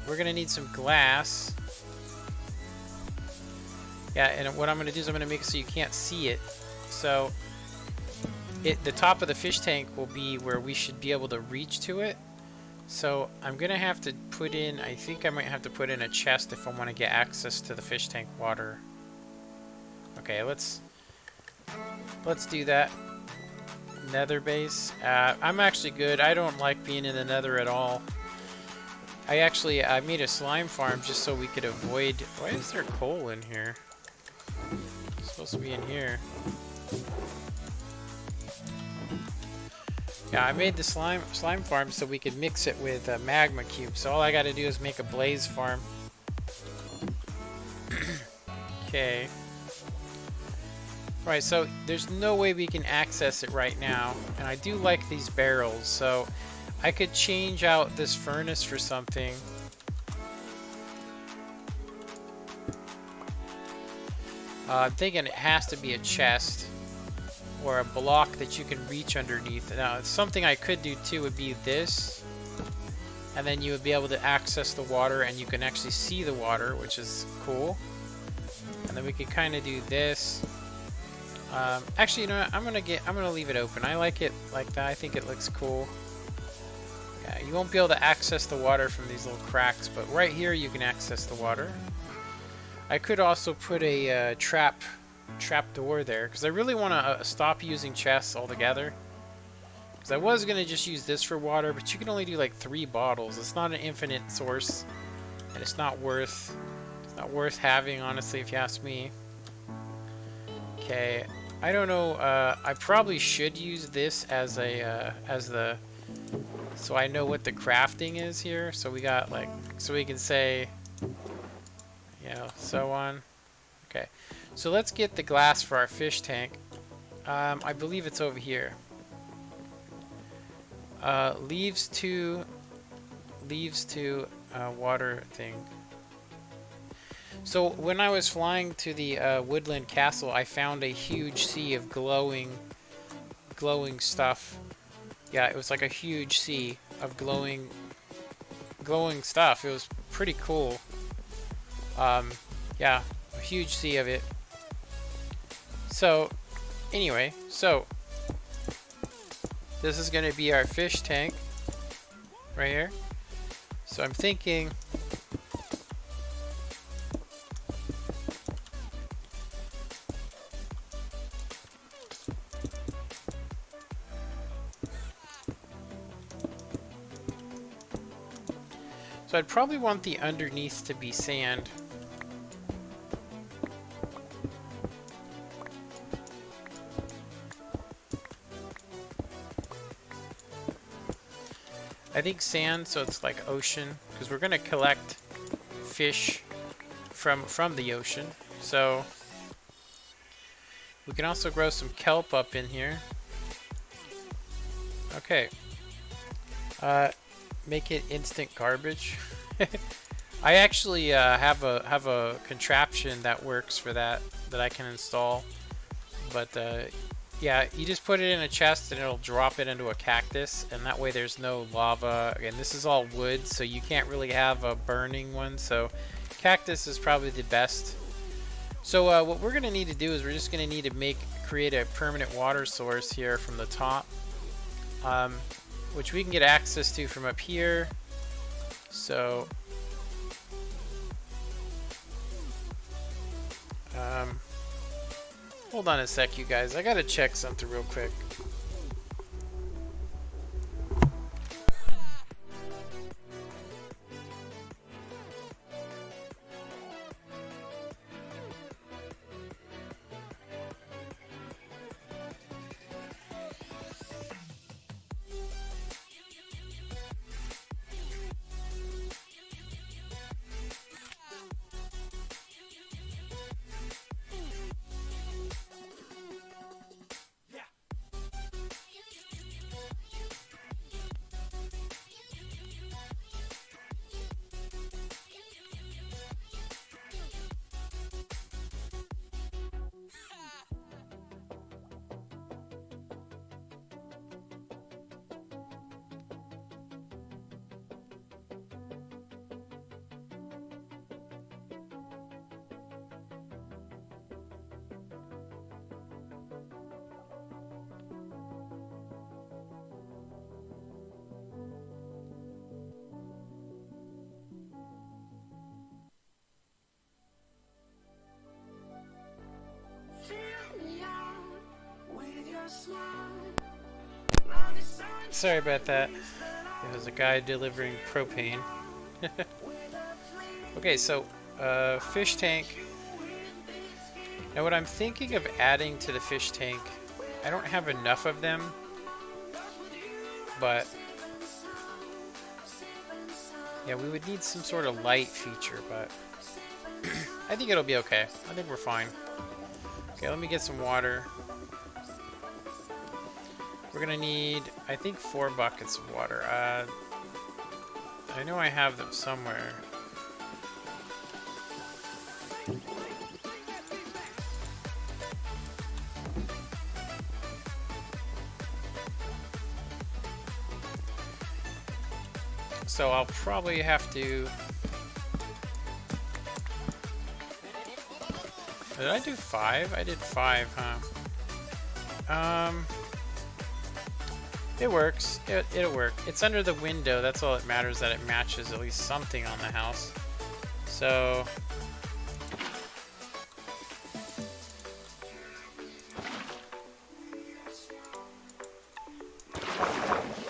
we're gonna need some glass. Yeah, and what I'm going to do is I'm going to make it so you can't see it. So the top of the fish tank will be where we should be able to reach to it. So I'm going to have to put in, I think I might have to put in a chest if I want to get access to the fish tank water. Okay, let's do that. Nether base. I'm actually good. I don't like being in the nether at all. I made a slime farm just so we could avoid... Why is there coal in here? It's supposed to be in here. Yeah, I made the slime farm so we could mix it with magma cube. So all I got to do is make a blaze farm. Okay. Right, so there's no way we can access it right now. And I do like these barrels, so I could change out this furnace for something. I'm thinking it has to be a chest or a block that you can reach underneath. Now, something I could do too would be this, and then you would be able to access the water and you can actually see the water, which is cool. And then we could kind of do this. Actually, you know what? I'm gonna leave it open. I like it like that. I think it looks cool. Yeah, you won't be able to access the water from these little cracks, but right here you can access the water. I could also put a trap door there, because I really want to stop using chests altogether. Because I was going to just use this for water, but you can only do like 3 bottles. It's not an infinite source, and it's not worth having, honestly, if you ask me. Okay, I don't know. I probably should use this as the so I know what the crafting is here. So we got like, so we can say, you know, so on. Okay, so let's get the glass for our fish tank. I believe it's over here. Leaves to water thing. So when I was flying to the Woodland Castle, I found a huge sea of glowing stuff. Yeah, it was like a huge sea of glowing stuff. It was pretty cool. Yeah, a huge sea of it. So, anyway, so this is going to be our fish tank right here. So I'm thinking so I'd probably want the underneath to be sand. I think sand, so it's like ocean, because we're gonna collect fish from the ocean. So we can also grow some kelp up in here. Okay. Make it instant garbage. I actually have a contraption that works for that I can install. But yeah, you just put it in a chest and it'll drop it into a cactus, and that way there's no lava. Again, this is all wood, so you can't really have a burning one. So cactus is probably the best. So what we're gonna need to do is we're just gonna need to create a permanent water source here from the top, which we can get access to from up here. So hold on a sec, you guys. I gotta check something real quick. Sorry about that. It was a guy delivering propane. Okay, so fish tank. Now what I'm thinking of adding to the fish tank, I don't have enough of them, but yeah, we would need some sort of light feature, but I think it'll be okay. I think we're fine. Okay, let me get some water. We're gonna need, I think, 4 buckets of water. I know I have them somewhere. So I'll probably have to... Did I do 5? I did 5, huh? It works. It'll work. It's under the window. That's all that matters, that it matches at least something on the house. So...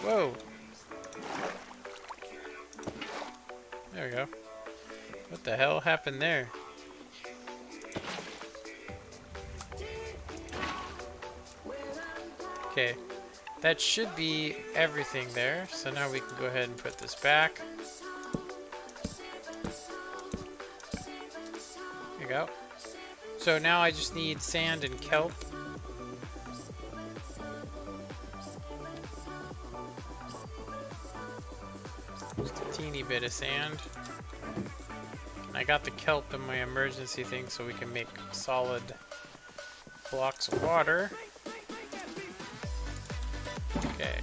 Whoa! There we go. What the hell happened there? Okay. That should be everything there. So now we can go ahead and put this back. There you go. So now I just need sand and kelp. tiny bit of sand. And I got the kelp in my emergency thing so we can make solid blocks of water. Okay.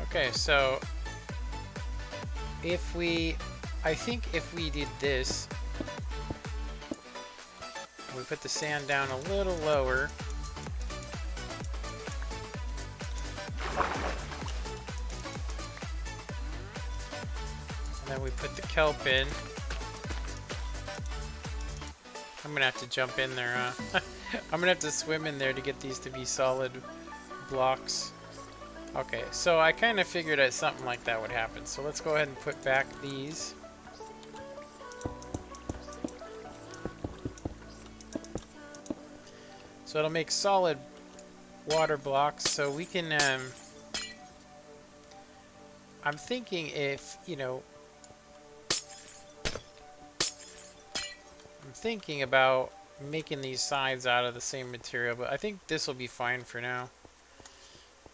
Okay, so I think if we did this, we put the sand down a little lower. And then we put the kelp in. I'm gonna have to jump in there, huh? I'm gonna have to swim in there to get these to be solid blocks. Okay, so I kind of figured that something like that would happen. So let's go ahead and put back these. So it'll make solid water blocks. So we can, I'm thinking if, you know, I'm thinking about making these sides out of the same material, but I think this will be fine for now.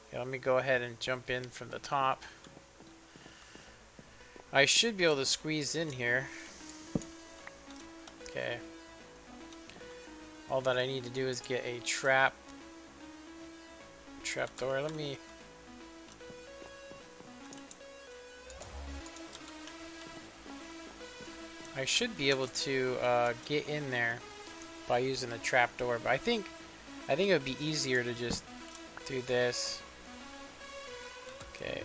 Okay, let me go ahead and jump in from the top. I should be able to squeeze in here. Okay. All that I need to do is get a trap door. Let me... I should be able to get in there by using the trapdoor, but I think it would be easier to just do this. Okay,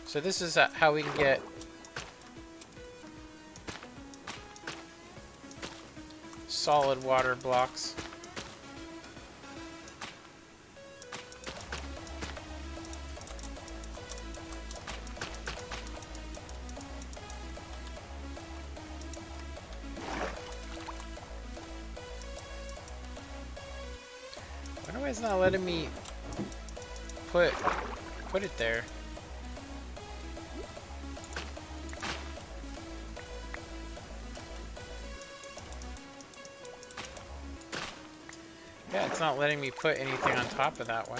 so this is how we can get solid water blocks. I wonder why it's not letting me put it there. Yeah, it's not letting me put anything on top of that one.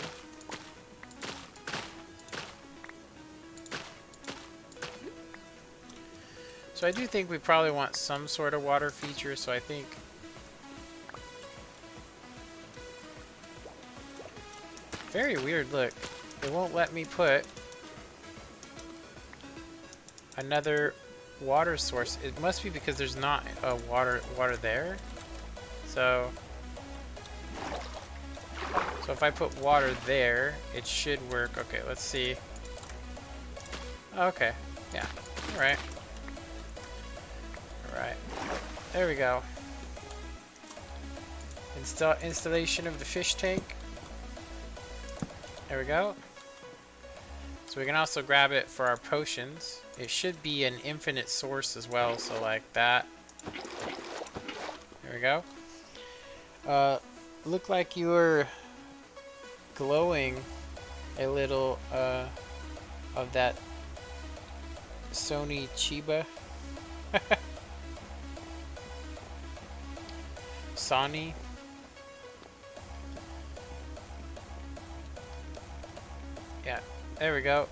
So I do think we probably want some sort of water feature, so I think very weird, look. It won't let me put another water source. It must be because there's not a water there. So if I put water there, it should work. Okay, let's see. Okay, yeah, alright. Alright, there we go. Installation of the fish tank. There we go. So we can also grab it for our potions. It should be an infinite source as well, so like that. There we go. Look like you were glowing a little of that Sony Chiba. Sony. Yeah, there we go.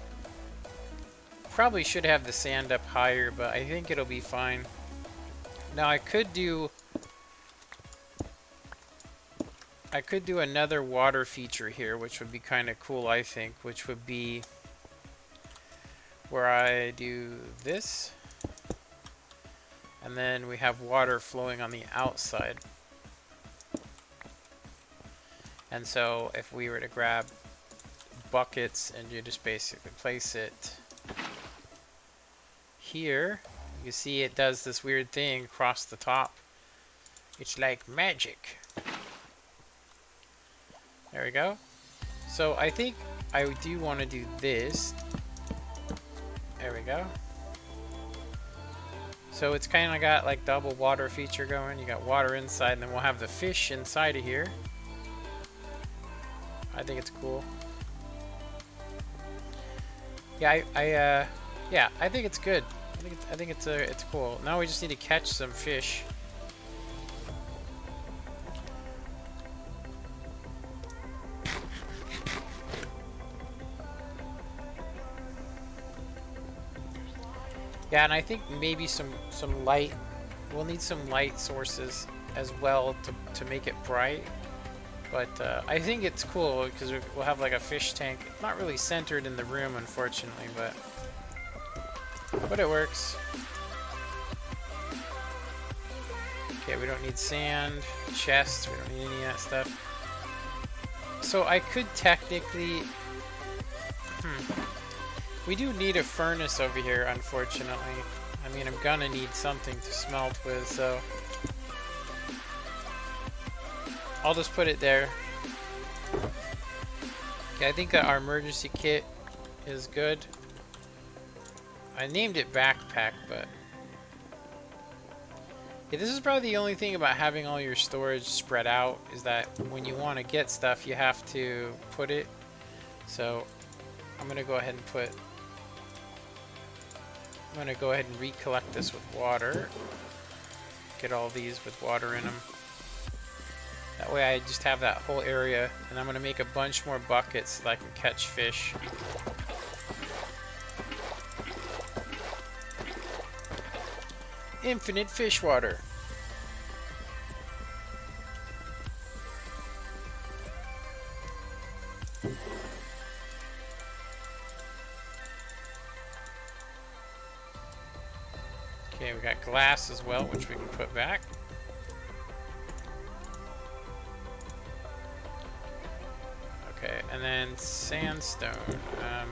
Probably should have the sand up higher, but I think it'll be fine. Now I could do another water feature here, which would be kind of cool, I think, which would be where I do this, and then we have water flowing on the outside. And so if we were to grab buckets and you just basically place it here, you see it does this weird thing across the top. It's like magic. There we go. So I think I do want to do this. There we go. So it's kind of got like double water feature going. You got water inside, and then we'll have the fish inside of here. I think it's cool. Yeah, yeah, I think it's good. I think it's cool. Now we just need to catch some fish. Yeah, and I think maybe some light. We'll need some light sources as well to make it bright. But I think it's cool because we'll have like a fish tank. Not really centered in the room, unfortunately, but it works. Okay, we don't need sand, chests, we don't need any of that stuff. So I could technically... We do need a furnace over here, unfortunately. I mean, I'm gonna need something to smelt with, so... I'll just put it there. Okay, I think that our emergency kit is good. I named it backpack, but... Yeah, this is probably the only thing about having all your storage spread out, is that when you want to get stuff, you have to put it. So, I'm gonna go ahead and put... I'm gonna go ahead and recollect this with water. Get all these with water in them. That way I just have that whole area, and I'm gonna make a bunch more buckets so that I can catch fish. Infinite fish water. Okay, we got glass as well, which we can put back. Okay, and then sandstone. There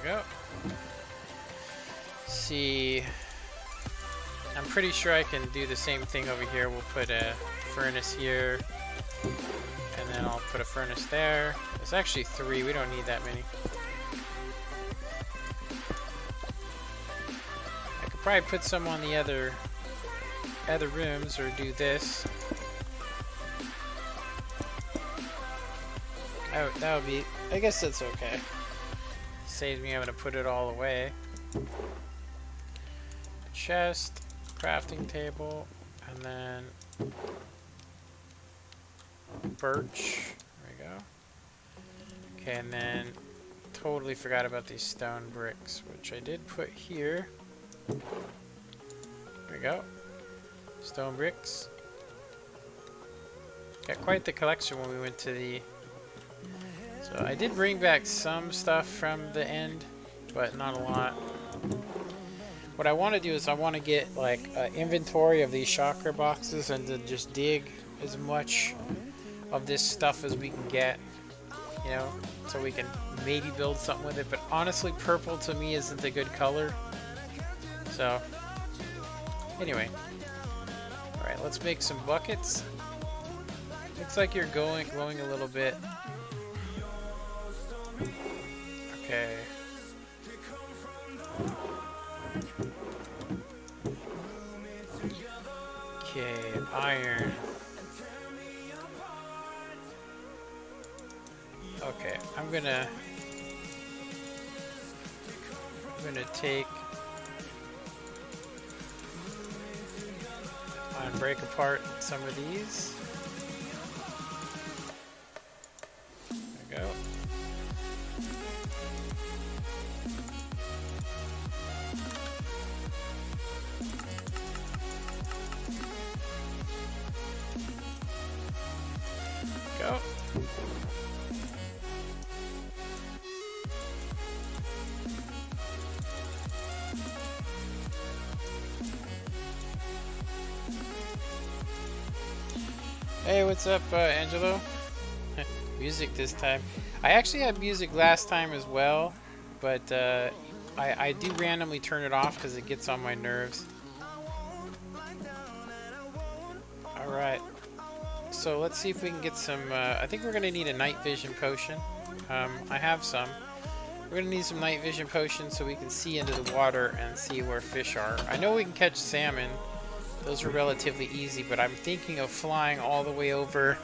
we go. See, I'm pretty sure I can do the same thing over here. We'll put a furnace here, and then I'll put a furnace there. It's actually 3. We don't need that many. Probably put some on the other rooms, or do this. That would be, I guess that's okay. Saves me having to put it all away. Chest, crafting table, and then birch. There we go. Okay, and then totally forgot about these stone bricks, which I did put here. There we go. Stone bricks. Got quite the collection when we went to the... So I did bring back some stuff from the end, but not a lot. What I want to do is I want to get like an inventory of these chakra boxes and to just dig as much of this stuff as we can get, you know, so we can maybe build something with it. But honestly, purple to me isn't a good color. So, anyway, alright, let's make some buckets. Looks like you're glowing a little bit. Okay. Okay, iron. Okay, I'm gonna take and break apart some of these. There we go. Go. Hey, what's up, Angelo? Music this time. I actually had music last time as well, but I do randomly turn it off because it gets on my nerves. Alright, so let's see if we can get some, I think we're going to need a night vision potion. I have some. We're going to need some night vision potions so we can see into the water and see where fish are. I know we can catch salmon. Those are relatively easy, but I'm thinking of flying all the way over.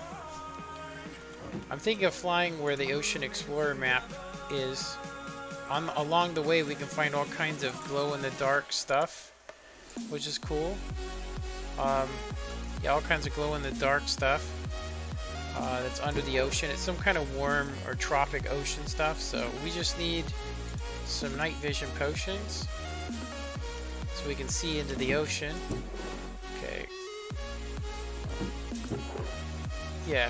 I'm thinking of flying where the Ocean Explorer map is. Along the way, we can find all kinds of glow-in-the-dark stuff, which is cool. Yeah, all kinds of glow-in-the-dark stuff that's under the ocean. It's some kind of warm or tropic ocean stuff, so we just need some night vision potions so we can see into the ocean. Okay. Yeah,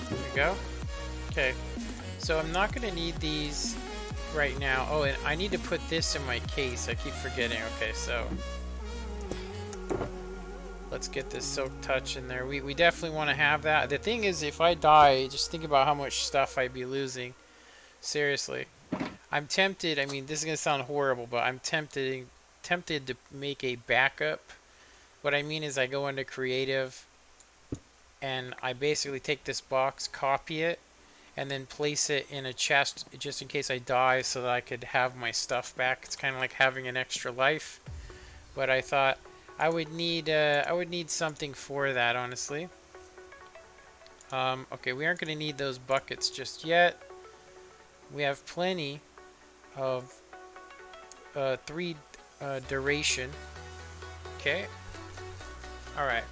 there we go. Okay, so I'm not going to need these right now. Oh, and I need to put this in my case. I keep forgetting. Okay, so let's get this Silk Touch in there. We definitely want to have that. The thing is, if I die, just think about how much stuff I'd be losing. Seriously. I'm tempted, I mean, this is going to sound horrible, but I'm tempted to make a backup. What I mean is I go into creative and I basically take this box, copy it, and then place it in a chest just in case I die so that I could have my stuff back. It's kind of like having an extra life. But I thought I would need something for that, honestly. Okay, we aren't going to need those buckets just yet. We have plenty of 3 duration. Okay. Alright.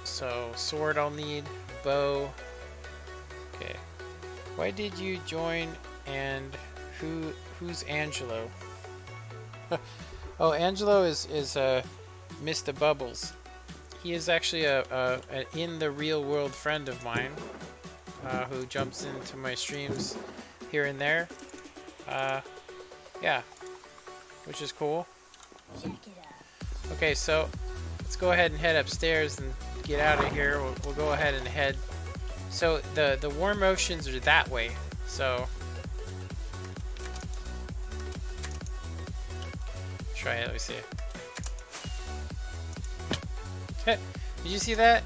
So, sword I'll need. Bow. Okay. Why did you join, and who's Angelo? Oh, Angelo is Mr. Bubbles. He is actually an in the real world friend of mine who jumps into my streams here and there. Yeah, which is cool. Okay, so let's go ahead and head upstairs and get out of here. We'll go ahead and head. So the warm oceans are that way. So try it. Let me see. Did you see that?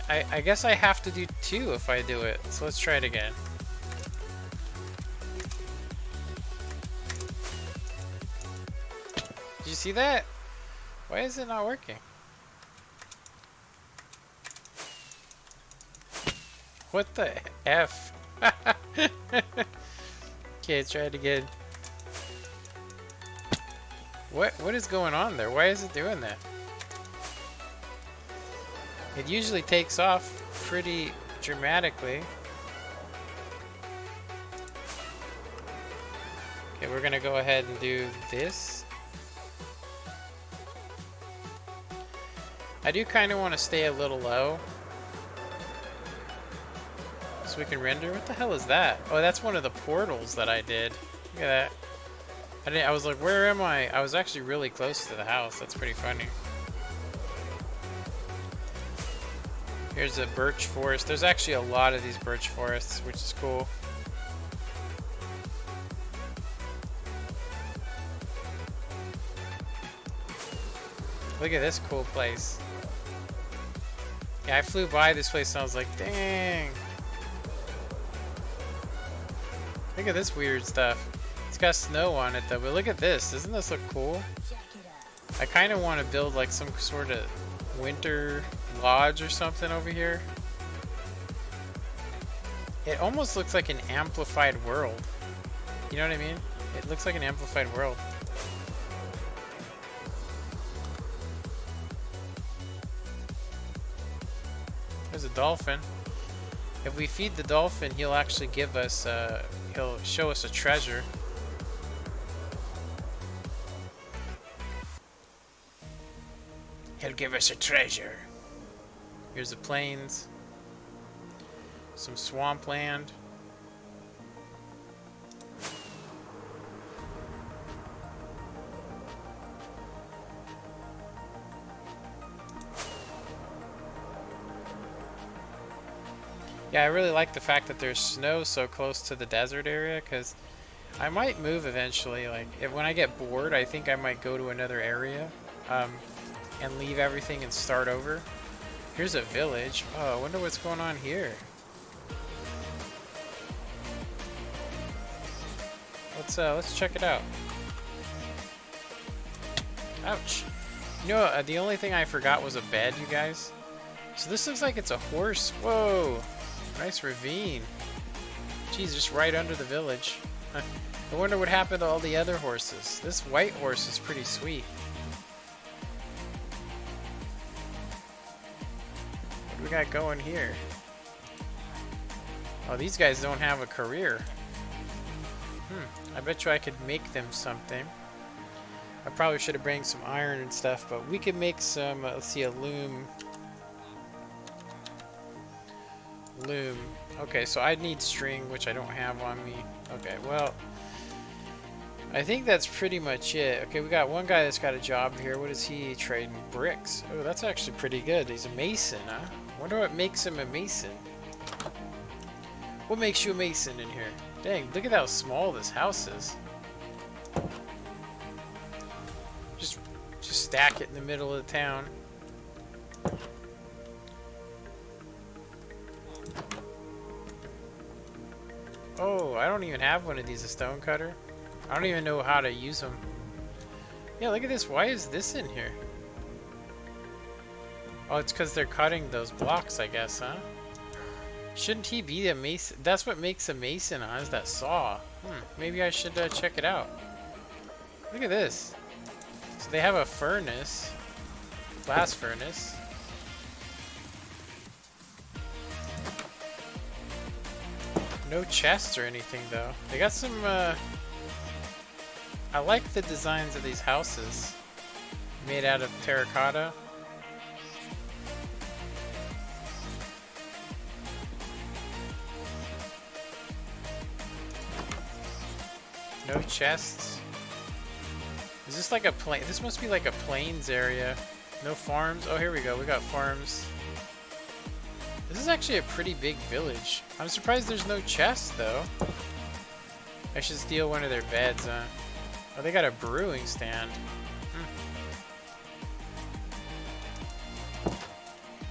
I guess I have to do 2 if I do it. So let's try it again. Did you see that? Why is it not working? What the F? Okay, let's try it again. What is going on there? Why is it doing that? It usually takes off pretty dramatically. Okay, we're gonna go ahead and do this. I do kind of want to stay a little low so we can render. What the hell is that? Oh, that's one of the portals that I did. Look at that. I was like, where am I? I was actually really close to the house. That's pretty funny. Here's a birch forest. There's actually a lot of these birch forests, which is cool. Look at this cool place. Yeah, I flew by this place and I was like, dang. Look at this weird stuff. It's got snow on it though, but look at this. Doesn't this look cool? I kind of want to build like some sort of winter lodge or something over here. It almost looks like an amplified world. You know what I mean? It looks like an amplified world. There's a dolphin. If we feed the dolphin, he'll actually give us, he'll show us a treasure. He'll give us a treasure. Here's the plains. Some swampland. Yeah, I really like the fact that there's snow so close to the desert area, because I might move eventually. Like, when I get bored, I think I might go to another area and leave everything and start over. Here's a village. Oh, I wonder what's going on here. Let's check it out. Ouch. You know, the only thing I forgot was a bed, you guys. So this looks like it's a horse. Whoa. Nice ravine. Geez, just right under the village. I wonder what happened to all the other horses. This white horse is pretty sweet. we got going here? Oh, these guys don't have a career. I bet you I could make them something. I probably should have brought some iron and stuff, but we could make some, let's see, a loom. Loom. Okay, so I need string, which I don't have on me. Okay, well, I think that's pretty much it. Okay, we got one guy that's got a job here. What is he trading? Bricks. Oh, that's actually pretty good. He's a mason, huh? Wonder what makes him a mason. What makes you a mason in here? Dang, look at how small this house is. Just stack it in the middle of the town. Oh, I don't even have one of these, a stone cutter. I don't even know how to use them. Yeah, look at this. Why is this in here? Oh, it's because they're cutting those blocks, I guess, huh? Shouldn't he be a mason? That's what makes a mason, huh? Is that saw. Maybe I should check it out. Look at this. So they have a furnace. Blast furnace. No chests or anything, though. They got some, I like the designs of these houses. Made out of terracotta. No chests. Is this like a plain? This must be like a plains area. No farms. Oh, here we go. We got farms. This is actually a pretty big village. I'm surprised there's no chests, though. I should steal one of their beds, huh? Oh, they got a brewing stand.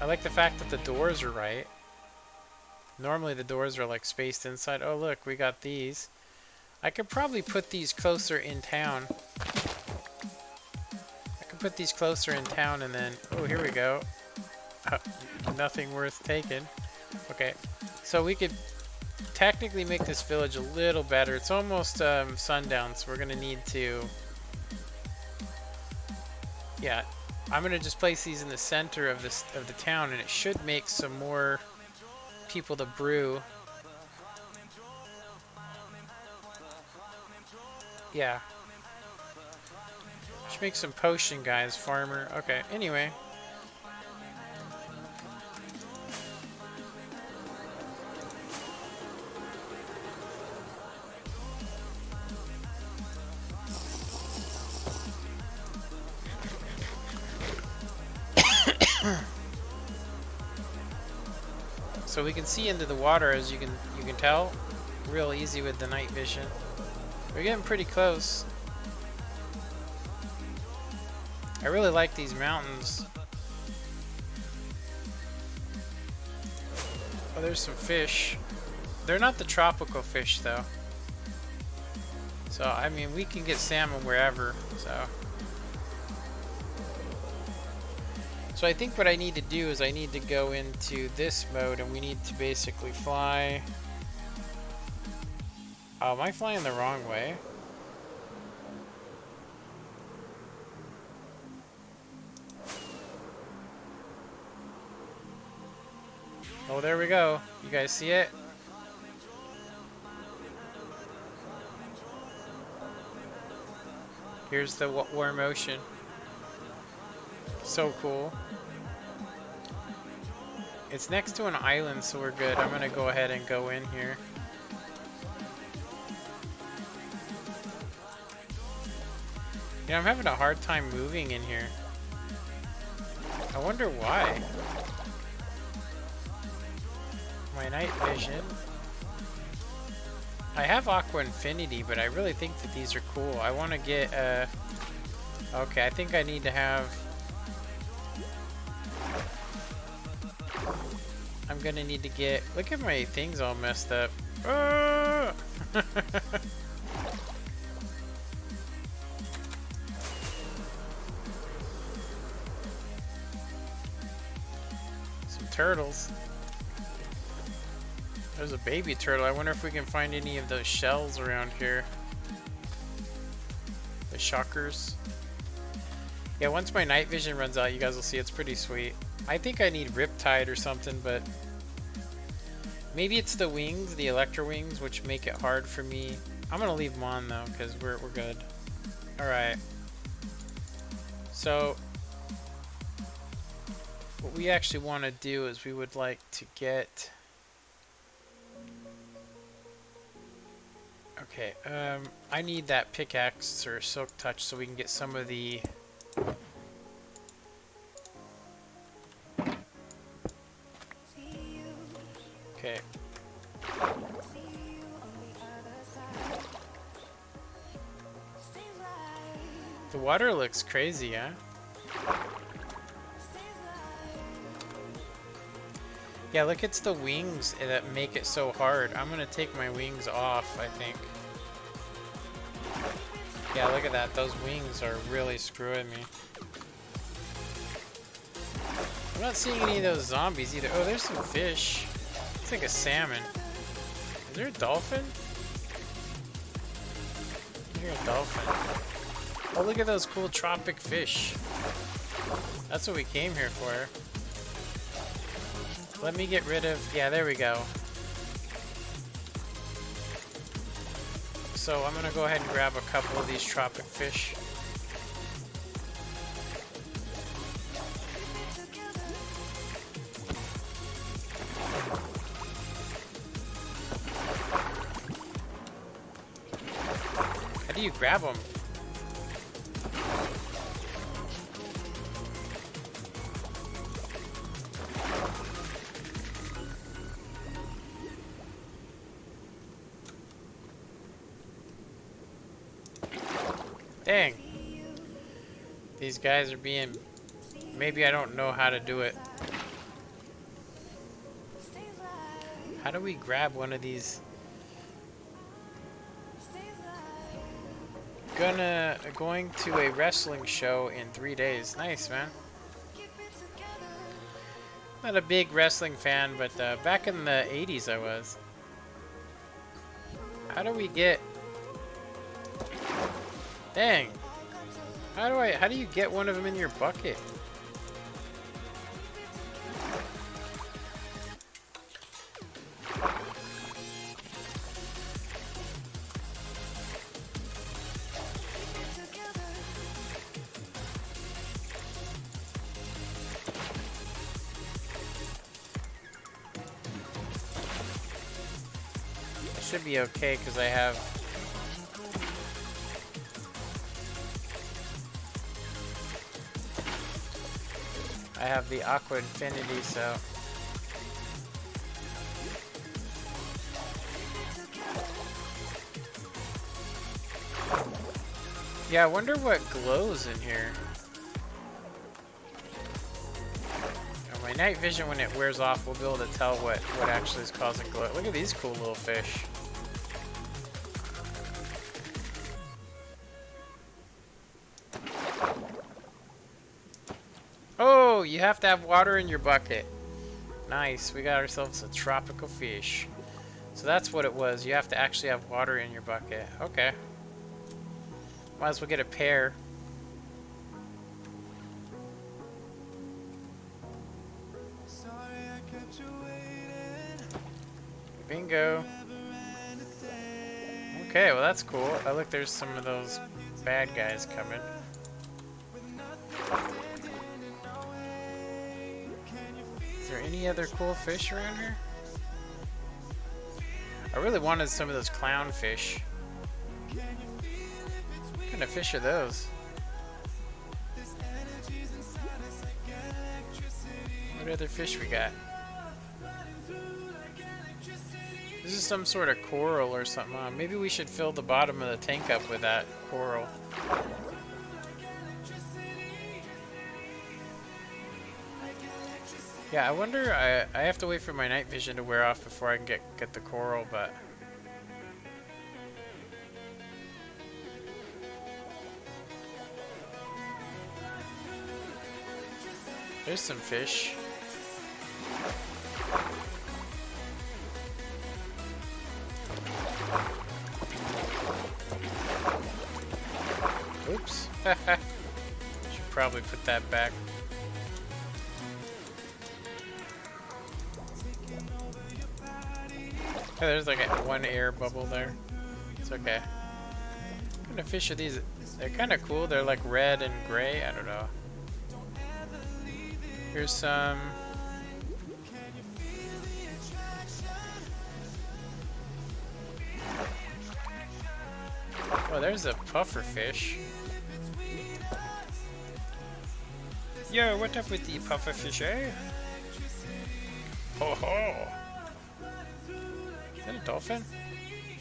I like the fact that the doors are right. Normally the doors are like spaced inside. Oh, look, we got these. I could probably put these closer in town. I could put these closer in town and then... Oh, here we go. Nothing worth taking. Okay, so we could technically make this village a little better. It's almost sundown, so we're gonna need to... Yeah, I'm gonna just place these in the center of the town, and it should make some more people to brew. Yeah. Should make some potion guys, farmer. Okay, anyway. So we can see into the water, as you can tell, real easy with the night vision. We're getting pretty close. I really like these mountains. Oh, there's some fish. They're not the tropical fish, though. So, I mean, we can get salmon wherever, so. So I think what I need to do is I need to go into this mode, and we need to basically fly. Oh, am I flying the wrong way? Oh, there we go. You guys see it? Here's the warm ocean. So cool. It's next to an island, so we're good. I'm gonna go ahead and go in here. Yeah, I'm having a hard time moving in here. I wonder why. My night vision. I have Aqua Infinity, but I really think that these are cool. I want to get okay, I think I need to have... I'm gonna need to get... Look at my things all messed up. Ah! Some turtles. There's a baby turtle. I wonder if we can find any of those shells around here. The shockers. Yeah, once my night vision runs out, you guys will see it's pretty sweet. I think I need Riptide or something, but maybe it's the wings, the Electro wings, which make it hard for me. I'm gonna leave them on though, because we're good. Alright. So what we actually want to do is we would like to get... Okay, I need that pickaxe or silk touch so we can get some of the... Okay. The water looks crazy, huh? Yeah, look, it's the wings that make it so hard. I'm gonna take my wings off, I think. Yeah, look at that. Those wings are really screwing me. I'm not seeing any of those zombies either. Oh, there's some fish. It's like a salmon. Is there a dolphin? I hear a dolphin. Oh, look at those cool tropic fish. That's what we came here for. Let me get rid of... Yeah, there we go. So I'm gonna go ahead and grab a couple of these tropic fish. How do you grab them? Dang. These guys are being... Maybe I don't know how to do it. How do we grab one of these? Going to a wrestling show in 3 days. Nice, man. Not a big wrestling fan, but back in the 80s I was. How do we get... Dang. How do you get one of them in your bucket? Should be okay because I have... the Aqua Infinity, so... Yeah, I wonder what glows in here. Now, my night vision, when it wears off, we'll be able to tell what actually is causing glow. Look at these cool little fish. Oh, you have to have water in your bucket. Nice, we got ourselves a tropical fish. So that's what it was. You have to actually have water in your bucket. Okay. Might as well get a pair. Bingo. Okay, well that's cool. Oh look, there's some of those bad guys coming. Is there any other cool fish around here? I really wanted some of those clownfish. What kind of fish are those? What other fish we got? This is some sort of coral or something. Maybe we should fill the bottom of the tank up with that coral. Yeah, I wonder, I have to wait for my night vision to wear off before I can get the coral, but... There's some fish. Oops. Should probably put that back. Oh, there's like one air bubble there. It's okay. What kind of fish are these? They're kind of cool. They're like red and gray. I don't know. Here's some. Oh, there's a puffer fish. Yo, what up with the puffer fish, eh? Ho ho! Is that a dolphin?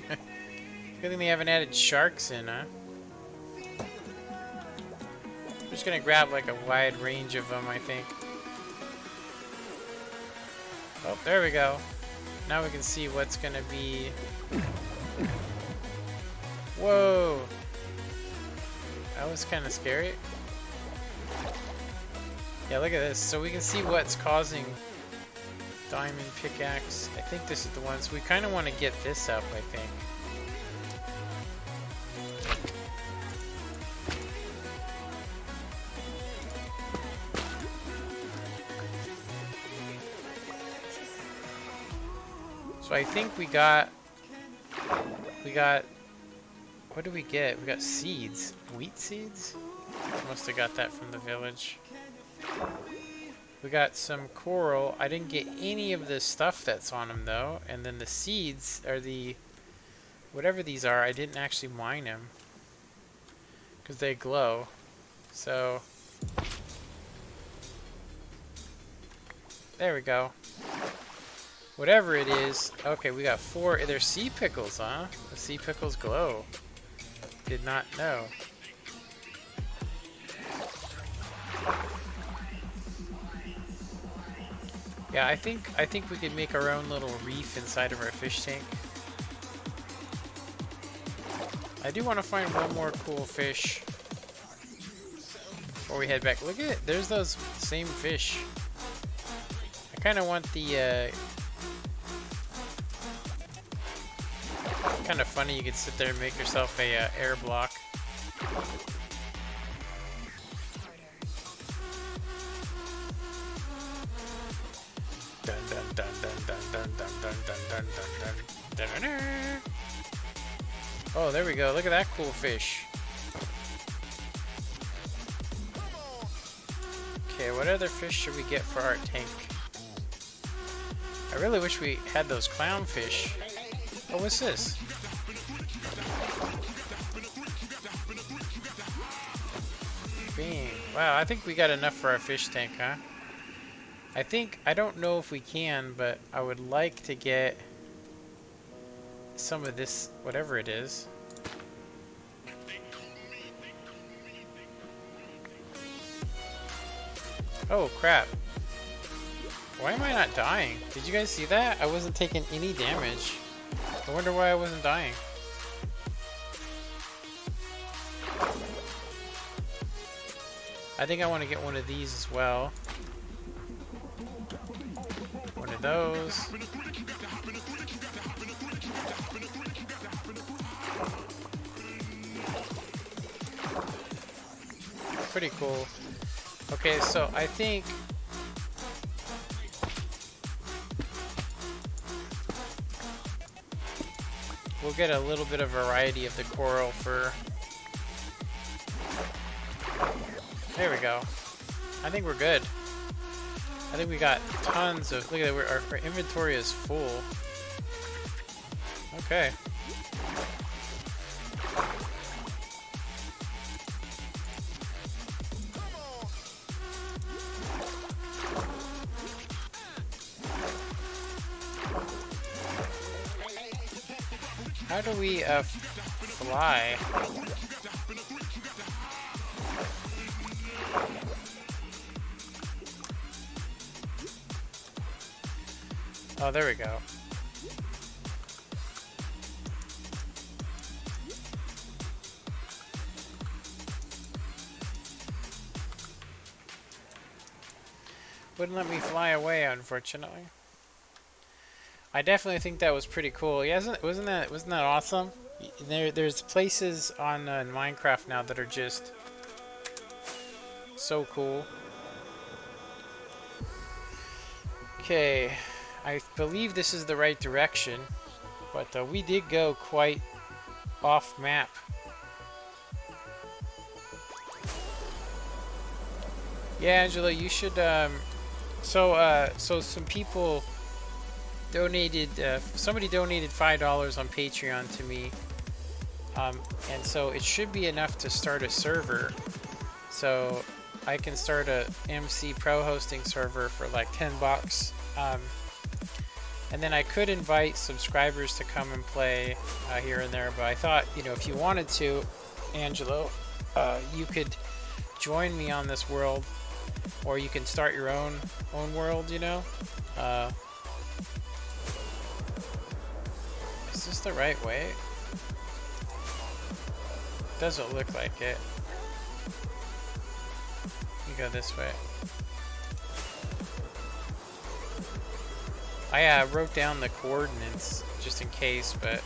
Good thing they haven't added sharks in, huh? I'm just gonna grab like a wide range of them, I think. Oh, there we go. Now we can see what's gonna be. Whoa! That was kind of scary. Yeah, look at this. So we can see what's causing diamond pickaxe. I think this is the one. So we kind of want to get this up, I think. So I think we got, what did we get? We got seeds. Wheat seeds? Must have got that from the village. We got some coral. I didn't get any of the stuff that's on them though. And then the seeds are the, whatever these are, I didn't actually mine them. Because they glow. So, there we go. Whatever it is. Okay, we got 4. They're sea pickles, huh? The sea pickles glow. Did not know. Yeah, I think we could make our own little reef inside of our fish tank. I do want to find one more cool fish before we head back. Look at it. There's those same fish. I kind of want the kind of funny, you could sit there and make yourself a air block. Dun dun dun dun dun dun dun dun dun dun dun dun dun. Oh, there we go. Look at that cool fish. Okay, what other fish should we get for our tank? I really wish we had those clownfish. Oh, what's this? Bing. Wow, I think we got enough for our fish tank, huh? I don't know if we can, but I would like to get some of this, whatever it is. Oh, crap. Why am I not dying? Did you guys see that? I wasn't taking any damage. I wonder why I wasn't dying. I think I want to get one of these as well. One of those. Pretty cool. Okay, so I think we'll get a little bit of variety of the coral for. There we go. I think we're good. I think we got tons of. Look at that. Our inventory is full. Okay. How do we fly? Oh, there we go. Wouldn't let me fly away, unfortunately. I definitely think that was pretty cool. Yeah, wasn't that awesome? There's places on Minecraft now that are just So cool. Okay, I believe this is the right direction, but we did go quite off map. Yeah, Angela, you should. So some people donated. Somebody donated $5 on Patreon to me, and so it should be enough to start a server. So I can start a MC Pro hosting server for like $10. And then I could invite subscribers to come and play here and there. But I thought, you know, if you wanted to, Angelo, you could join me on this world, or you can start your own world. You know, is this the right way? Doesn't look like it. You go this way. I wrote down the coordinates just in case, but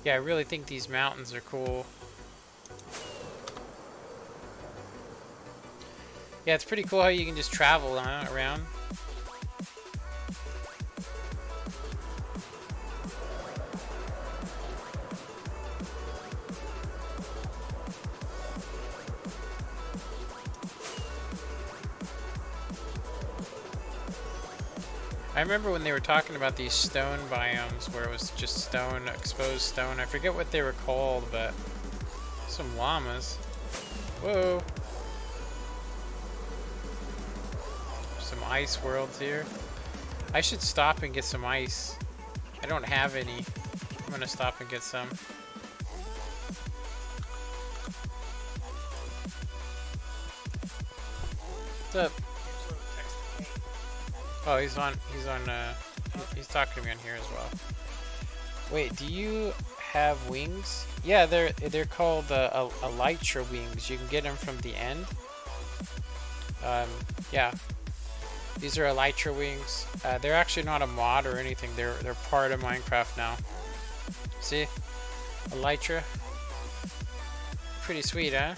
yeah, I really think these mountains are cool. Yeah, it's pretty cool how you can just travel around. I remember when they were talking about these stone biomes where it was just stone, exposed stone. I forget what they were called, but some llamas. Whoa. Some ice worlds here. I should stop and get some ice. I don't have any. I'm gonna stop and get some. What's up? Oh, he's talking to me on here as well. Wait, do you have wings? Yeah, they're called elytra wings. You can get them from the end. Yeah, these are elytra wings. They're actually not a mod or anything. They're part of Minecraft now. See, elytra. Pretty sweet, huh?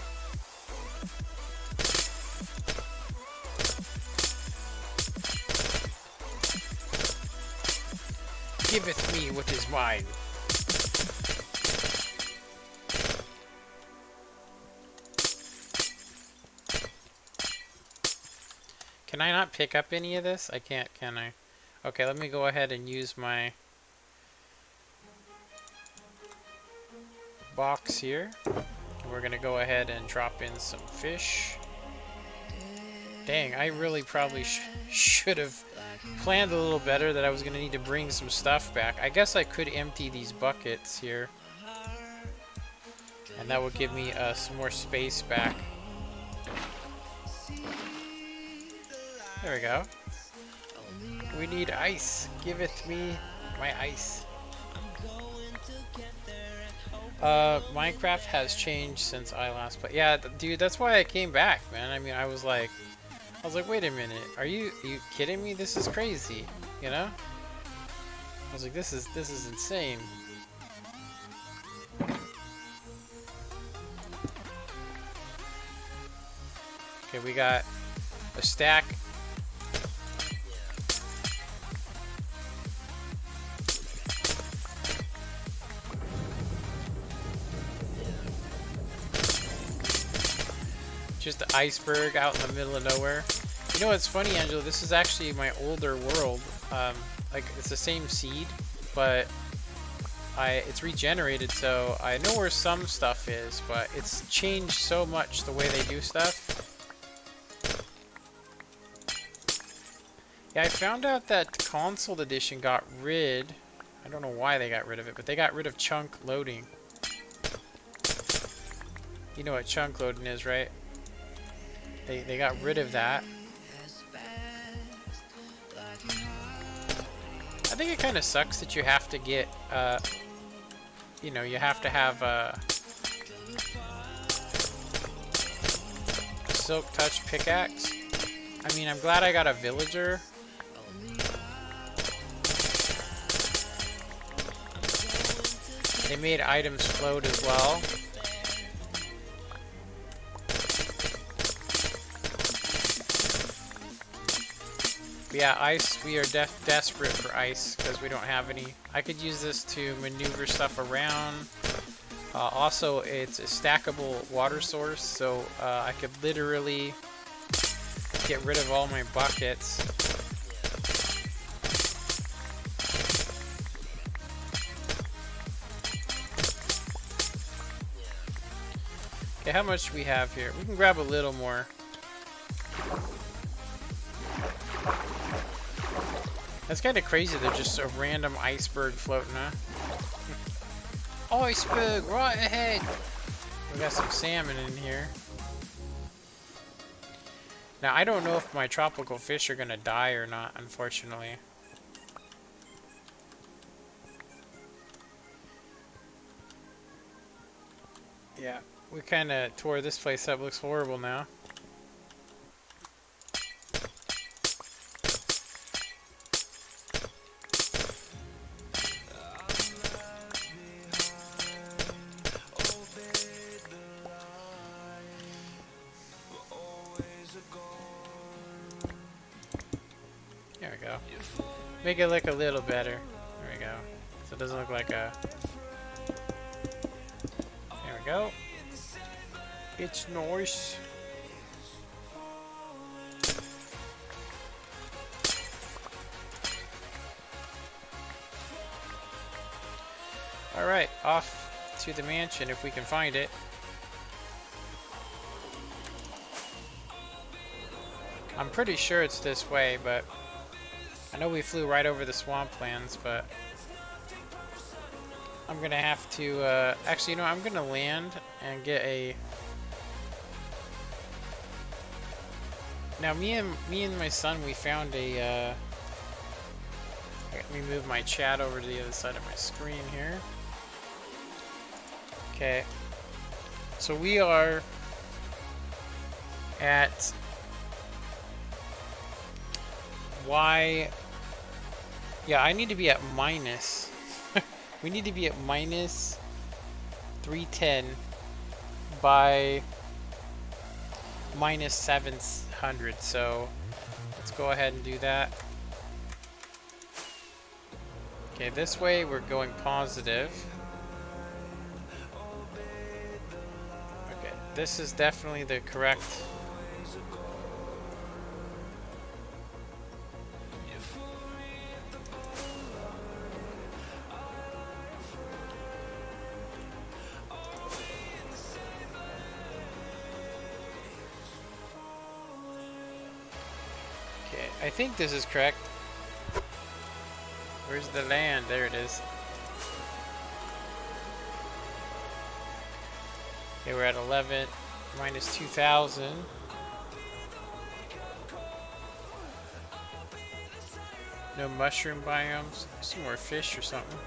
Giveth me what is mine. Can I not pick up any of this? I can't, can I? Okay, let me go ahead and use my box here. We're gonna go ahead and drop in some fish. Dang, I really probably should have planned a little better that I was gonna need to bring some stuff back. I guess I could empty these buckets here, and that would give me some more space back. There we go. We need ice. Giveth me my ice. Minecraft has changed since I last played. Yeah, dude, that's why I came back, man. I mean, I was like, wait a minute. Are you kidding me? This is crazy, you know? I was like, this is insane. Okay, we got a stack. Just the iceberg out in the middle of nowhere. You know what's funny, Angela? This is actually my older world. Like it's the same seed, but it's regenerated, so I know where some stuff is, but it's changed so much the way they do stuff. Yeah, I found out that console edition got rid. I don't know why they got rid of it, but they got rid of chunk loading. You know what chunk loading is, right? They got rid of that. I think it kind of sucks that you have to get, you know, you have to have a silk touch pickaxe. I mean, I'm glad I got a villager. They made items float as well. But yeah, ice, we are desperate for ice because we don't have any. I could use this to maneuver stuff around. Also, it's a stackable water source, so I could literally get rid of all my buckets. Okay, how much do we have here? We can grab a little more. That's kind of crazy. They're just a random iceberg floating, huh? Iceberg right ahead. We got some salmon in here. Now, I don't know if my tropical fish are gonna die or not, unfortunately. Yeah, we kind of tore this place up. Looks horrible now. There we go. Make it look a little better. There we go. So it doesn't look like a... There we go. It's nice. Alright, off to the mansion if we can find it. I'm pretty sure it's this way, but I know we flew right over the swamplands, but I'm gonna have to, actually, you know, I'm gonna land and get a... Now, me and my son, we found a, let me move my chat over to the other side of my screen here. Okay. So we are at Y... Yeah, I need to be at minus. We need to be at minus 310 by minus 700. So let's go ahead and do that. Okay, this way we're going positive. Okay, this is definitely the correct... I think this is correct. Where's the land? There it is. Okay, we're at 11 minus 2,000. No mushroom biomes. Some more fish or something.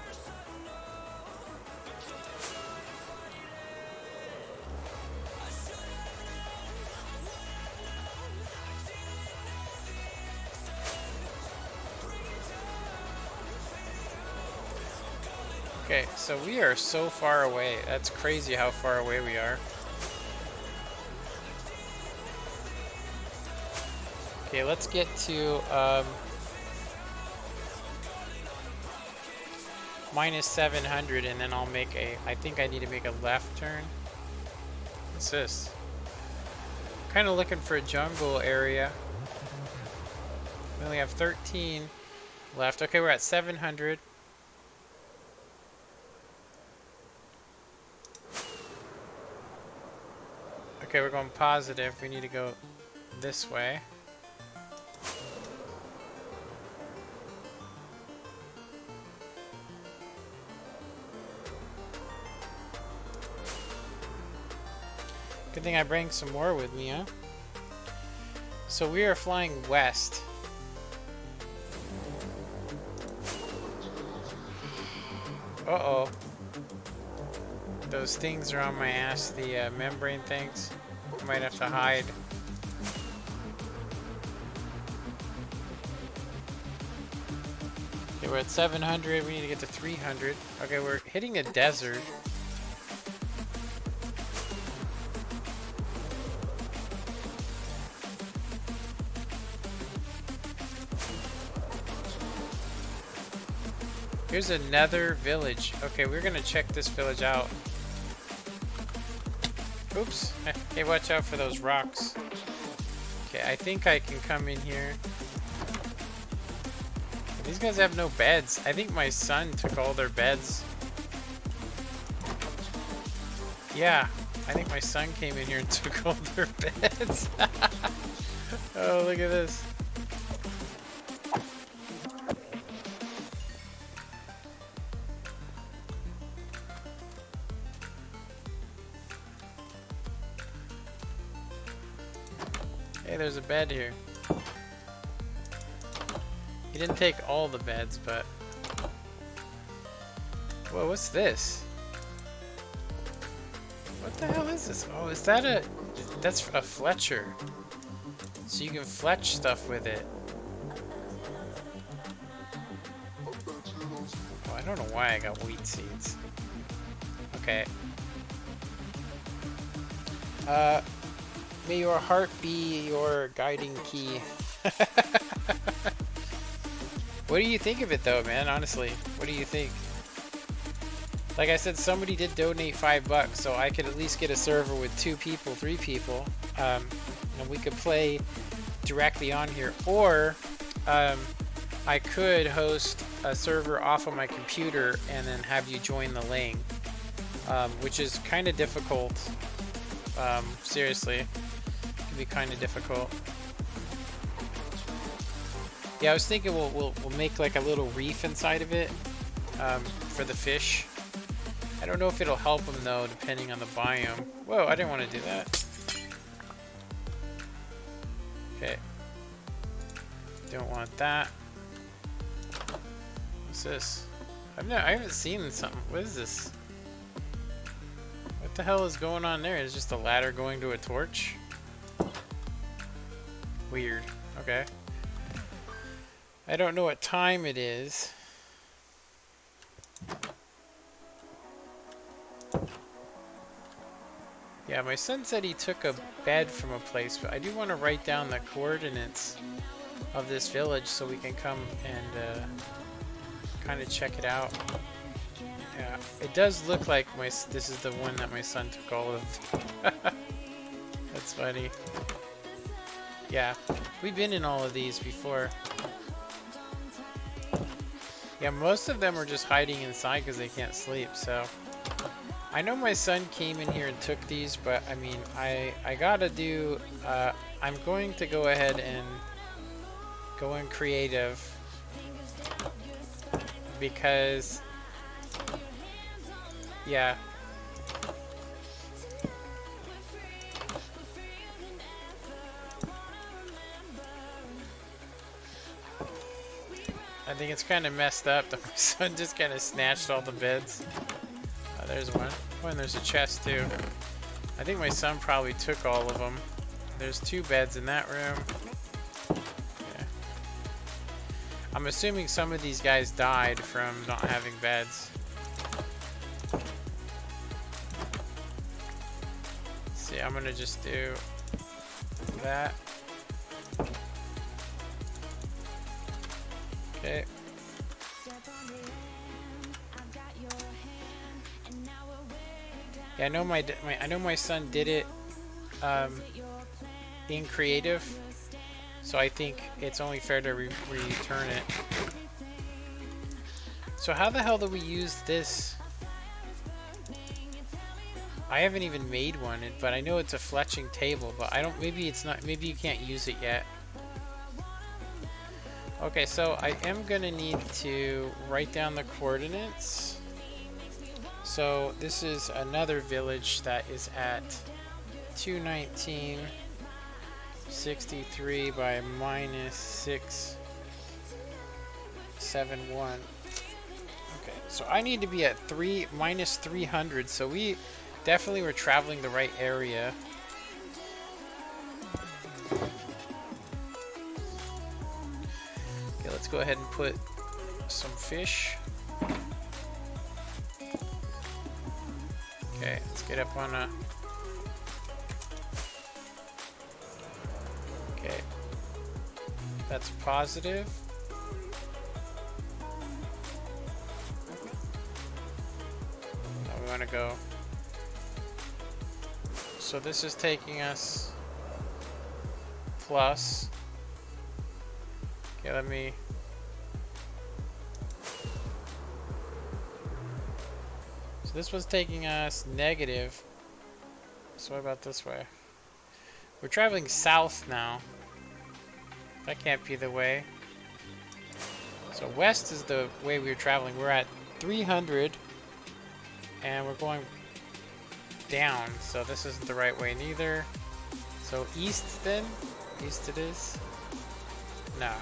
Okay, so we are so far away. That's crazy how far away we are. Okay, let's get to minus 700 and then I'll make a... I think I need to make a left turn. What's this? Kind of looking for a jungle area. We only have 13 left. Okay, we're at 700. Okay, we're going positive. We need to go this way. Good thing I bring some more with me, huh? So we are flying west. Uh-oh. Those things are on my ass, the membrane things. I might have to hide. Okay, we're at 700. We need to get to 300. Okay, we're hitting a desert. Here's another village. Okay, we're gonna check this village out. Oops. Hey, watch out for those rocks. Okay, I think I can come in here. These guys have no beds. I think my son took all their beds. Yeah, I think my son came in here and took all their beds. Oh, look at this. Hey, there's a bed here. He didn't take all the beds, but... Whoa, what's this? What the hell is this? Oh, is that a... That's a Fletcher. So you can fletch stuff with it. Oh, I don't know why I got wheat seeds. Okay. May your heart be your guiding key. What do you think of it though, man? Honestly, what do you think? Like I said, somebody did donate $5, so I could at least get a server with 2 people, 3 people, and we could play directly on here. Or I could host a server off of my computer and then have you join the lane, which is kind of difficult. Seriously, it can be kind of difficult. Yeah, I was thinking we'll make like a little reef inside of it for the fish. I don't know if it'll help them though, depending on the biome. Whoa, I didn't want to do that. Okay. Don't want that. What's this? I haven't seen something. What is this? What the hell is going on there? Is just a ladder going to a torch? Weird. Okay. I don't know what time it is. Yeah, my son said he took a bed from a place, but I do want to write down the coordinates of this village so we can come and kind of check it out. Yeah, it does look like this is the one that my son took all of. That's funny. Yeah, we've been in all of these before. Yeah, most of them are just hiding inside because they can't sleep, so... I know my son came in here and took these, but I mean, I gotta do... I'm going to go ahead and go in creative because... Yeah. I think it's kind of messed up that my son just kind of snatched all the beds. Oh, there's one. Oh, and there's a chest too. I think my son probably took all of them. There's 2 beds in that room. Yeah. I'm assuming some of these guys died from not having beds. Let's see, I'm gonna just do that. Okay. Yeah, I know my son did it in creative, so I think it's only fair to return it. So how the hell do we use this? I haven't even made one, but I know it's a fletching table, but I don't. Maybe it's not. Maybe you can't use it yet. Okay, so I am gonna need to write down the coordinates. So this is another village that is at 219.63 by minus 671. Okay, so I need to be at minus 300. So we definitely were traveling the right area. Okay, let's go ahead and put some fish. Okay, let's get up on a... Okay. That's positive. Now we want to go. So this is taking us plus. Okay, let me... So this was taking us negative. So what about this way? We're traveling south now. That can't be the way. So west is the way we were traveling. We're at 300 and we're going down. So this isn't the right way neither. So east then? East it is? Nah.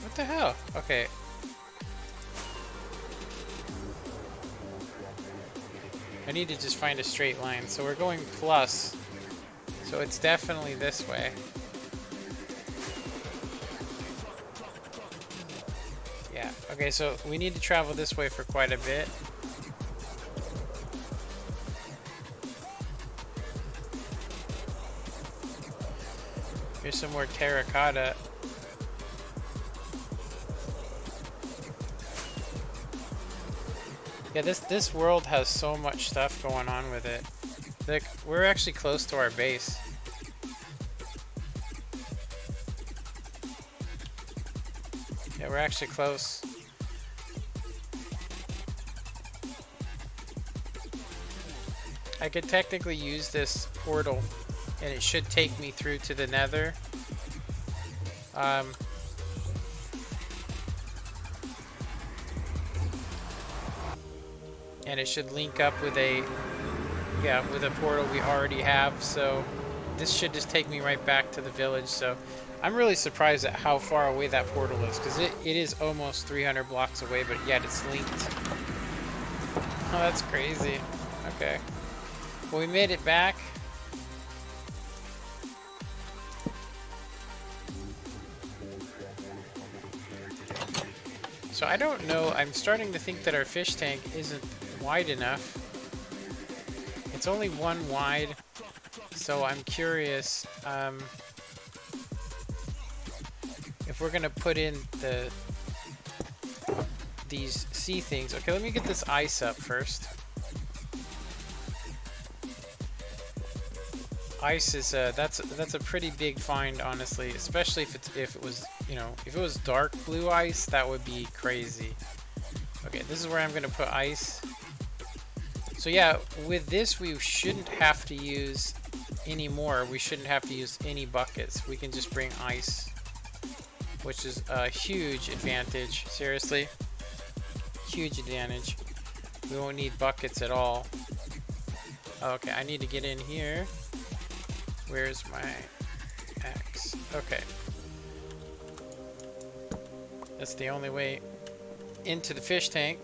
What the hell? Okay. I need to just find a straight line. So we're going plus. So it's definitely this way. Yeah. Okay, so we need to travel this way for quite a bit. Here's some more terracotta. Yeah, this world has so much stuff going on with it. Look, we're actually close to our base. Yeah, we're actually close. I could technically use this portal and it should take me through to the nether. And it should link up with a, yeah, with a portal we already have. So this should just take me right back to the village. So I'm really surprised at how far away that portal is, because it is almost 300 blocks away, but yet it's linked. Oh, that's crazy. Okay. Well, we made it back. So I don't know, I'm starting to think that our fish tank isn't wide enough. It's only one wide, so I'm curious if we're gonna put in these sea things. Okay, let me get this ice up first. Ice is that's a pretty big find, honestly, especially if it was, you know, if it was dark blue ice, that would be crazy. Okay, this is where I'm gonna put ice. So yeah, with this we shouldn't have to use any more. We shouldn't have to use any buckets. We can just bring ice, which is a huge advantage. Seriously, huge advantage. We won't need buckets at all. Okay, I need to get in here. Where's my axe? Okay. That's the only way into the fish tank.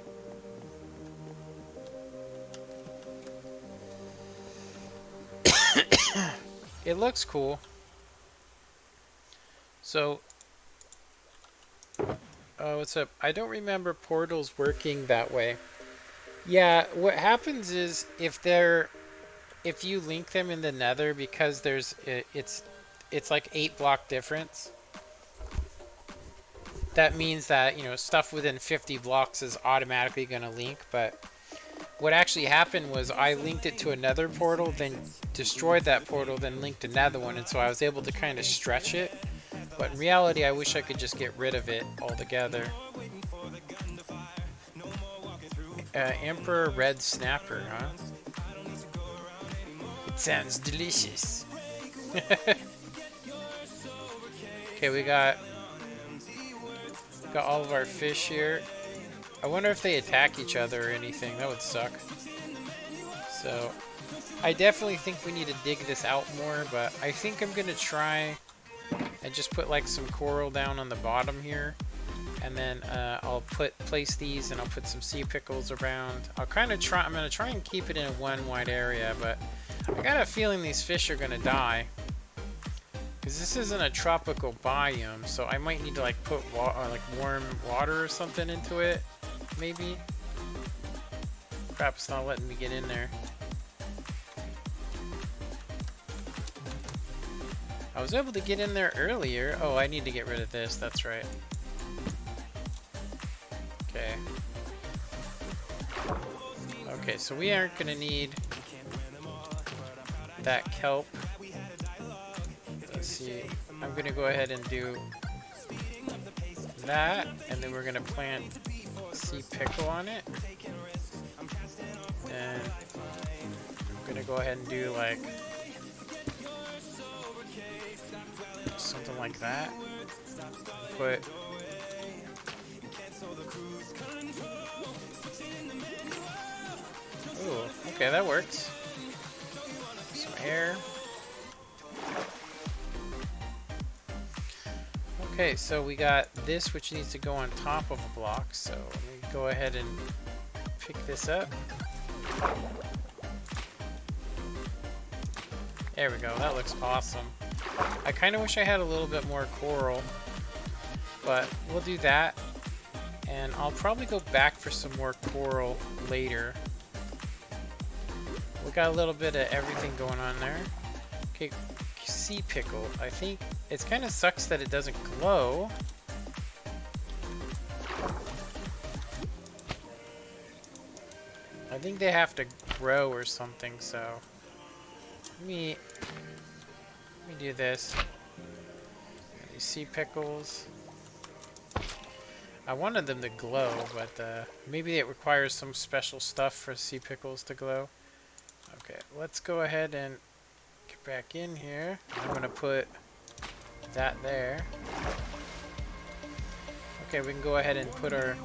It looks cool. So, what's up? I don't remember portals working that way. Yeah, what happens is if you link them in the nether, because it's like 8 block difference. That means that, you know, stuff within 50 blocks is automatically going to link, but what actually happened was I linked it to another portal, then destroyed that portal, then linked another one, and so I was able to kind of stretch it. But in reality, I wish I could just get rid of it altogether. Emperor Red Snapper, huh? It sounds delicious. Okay, we got all of our fish here. I wonder if they attack each other or anything. That would suck. So, I definitely think we need to dig this out more, but I think I'm gonna try and just put like some coral down on the bottom here, and then I'll place these, and I'll put some sea pickles around. I'm gonna try and keep it in a one wide area, but I got a feeling these fish are gonna die Because this isn't a tropical biome, so I might need to like put like warm water or something into it, maybe. Crap, it's not letting me get in there. I was able to get in there earlier. Oh, I need to get rid of this, that's right. Okay. Okay, so we aren't gonna need that kelp. Let's see. I'm gonna go ahead and do that, and then we're gonna plant sea pickle on it. And I'm gonna go ahead and do like something like that. Put ooh, okay, that works. Some air. Okay, so we got this, which needs to go on top of a block. So let me go ahead and pick this up. There we go. That looks awesome. I kind of wish I had a little bit more coral, but we'll do that. And I'll probably go back for some more coral later. We got a little bit of everything going on there. Okay, sea pickle. I think it kind of sucks that it doesn't glow. I think they have to grow or something, so let me do this. These sea pickles. I wanted them to glow, but maybe it requires some special stuff for sea pickles to glow. Okay, let's go ahead and get back in here. I'm gonna put that there. Okay, we can go ahead and put our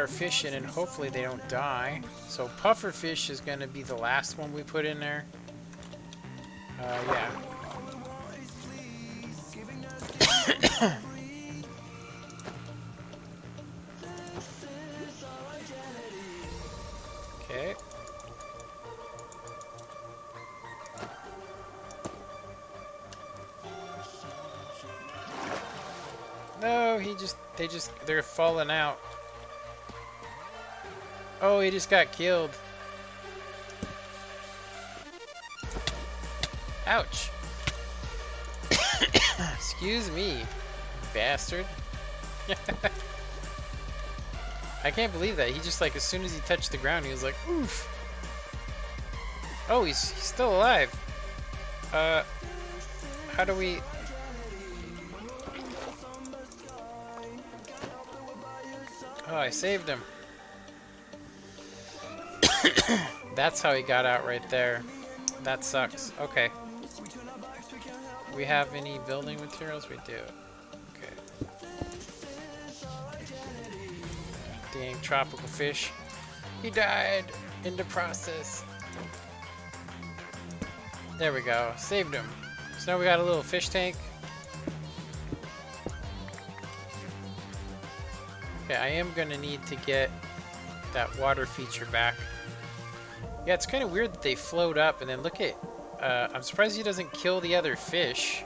fish in, and hopefully they don't die. So pufferfish is gonna be the last one we put in there. Yeah. Okay. No, they're falling out. Oh, he just got killed. Ouch. Excuse me, bastard. I can't believe that. He just like, as soon as he touched the ground, he was like, oof. Oh, he's still alive. How do we... Oh, I saved him. That's how he got out right there. That sucks. Okay. Do we have any building materials? We do. Okay. Dang, tropical fish. He died in the process. There we go. Saved him. So now we got a little fish tank. Okay, I am gonna need to get that water feature back. Yeah, it's kind of weird that they float up and then look at... I'm surprised he doesn't kill the other fish.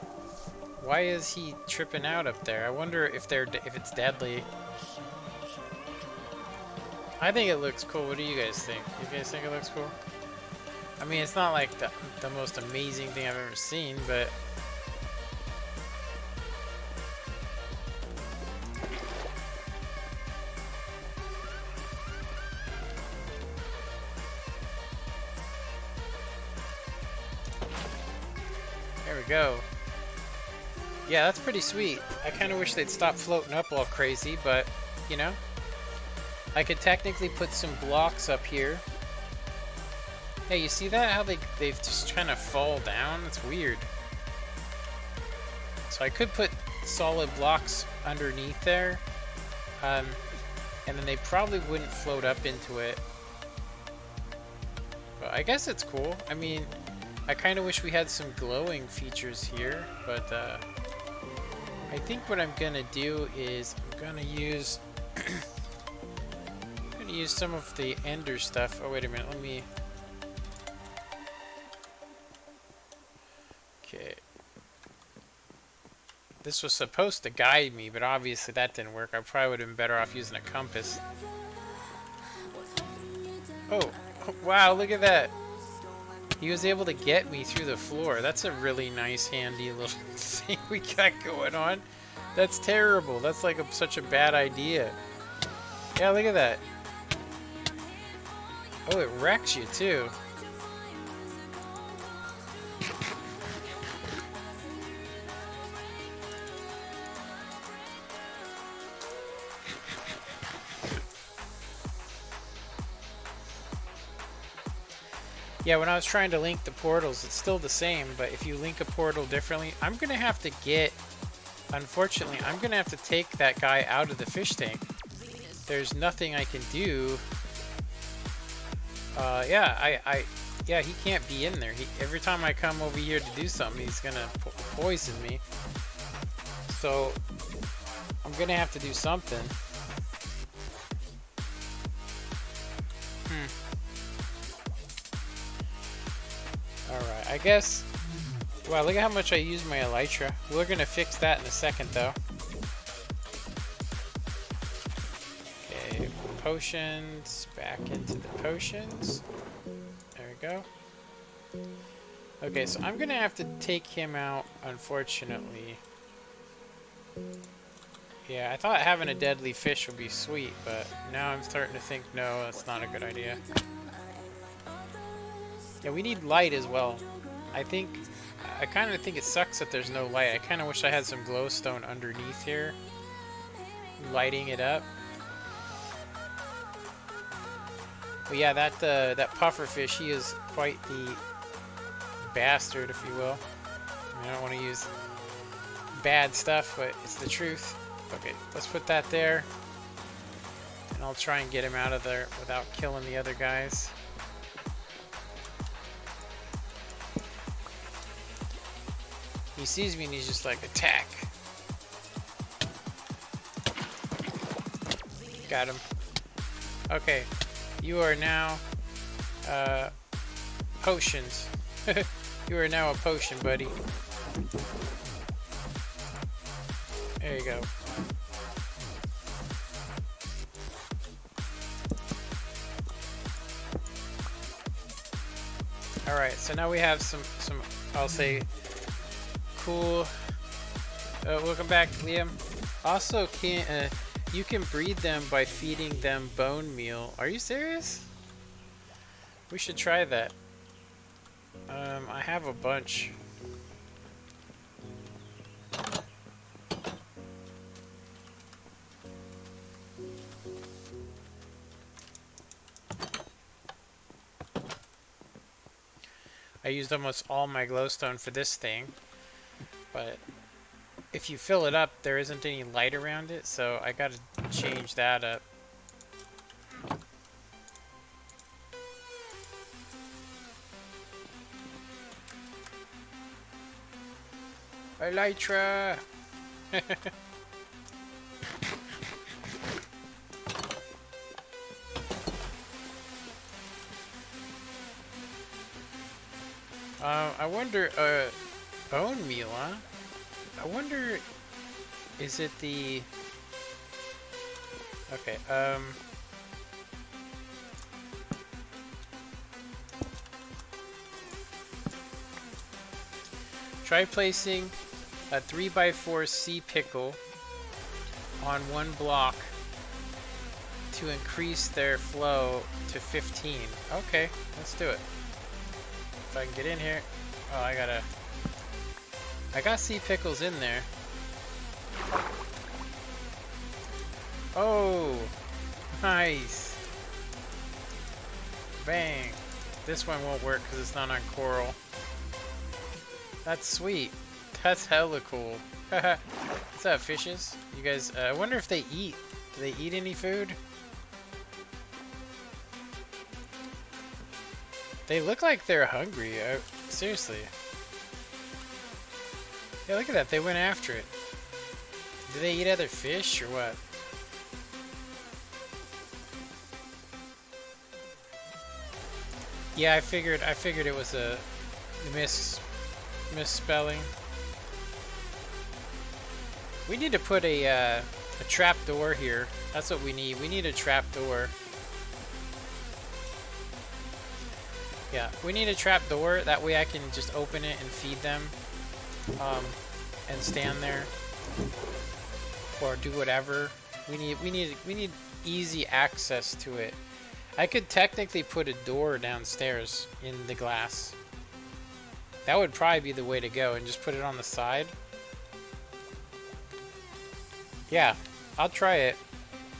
Why is he tripping out up there? I wonder if it's deadly. I think it looks cool. What do you guys think? You guys think it looks cool? I mean, it's not like the most amazing thing I've ever seen, but... There we go. Yeah, that's pretty sweet. I kind of wish they'd stop floating up all crazy, but, you know. I could technically put some blocks up here. Hey, you see that? How they just kind of fall down? It's weird. So I could put solid blocks underneath there. And then they probably wouldn't float up into it. But I guess it's cool. I mean, I kind of wish we had some glowing features here, but I think what I'm gonna do is I'm gonna use some of the ender stuff. Oh, wait a minute, let me... Okay, This was supposed to guide me, but obviously that didn't work. I probably would have been better off using a compass. Oh, wow, look at that. He was able to get me through the floor. That's a really nice, handy little thing we got going on. That's terrible. That's like such a bad idea. Yeah, look at that. Oh, it wrecks you, too. Yeah, when I was trying to link the portals, it's still the same, but if you link a portal differently, I'm going to have to get... Unfortunately, I'm going to have to take that guy out of the fish tank. There's nothing I can do. Yeah, he can't be in there. Every time I come over here to do something, he's going to poison me. So, I'm going to have to do something. Alright, I guess... Wow, look at how much I use my elytra. We're going to fix that in a second, though. Okay, potions. Back into the potions. There we go. Okay, so I'm going to have to take him out, unfortunately. Yeah, I thought having a deadly fish would be sweet, but now I'm starting to think, no, that's not a good idea. Yeah, we need light as well. I kind of think it sucks that there's no light. I kind of wish I had some glowstone underneath here, lighting it up. But yeah, that pufferfish, he is quite the bastard, if you will. I mean, I don't want to use bad stuff, but it's the truth. Okay, let's put that there, and I'll try and get him out of there without killing the other guys. He sees me and he's just like, attack. Got him. Okay, you are now potions. You are now a potion, buddy. There you go. Alright, so now we have some I'll say cool. Welcome back, Liam. Also, you can breed them by feeding them bone meal. Are you serious? We should try that. I have a bunch. I used almost all my glowstone for this thing, but if you fill it up, there isn't any light around it, so I gotta change that up. Elytra! I wonder, bone meal, huh? I wonder, is it the... Okay, try placing a 3x4 sea pickle on one block to increase their flow to 15. Okay, let's do it. If I can get in here. Oh, I got sea pickles in there. Oh, nice. Bang. This one won't work because it's not on coral. That's sweet. That's hella cool. What's up, fishes? You guys, I wonder if they eat. Do they eat any food? They look like they're hungry. Seriously. Yeah, look at that. They went after it. Do they eat other fish or what? Yeah, I figured it was a misspelling. We need to put a trap door here. That's what we need. We need a trap door. Yeah, we need a trap door. That way I can just open it and feed them, and stand there, or do whatever. We need easy access to it. I could technically put a door downstairs in the glass. That would probably be the way to go, and just put it on the side. Yeah, I'll try it.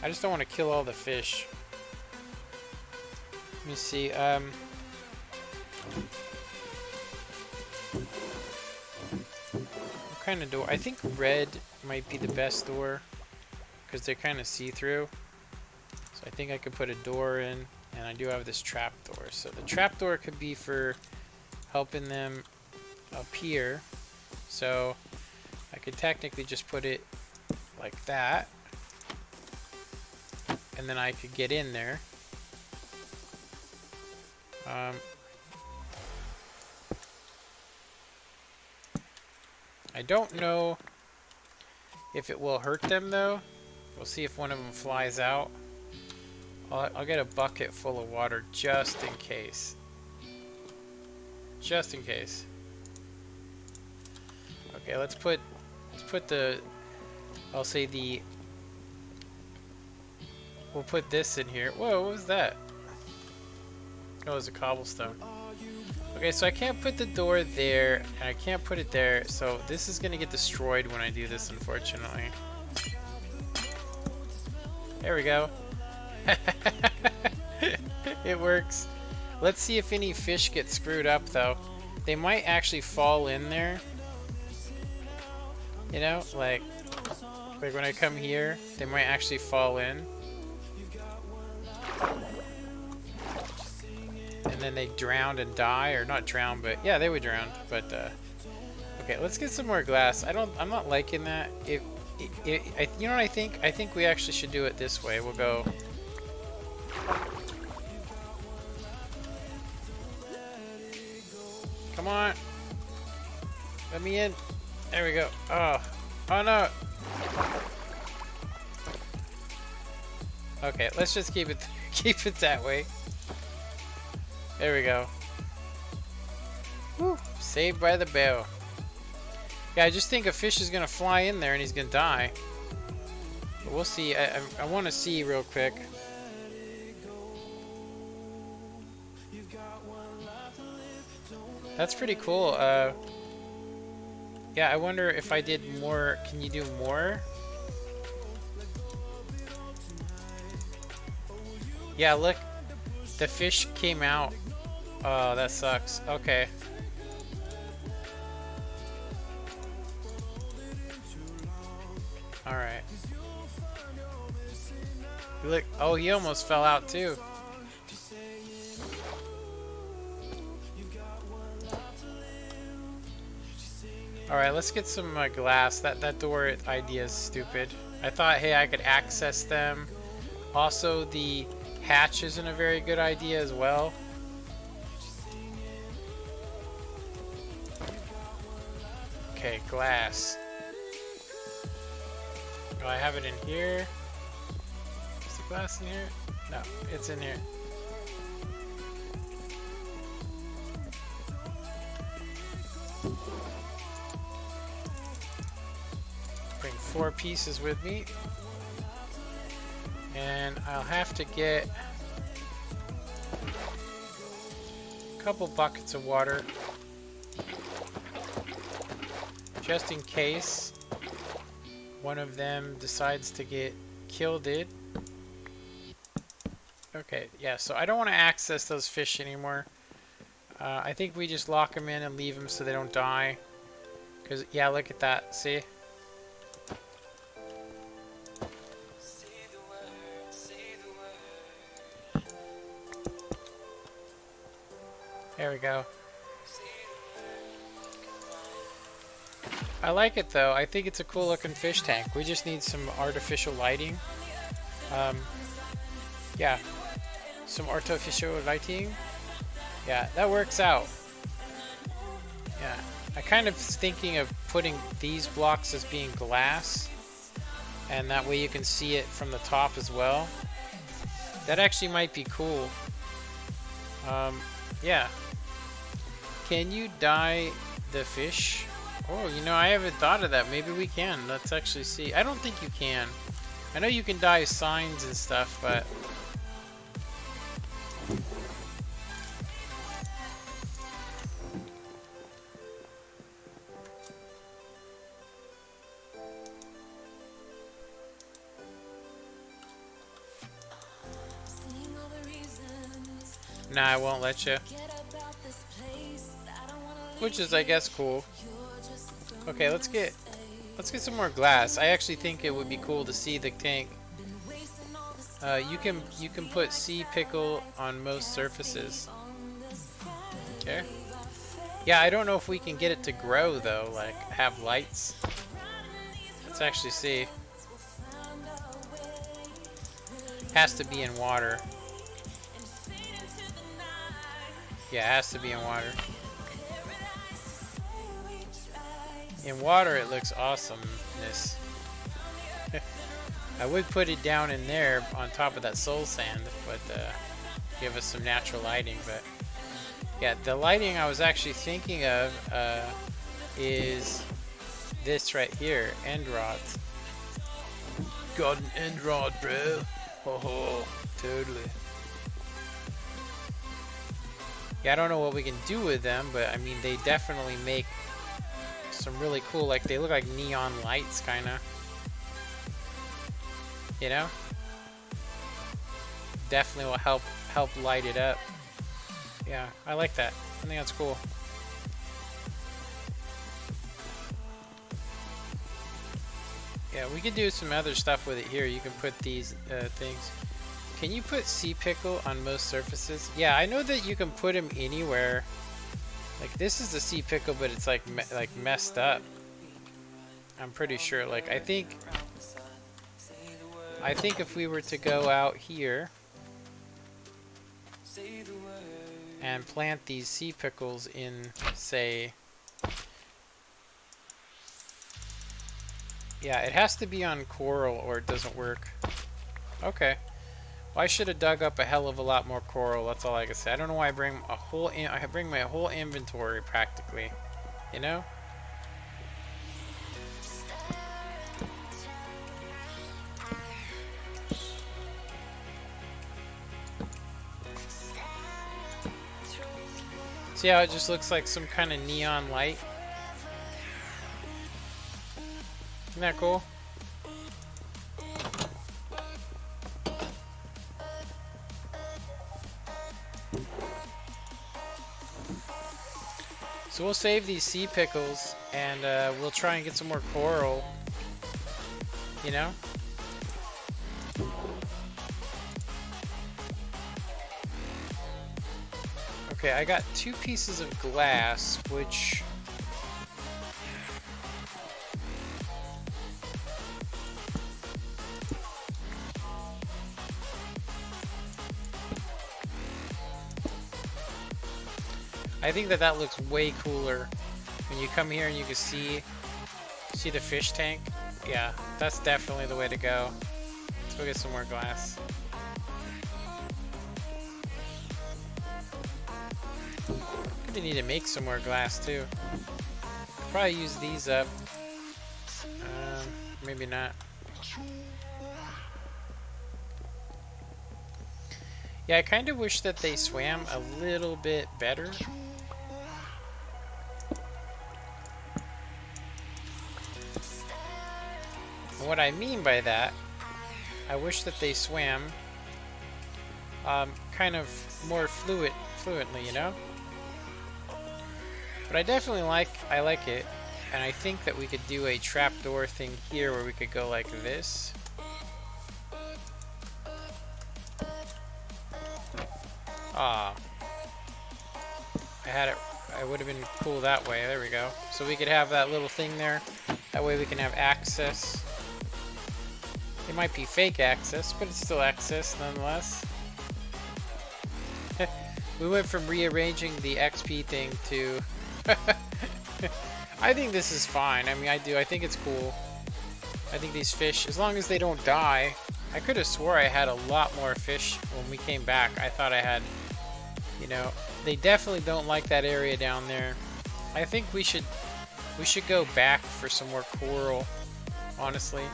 I just don't want to kill all the fish. Let me see. What kind of door? I think red might be the best door because they're kind of see-through. So I think I could put a door in, and I do have this trap door. So the trap door could be for helping them up here. So I could technically just put it like that, and then I could get in there. I don't know if it will hurt them though. We'll see if one of them flies out. I'll get a bucket full of water just in case. Just in case. Okay, let's put the, I'll say the, we'll put this in here. Whoa, what was that? Oh, it was a cobblestone. Okay, so I can't put the door there, and I can't put it there, so this is gonna get destroyed when I do this, unfortunately. There we go. It works. Let's see if any fish get screwed up, though. They might actually fall in there. You know, like when I come here, they might actually fall in. And then they drown and die, or not drown, but yeah, they would drown. But okay, let's get some more glass. I'm not liking that. You know what I think? I think we actually should do it this way. We'll go. Come on. Let me in. There we go. Oh no. Okay, let's just keep it that way. There we go. Whew, saved by the bell. Yeah, I just think a fish is gonna fly in there and he's gonna die. But we'll see. I want to see real quick. That's pretty cool. Yeah, I wonder if I did more. Can you do more? Yeah, look. The fish came out. Oh, that sucks. Okay. Alright. Look. Oh, he almost fell out too. Alright, let's get some glass. That door idea is stupid. I thought, hey, I could access them. Also, the hatch isn't a very good idea as well. Okay, glass. Do I have it in here? Is the glass in here? No, it's in here. Bring 4 pieces with me. And I'll have to get a couple buckets of water just in case one of them decides to get killed. Okay, yeah, so I don't want to access those fish anymore. I think we just lock them in and leave them so they don't die. Because, yeah, look at that, see? There we go. I like it though. I think it's a cool looking fish tank. We just need some artificial lighting. Yeah, some artificial lighting. Yeah, that works out. Yeah, I kind of thinking of putting these blocks as being glass and that way you can see it from the top as well. That actually might be cool. Yeah. Can you dye the fish? Oh, you know, I haven't thought of that. Maybe we can. Let's actually see. I don't think you can. I know you can dye signs and stuff, but... Nah, I won't let you. Which is, I guess, cool. Okay, let's get some more glass. I actually think it would be cool to see the tank. You can put sea pickle on most surfaces. Okay. Yeah, I don't know if we can get it to grow though, like have lights. Let's actually see. Has to be in water. Yeah, it has to be in water. In water, it looks awesomeness. I would put it down in there on top of that soul sand, but give us some natural lighting. But yeah, the lighting I was actually thinking of is this right here, end rods. Got an end rod, bro. Oh, totally. Yeah, I don't know what we can do with them, but I mean, they definitely make some really cool, like they look like neon lights, kind of. You know? Definitely will help light it up. Yeah, I like that. I think that's cool. Yeah, we could do some other stuff with it here. You can put these things. Can you put sea pickle on most surfaces? Yeah, I know that you can put them anywhere. Like this is the sea pickle, but it's like messed up. I'm pretty sure. Like I think if we were to go out here and plant these sea pickles in, say, yeah, it has to be on coral or it doesn't work. Okay. Well, I should have dug up a hell of a lot more coral. That's all I can say. I don't know why I bring my whole inventory practically. You know? See how it just looks like some kind of neon light? Isn't that cool? So we'll save these sea pickles and we'll try and get some more coral. You know? Okay, I got 2 pieces of glass, which... I think that looks way cooler when you come here and you can see the fish tank. Yeah, that's definitely the way to go. Let's go get some more glass. Gonna need to make some more glass too. Probably use these up. Maybe not. Yeah, I kind of wish that they swam a little bit better. And what I mean by that, I wish that they swam kind of more fluently, you know? But I definitely like it, and I think that we could do a trapdoor thing here where we could go like this. Ah, I would have been cool that way. There we go. So we could have that little thing there. That way we can have access. It might be fake access, but it's still access nonetheless. We went from rearranging the XP thing to... I think this is fine. I mean, I think it's cool. I think these fish, as long as they don't die, I could have swore I had a lot more fish when we came back. I thought I had, you know, they definitely don't like that area down there. I think we should go back for some more coral, honestly.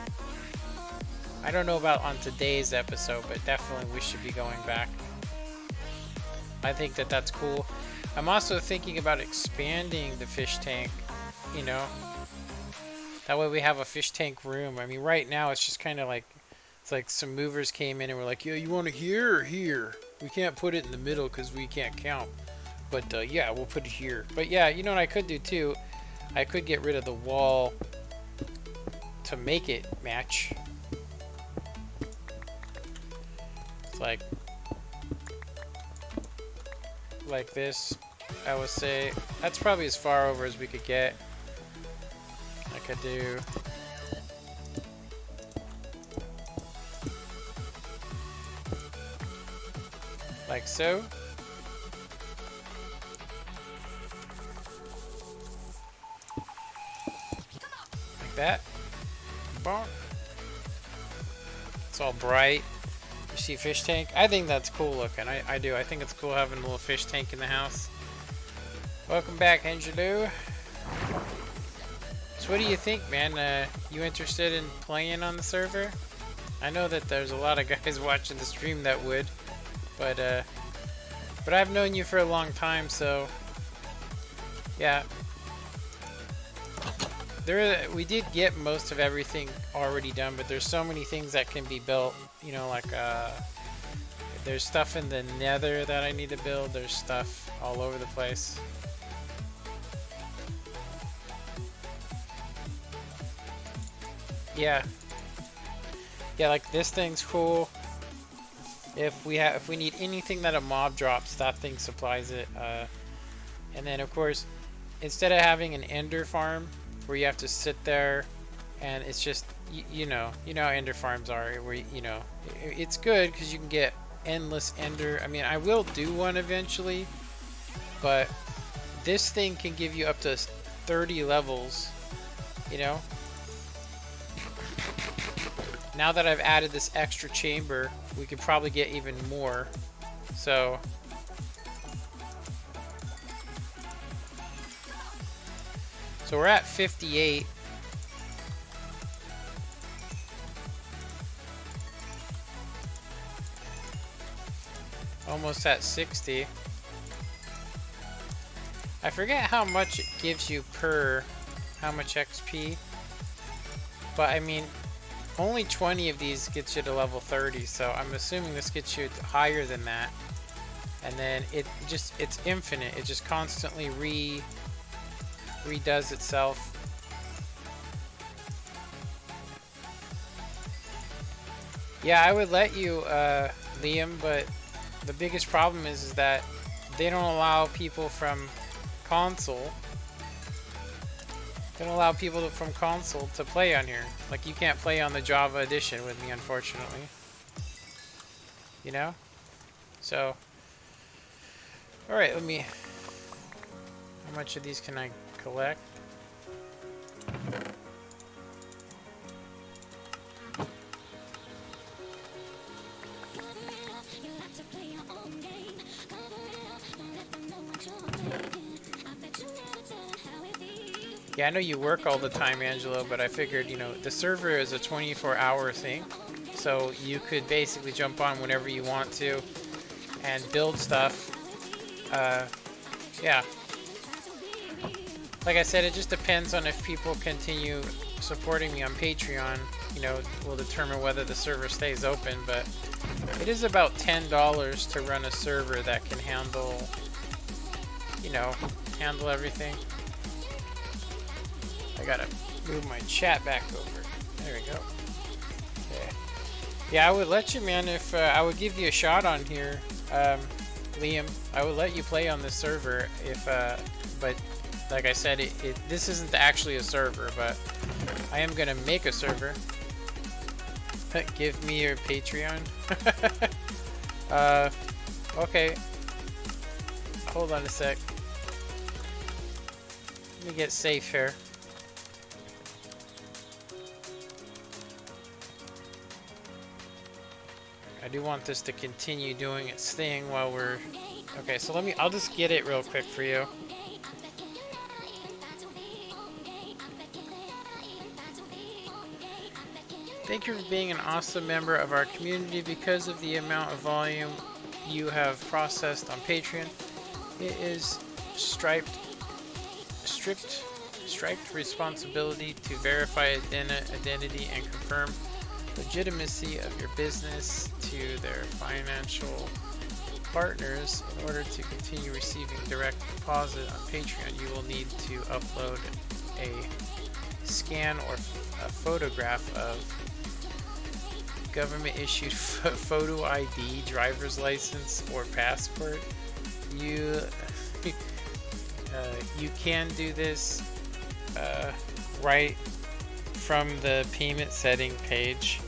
I don't know about on today's episode, but definitely we should be going back. I think that that's cool. I'm also thinking about expanding the fish tank, you know. That way we have a fish tank room. I mean, right now it's just kind of like, it's like some movers came in and were like, yo, you want it here or here? We can't put it in the middle because we can't count. But yeah, we'll put it here. But yeah, you know what I could do too? I could get rid of the wall to make it match. It's like this, I would say. That's probably as far over as we could get. I could do like so. Like that. Bonk. It's all bright. You see fish tank? I think that's cool looking. I do. I think it's cool having a little fish tank in the house. Welcome back, Angelo. So what do you think, man? You interested in playing on the server? I know that there's a lot of guys watching the stream that would, but I've known you for a long time, so yeah. We did get most of everything already done, but there's so many things that can be built. You know, like there's stuff in the Nether that I need to build. There's stuff all over the place. Yeah, like this thing's cool. If we need anything that a mob drops, that thing supplies it. And then of course, instead of having an ender farm where you have to sit there and it's just you know how ender farms are, where it's good because you can get endless ender. I mean, I will do one eventually, but this thing can give you up to 30 levels, you know. Now that I've added this extra chamber, we could probably get even more. So we're at 58. Almost at 60. I forget how much it gives you per how much XP. But I mean, only 20 of these gets you to level 30, so I'm assuming this gets you higher than that. And then it's infinite. It just constantly redoes itself. Yeah, I would let you, Liam, but the biggest problem is that they don't allow people from console. They don't allow people from console to play on here. Like, you can't play on the Java edition with me, unfortunately. You know? So, alright, let me... How much of these can I collect? Yeah, I know you work all the time, Angelo, but I figured, you know, the server is a 24-hour thing, so you could basically jump on whenever you want to and build stuff. Yeah. Like I said, it just depends on if people continue supporting me on Patreon. You know, will determine whether the server stays open, but it is about $10 to run a server that can handle, you know, handle everything. I gotta move my chat back over. There we go. Okay. Yeah, I would let you, man, if I would give you a shot on here, Liam. I would let you play on this server if, but like I said, this isn't actually a server, but I am gonna make a server. Give me your Patreon. Okay. Hold on a sec. Let me get safe here. do want this to continue doing its thing while we're... Okay, so I'll just get it real quick for you. Thank you for being an awesome member of our community. Because of the amount of volume you have processed on Patreon, it is striped responsibility to verify identity and confirm legitimacy of your business to their financial partners. In order to continue receiving direct deposit on Patreon, you will need to upload a scan or a photograph of government issued photo ID, driver's license, or passport. You can do this right from the payment setting page.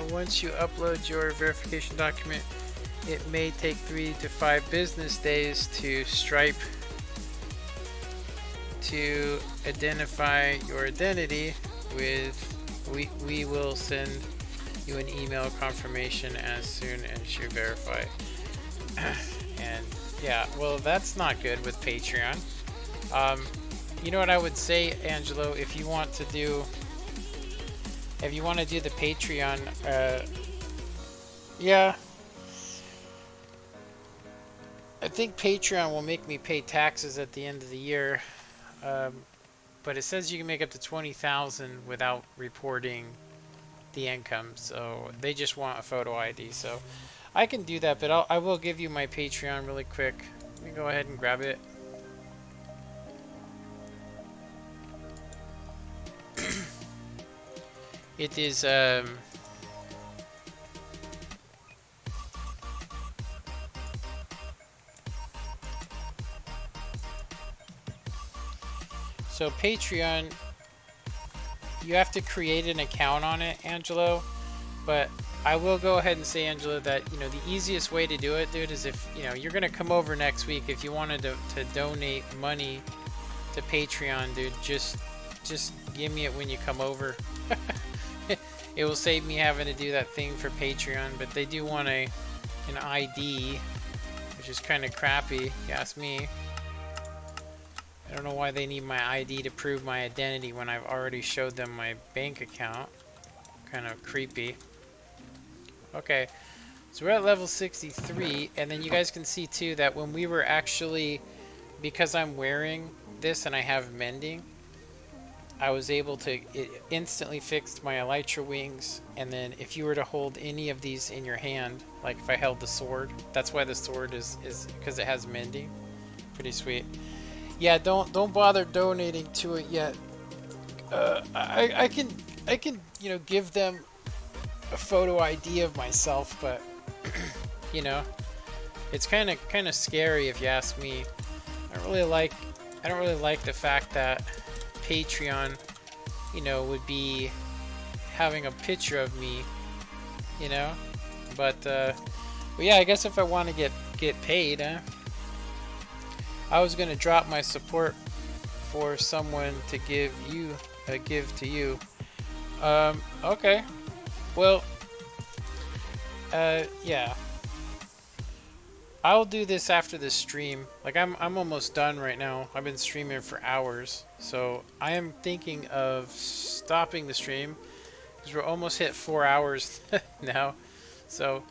Once you upload your verification document, it may take 3 to 5 business days to Stripe to identify your identity. We will send you an email confirmation as soon as you verify. And yeah, well, that's not good with Patreon. You know what I would say, Angelo, if you want to do the Patreon, yeah, I think Patreon will make me pay taxes at the end of the year. But it says you can make up to 20,000 without reporting the income, so they just want a photo ID. So I can do that, but I will give you my Patreon really quick. Let me go ahead and grab it. It is so Patreon, you have to create an account on it, Angelo, but I will go ahead and say, Angelo, that, you know, the easiest way to do it, dude, is if, you know, you're gonna come over next week, if you wanted to donate money to Patreon, dude, just give me it when you come over. It will save me having to do that thing for Patreon, but they do want an ID, which is kind of crappy, if you ask me. I don't know why they need my ID to prove my identity when I've already showed them my bank account. Kind of creepy. Okay, so we're at level 63, and then you guys can see too that when we were actually, because I'm wearing this and I have mending, I was able to, it instantly fixed my elytra wings. And then if you were to hold any of these in your hand, like if I held the sword, that's why the sword is because it has mending. Pretty sweet. Yeah, don't bother donating to it yet. I can you know, give them a photo ID of myself, but you know, it's kind of scary if you ask me. I don't really like the fact that Patreon, you know, would be having a picture of me, you know. But yeah, I guess if I want to get paid, I was gonna drop my support for someone to give to you. Okay. Well, yeah. I'll do this after this stream. Like I'm almost done right now. I've been streaming for hours, so I am thinking of stopping the stream because we're almost hit 4 hours now. So,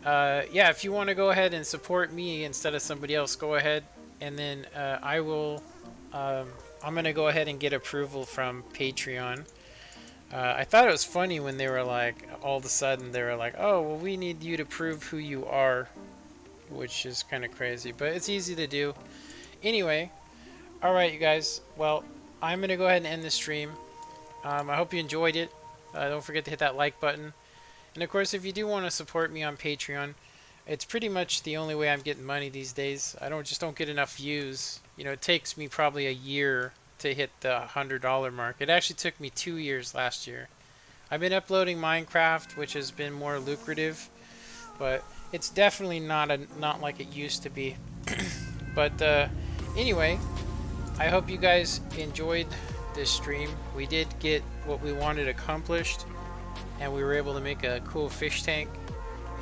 yeah, if you want to go ahead and support me instead of somebody else, go ahead, and then I will. I'm gonna go ahead and get approval from Patreon. I thought it was funny when they were like, all of a sudden they were like, oh, well, we need you to prove who you are, which is kind of crazy, but it's easy to do. Anyway, all right, you guys. Well, I'm gonna go ahead and end the stream. I hope you enjoyed it. Don't forget to hit that like button, and of course, if you do want to support me on Patreon, it's pretty much the only way I'm getting money these days. I just don't get enough views. You know, it takes me probably a year to hit the $100 mark. It actually took me 2 years last year. I've been uploading Minecraft, which has been more lucrative, but it's definitely not like it used to be. But anyway, I hope you guys enjoyed this stream. We did get what we wanted accomplished. and we were able to make a cool fish tank.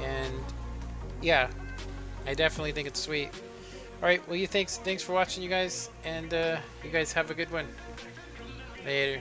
And yeah, I definitely think it's sweet. All right, well, thanks for watching, you guys, and you guys have a good one. Later.